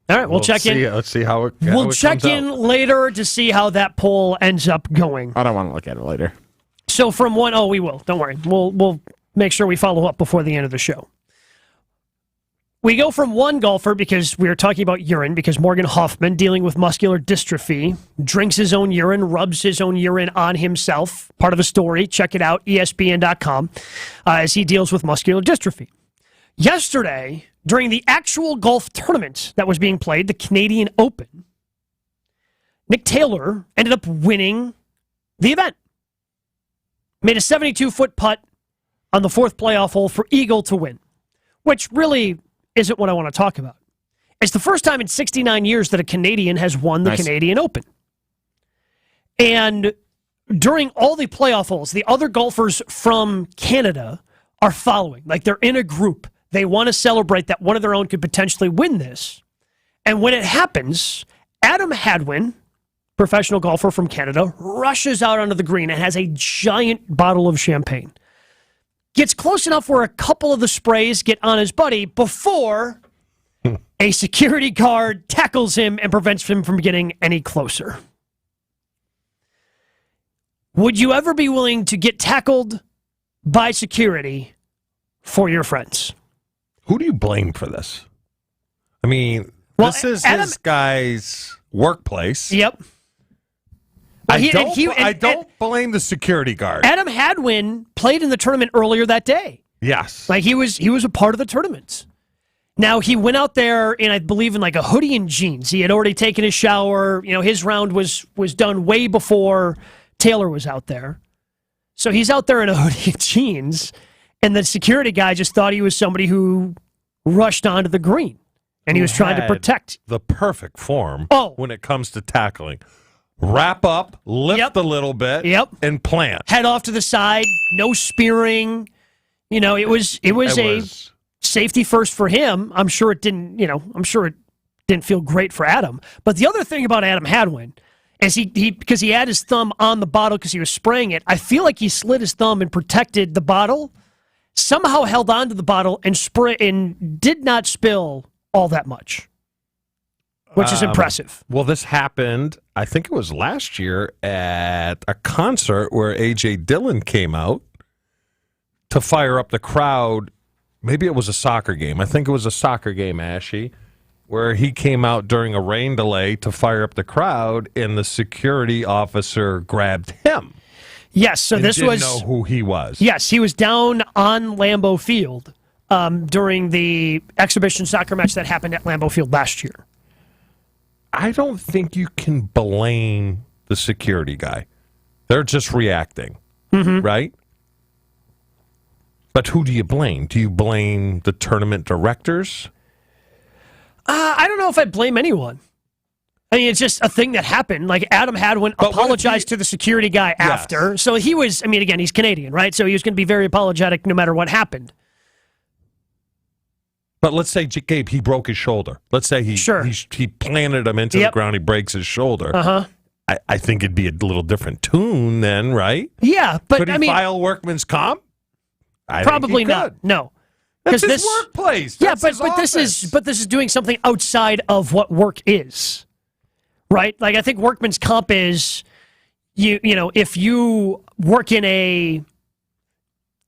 All right, we'll check in. Let's see how it We'll check in later to see how that poll ends up going. I don't want to look at it later. So from one, we will. Don't worry. We'll make sure we follow up before the end of the show. We go from one golfer, because we were talking about urine, because Morgan Hoffman, dealing with muscular dystrophy, drinks his own urine, rubs his own urine on himself. Part of a story. Check it out, ESPN.com, as he deals with muscular dystrophy. Yesterday, during the actual golf tournament that was being played, the Canadian Open, Nick Taylor ended up winning the event. Made a 72-foot putt on the fourth playoff hole for Eagle to win, which really isn't what I want to talk about. It's the first time in 69 years that a Canadian has won the Canadian Open. And during all the playoff holes, the other golfers from Canada are following. Like, they're in a group. They want to celebrate that one of their own could potentially win this. And when it happens, Adam Hadwin, professional golfer from Canada, rushes out onto the green and has a giant bottle of champagne. Gets close enough where a couple of the sprays get on his buddy before a security guard tackles him and prevents him from getting any closer. Would you ever be willing to get tackled by security for your friends? Who do you blame for this? I mean, this is this guy's workplace. Yep. I don't blame the security guard. Adam Hadwin played in the tournament earlier that day. Yes. Like, he was a part of the tournament. Now, he went out there in, I believe, in like a hoodie and jeans. He had already taken his shower. You know, his round was done way before Taylor was out there. So he's out there in a hoodie and jeans, and the security guy just thought he was somebody who rushed onto the green, and he was trying to protect. The perfect form when it comes to tackling. Wrap up, lift a little bit, and plant. Head off to the side, no spearing. You know, it was a safety first for him. I'm sure it didn't feel great for Adam. But the other thing about Adam Hadwin is because he had his thumb on the bottle because he was spraying it, I feel like he slid his thumb and protected the bottle, somehow held onto the bottle and did not spill all that much, which is impressive. Well, this happened, I think it was last year, at a concert where A.J. Dillon came out to fire up the crowd. Maybe it was a soccer game. I think it was a soccer game, Ashy, where he came out during a rain delay to fire up the crowd, and the security officer grabbed him. Yes, so this didn't was know who he was. Yes, he was down on Lambeau Field during the exhibition soccer match that happened at Lambeau Field last year. I don't think you can blame the security guy. They're just reacting, right? But who do you blame? Do you blame the tournament directors? I don't know if I blame anyone. I mean, it's just a thing that happened. Like, Adam Hadwin apologized to the security guy after. So he was, I mean, again, he's Canadian, right? So he was going to be very apologetic no matter what happened. But let's say, Gabe, he broke his shoulder. Let's say he planted him into the ground. He breaks his shoulder. I think it'd be a little different tune then, right? Yeah, but could he file workman's comp? I probably think he not. could. No, That's his workplace. Yeah, That's but his this is doing something outside of what work is, right? Like I think workman's comp is you know if you work in a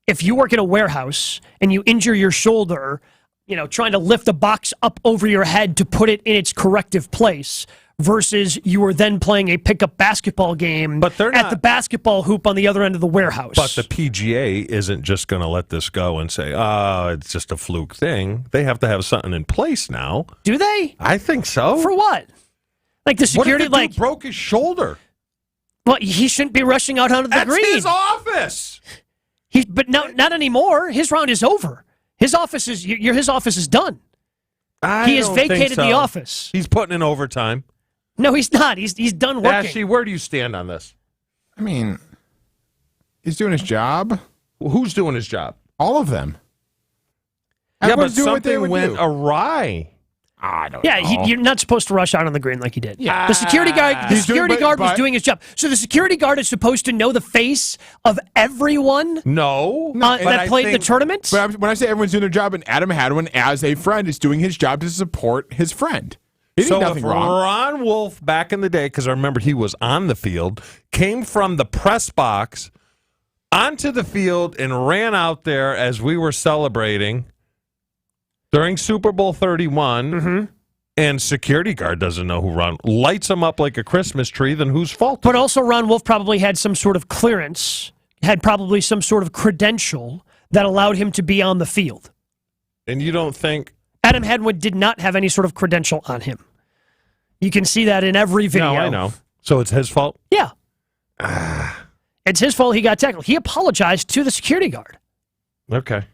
warehouse and you injure your shoulder, you know, trying to lift a box up over your head to put it in its corrective place. Versus you were then playing a pickup basketball game at the basketball hoop on the other end of the warehouse. But the PGA isn't just going to let this go and say, oh, it's just a fluke thing. They have to have something in place now. Do they? I think so. For what? Like the security, what if the dude broke his shoulder? Well, he shouldn't be rushing out onto the green. That's his office. But not anymore. His round is over. His office is done. He has vacated the office. He's putting in overtime. No, he's not. He's done working. Ashley, where do you stand on this? I mean, he's doing his job. Well, who's doing his job? All of them. Yeah, but something went awry. I don't know. Yeah, you're not supposed to rush out on the green like he did. Yeah. The security guard was doing his job. So the security guard is supposed to know the face of everyone that played the tournament? But when I say everyone's doing their job, and Adam Hadwin, as a friend, is doing his job to support his friend. So nothing if wrong. Ron Wolf, back in the day, because I remember he was on the field, came from the press box onto the field and ran out there as we were celebrating during Super Bowl 31, and security guard doesn't know who Ron lights him up like a Christmas tree, then whose fault? But also Ron Wolf probably had some sort of clearance, had probably some sort of credential that allowed him to be on the field. And you don't think... Adam Hadwin did not have any sort of credential on him. You can see that in every video. No, I know. So it's his fault? Yeah. It's his fault he got tackled. He apologized to the security guard. Okay.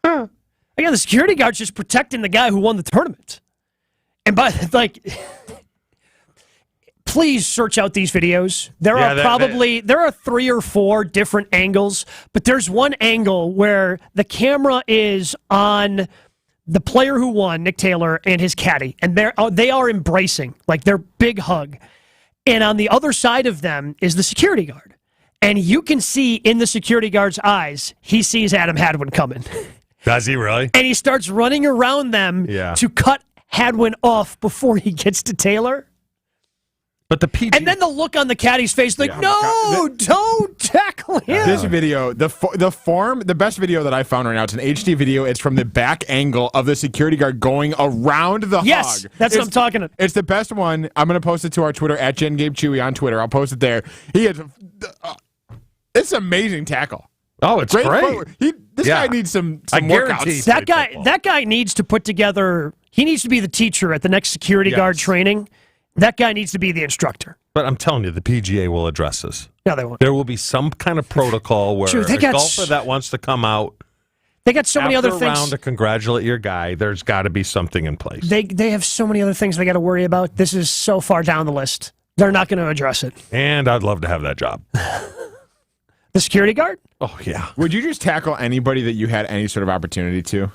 Again, the security guard's just protecting the guy who won the tournament. And please search out these videos. There are 3 or 4 different angles, but there's one angle where the camera is on the player who won, Nick Taylor, and his caddy, and they are embracing, like their big hug. And on the other side of them is the security guard. And you can see in the security guard's eyes, he sees Adam Hadwin coming. Does he really? And he starts running around them to cut Hadwin off before he gets to Taylor. But and then the look on the caddy's face, like, no, don't tackle him. This video, the best video that I found right now, it's an HD video. It's from the back angle of the security guard going around the hug. Yes, that's what I'm talking about. It's the best one. I'm going to post it to our Twitter, at Gabe Chewy on Twitter. I'll post it there. It's an amazing tackle. Oh, it's great. This guy needs some workouts. That guy needs to put together, he needs to be the teacher at the next security guard training. That guy needs to be the instructor. But I'm telling you, the PGA will address this. No, they won't. There will be some kind of protocol where a golfer that wants to come out, they got so many other things. Round to congratulate your guy, there's got to be something in place. They have so many other things they got to worry about. This is so far down the list. They're not going to address it. And I'd love to have that job. The security guard? Oh, yeah. Would you just tackle anybody that you had any sort of opportunity to?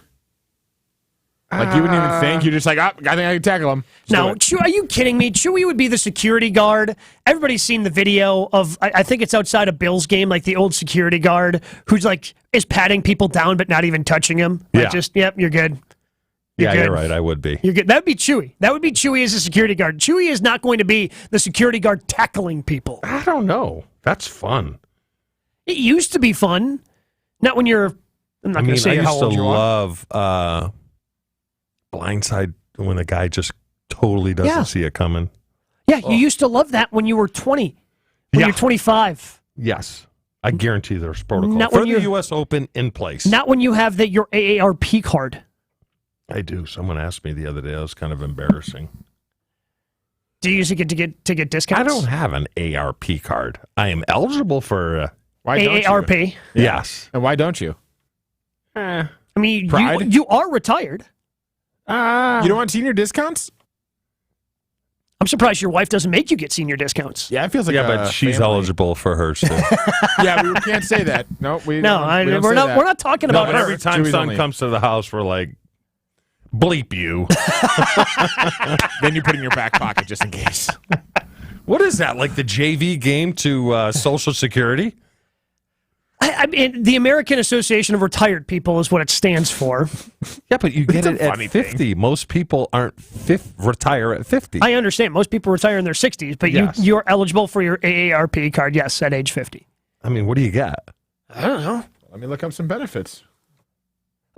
Like, you wouldn't even think. You're just like, I think I can tackle him. No, are you kidding me? Chewy would be the security guard. Everybody's seen the video of, I think it's outside a Bills game, like the old security guard who's like, is patting people down but not even touching him. Like you're good. You're right. I would be. You're good. That would be Chewy. That would be Chewy as a security guard. Chewy is not going to be the security guard tackling people. I don't know. That's fun. It used to be fun. Not when you're, I'm not going to say how old you are. I used to love Blindside when a guy just totally doesn't see it coming. Yeah, you used to love that when you were 20, when you're 25. Yes. I guarantee there's protocol not for when the U.S. Open in place. Not when you have your AARP card. I do. Someone asked me the other day. It was kind of embarrassing. Do you use it to get discounts? I don't have an ARP card. I am eligible for AARP. Yes. And why don't you? I mean, you are retired. You don't want senior discounts? I'm surprised your wife doesn't make you get senior discounts. Yeah, it feels like but she's eligible for hers too. Yeah, we can't say that. No, we're not. We're not talking about her. Every time son comes to the house, we're like, bleep you. Then you put it in your back pocket just in case. What is that, like the JV game to Social Security? I mean, the American Association of Retired People is what it stands for. Yeah, but you get it at 50. Most people aren't retire at 50. I understand. Most people retire in their 60s, but Yes. you're eligible for your AARP card, yes, at age 50. I mean, what do you got? I don't know. Let me look up some benefits.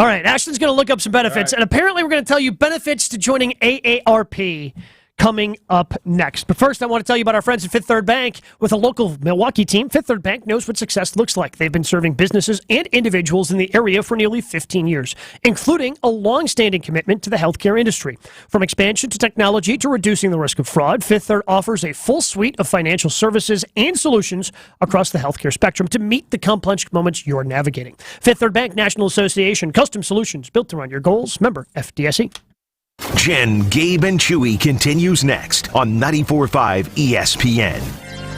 All right, Ashton's going to look up some benefits, and apparently we're going to tell you benefits to joining AARP coming up next. But first, I want to tell you about our friends at Fifth Third Bank. With a local Milwaukee team, Fifth Third Bank knows what success looks like. They've been serving businesses and individuals in the area for nearly 15 years, including a long-standing commitment to the healthcare industry. From expansion to technology to reducing the risk of fraud, Fifth Third offers a full suite of financial services and solutions across the healthcare spectrum to meet the complex moments you're navigating. Fifth Third Bank National Association, custom solutions built around your goals. Member FDIC. Jen, Gabe, and Chewy continues next on 94.5 ESPN.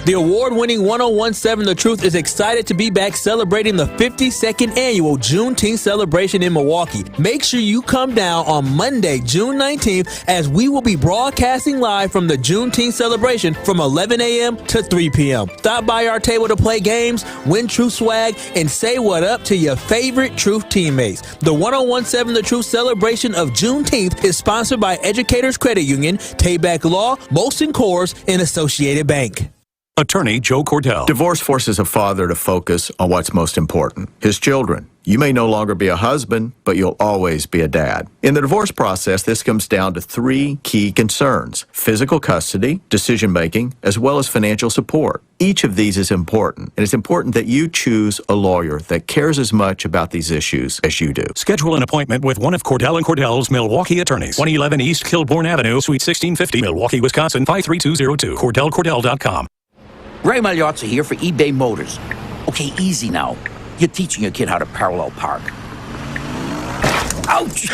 The award-winning 1017 The Truth is excited to be back celebrating the 52nd annual Juneteenth celebration in Milwaukee. Make sure you come down on Monday, June 19th, as we will be broadcasting live from the Juneteenth celebration from 11 a.m. to 3 p.m. Stop by our table to play games, win Truth swag, and say what up to your favorite Truth teammates. The 1017 The Truth celebration of Juneteenth is sponsored by Educators Credit Union, Tayback Law, Molson Coors, and Associated Bank. Attorney Joe Cordell. Divorce forces a father to focus on what's most important, his children. You may no longer be a husband, but you'll always be a dad. In the divorce process, this comes down to three key concerns: physical custody, decision-making, as well as financial support. Each of these is important, and it's important that you choose a lawyer that cares as much about these issues as you do. Schedule an appointment with one of Cordell & Cordell's Milwaukee attorneys. 111 East Kilbourne Avenue, Suite 1650, Milwaukee, Wisconsin, 53202. CordellCordell.com. Ray Magliozzi here for eBay Motors. Okay, easy now. You're teaching your kid how to parallel park. Ouch!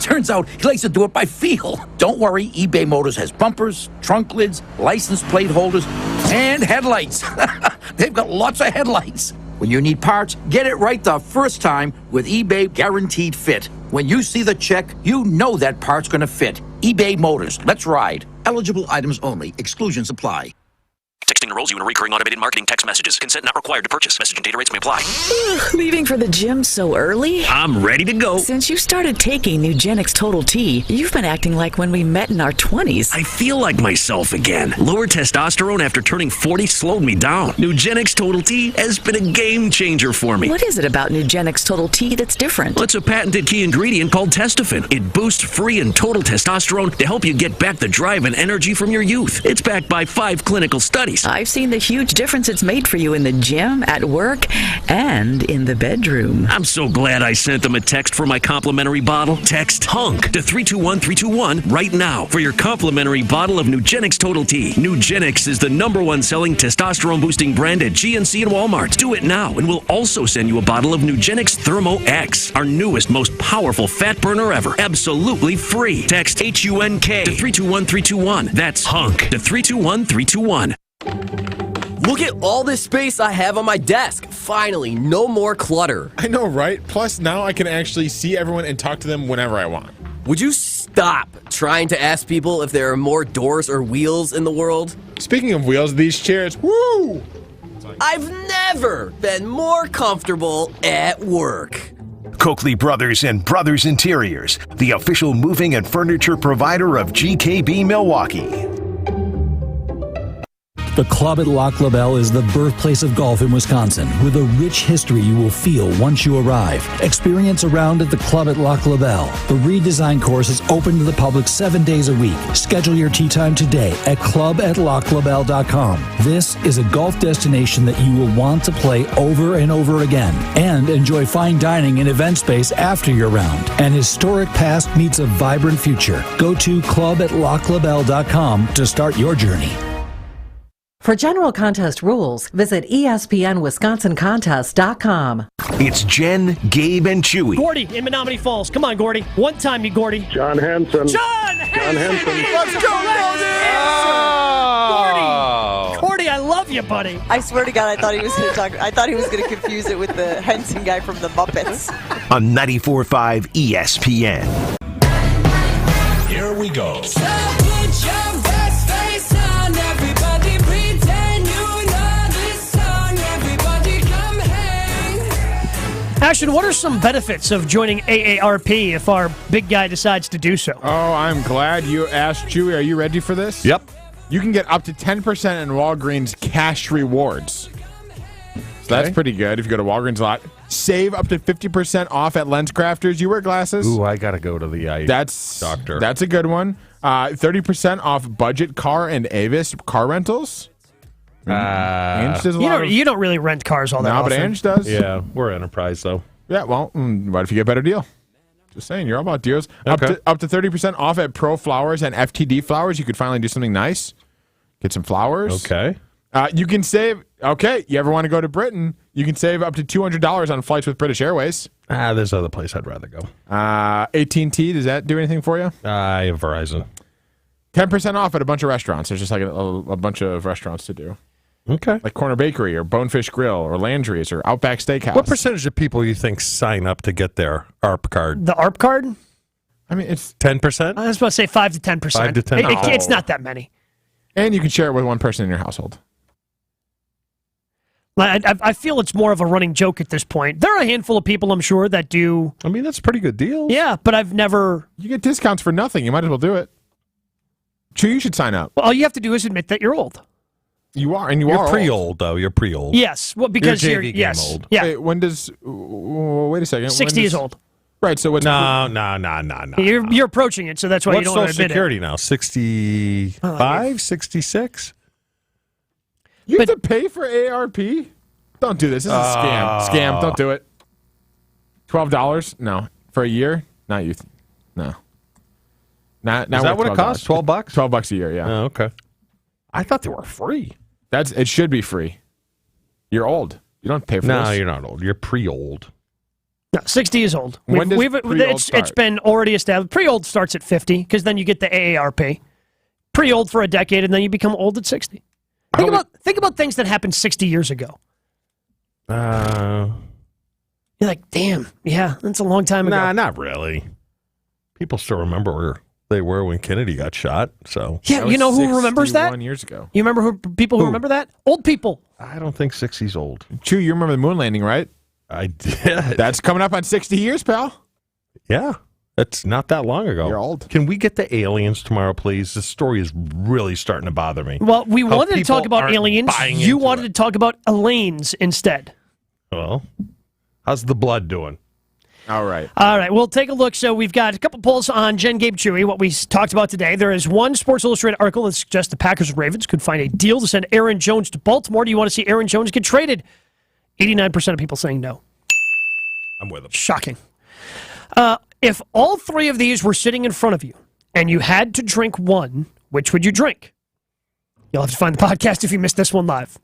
Turns out he likes to do it by feel. Don't worry, eBay Motors has bumpers, trunk lids, license plate holders, and headlights. They've got lots of headlights. When you need parts, get it right the first time with eBay Guaranteed Fit. When you see the check, you know that part's going to fit. eBay Motors. Let's ride. Eligible items only. Exclusions apply. Texting enrolls you in recurring automated marketing text messages. Consent not required to purchase. Message and data rates may apply. Leaving for the gym so early? I'm ready to go. Since you started taking Nugenix Total T, you've been acting like when we met in our 20s. I feel like myself again. Lower testosterone after turning 40 slowed me down. Nugenix Total T has been a game changer for me. What is it about Nugenix Total T that's different? Well, it's a patented key ingredient called Testofen. It boosts free and total testosterone to help you get back the drive and energy from your youth. It's backed by 5 clinical studies. I've seen the huge difference it's made for you in the gym, at work, and in the bedroom. I'm so glad I sent them a text for my complimentary bottle. Text HUNK to 321321 right now for your complimentary bottle of Nugenix Total T. Nugenix is the #1 selling testosterone boosting brand at GNC and Walmart. Do it now and we'll also send you a bottle of Nugenix Thermo X, our newest, most powerful fat burner ever. Absolutely free. Text HUNK to 321321. That's HUNK to 321321. Look at all this space I have on my desk. Finally, no more clutter. I know, right? Plus, now I can actually see everyone and talk to them whenever I want. Would you stop trying to ask people if there are more doors or wheels in the world? Speaking of wheels, these chairs, woo! I've never been more comfortable at work. Coakley Brothers and Brothers Interiors, the official moving and furniture provider of GKB Milwaukee. The Club at Lac La Belle is the birthplace of golf in Wisconsin, with a rich history you will feel once you arrive. Experience a round at the Club at Lac La Belle. The redesigned course is open to the public 7 days a week. Schedule your tee time today at clubatlaclabelle.com. This is a golf destination that you will want to play over and over again, and enjoy fine dining and event space after your round. An historic past meets a vibrant future. Go to clubatlaclabelle.com to start your journey. For general contest rules, visit ESPNWisconsinContest.com. It's Jen, Gabe, and Chewy. Gordy in Menominee Falls. Come on, Gordy. One time, me, Gordy. John Henson. John Henson. Let's go, Gordy! Gordy, I love you, buddy. I swear to God, I thought he was going to talk. I thought he was going to confuse it with the Henson guy from the Muppets. On 94.5 ESPN. Here we go. So put your best face on, everybody. question, what are some benefits of joining AARP if our big guy decides to do so? Oh, I'm glad you asked, Chewy. Are you ready for this? Yep. You can get up to 10% in Walgreens cash rewards. So that's pretty good if you go to Walgreens a lot. Save up to 50% off at LensCrafters. You wear glasses? Ooh, I got to go to the eye doctor. That's a good one. 30% off budget car and Avis car rentals. Ange does a lot You don't really rent cars all that often. No, but Ange does. Yeah, we're Enterprise, though. Yeah, well, what if you get a better deal? Just saying, you're all about deals. Okay. Up to 30% off at Pro Flowers and FTD Flowers. You could finally do something nice. Get some flowers. Okay. You can save. Okay, you ever want to go to Britain? You can save up to $200 on flights with British Airways. There's other place I'd rather go. AT&T, does that do anything for you? I have Verizon. 10% off at a bunch of restaurants. There's just like a bunch of restaurants to do. Okay. Like Corner Bakery or Bonefish Grill or Landry's or Outback Steakhouse. What percentage of people you think sign up to get their ARP card? The ARP card? I mean, it's 10%? I was about to say 5 to 10%. 5 to 10%. It's not that many. And you can share it with one person in your household. I feel it's more of a running joke at this point. There are a handful of people, I'm sure, that do. I mean, that's pretty good deals. Yeah, but I've never. You get discounts for nothing. You might as well do it. Sure, you should sign up. Well, all you have to do is admit that you're old. You are, and You're are pre-old, though. You're pre-old. Yes, well, because you're you're JV game yes, old. yeah. Wait, when does? Wait a second. 60 years old. Right. So what's No. You're approaching it, so that's why What's you don't want to Social admit Security now? 65, 66? You have to pay for AARP? Don't do this. This is a scam. Scam. Don't do it. $12? No. For a year? Not you. No. Not. Is that what it costs? $12? $12 a year. Yeah. Oh, okay. I thought they were free. It should be free. You're old. You don't pay for this. No, you're not old. You're pre-old. No, 60 is old. When does pre-old it's start? been already established. Pre-old starts at 50 because then you get the AARP. Pre-old for a decade, and then you become old at 60. Think about things that happened 60 years ago. You're like, damn, yeah, that's a long time ago. Nah, not really. People still remember where they were when Kennedy got shot. So Yeah, you know who remembers that? 61 years ago. You remember people who remember that? Old people. I don't think 60's old. Chew, you remember the moon landing, right? I did. That's coming up on 60 years, pal. Yeah. That's not that long ago. You're old. Can we get the aliens tomorrow, please? This story is really starting to bother me. Well, we How wanted to talk people about aren't aliens. buying You into wanted it. to talk about Elaine's instead. Well, how's the blood doing? All right. All right, we'll take a look. So we've got a couple polls on Jen, Gabe, Chewy, what we talked about today. There is one Sports Illustrated article that suggests the Packers and Ravens could find a deal to send Aaron Jones to Baltimore. Do you want to see Aaron Jones get traded? 89% of people saying no. I'm with him. Shocking. If all three of these were sitting in front of you and you had to drink one, which would you drink? You'll have to find the podcast if you missed this one live.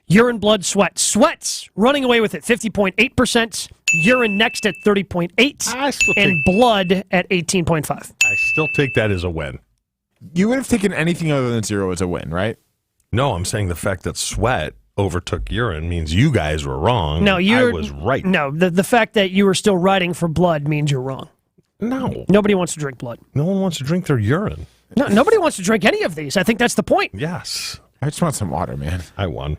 Urine, blood, sweat. Sweat's running away with it, 50.8%. Urine next at 30.8%. And blood at 18.5%. I still take that as a win. You would have taken anything other than 0 as a win, right? No, I'm saying the fact that sweat overtook urine means you guys were wrong. No, I was right. No, the fact that you were still riding for blood means you're wrong. No. Nobody wants to drink blood. No one wants to drink their urine. No, nobody wants to drink any of these. I think that's the point. Yes. I just want some water, man. I won.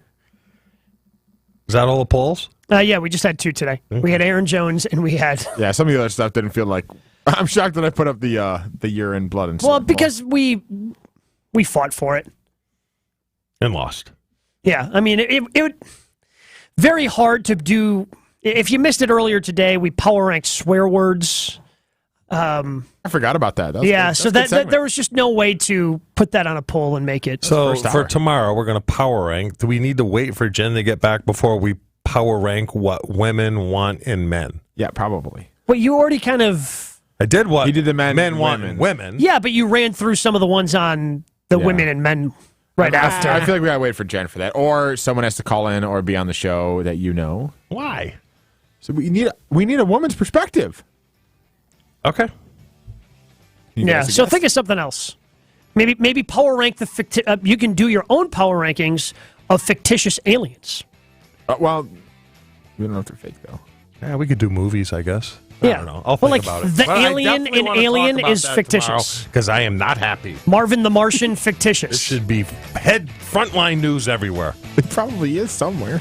Is that all the polls? Yeah, we just had two today. Okay. We had Aaron Jones and we had... Yeah, some of the other stuff didn't feel like... I'm shocked that I put up the urine, blood, and Well, because we fought for it. And lost. Yeah, I mean, it very hard to do. If you missed it earlier today, we power ranked swear words. I forgot about that. So there was just no way to put that on a poll and make it. So for tomorrow, we're going to power rank. Do we need to wait for Jen to get back before we power rank what women want in men? Yeah, probably. Well, you already kind of... I did what he did the men want in women. Yeah, but you ran through some of the ones on the women and men right after. I feel like we gotta wait for Jen for that, or someone has to call in or be on the show that you know. Why? So we need a woman's perspective. Okay. Yeah. So think of something else. Maybe power rank the you can do your own power rankings of fictitious aliens. Well, we don't know if they're fake though. Yeah, we could do movies, I guess. Yeah. I don't know. I'll think about it. The alien in Alien is fictitious. Because I am not happy. Marvin the Martian, fictitious. This should be frontline news everywhere. It probably is somewhere.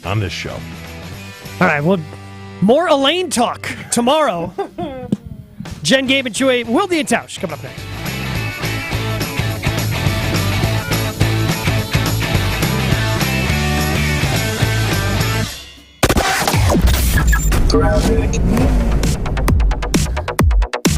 On this show. All right, well, more Elaine talk tomorrow. Jen, Gabe, and Chewy, Will the Tausch coming up next. Grab it.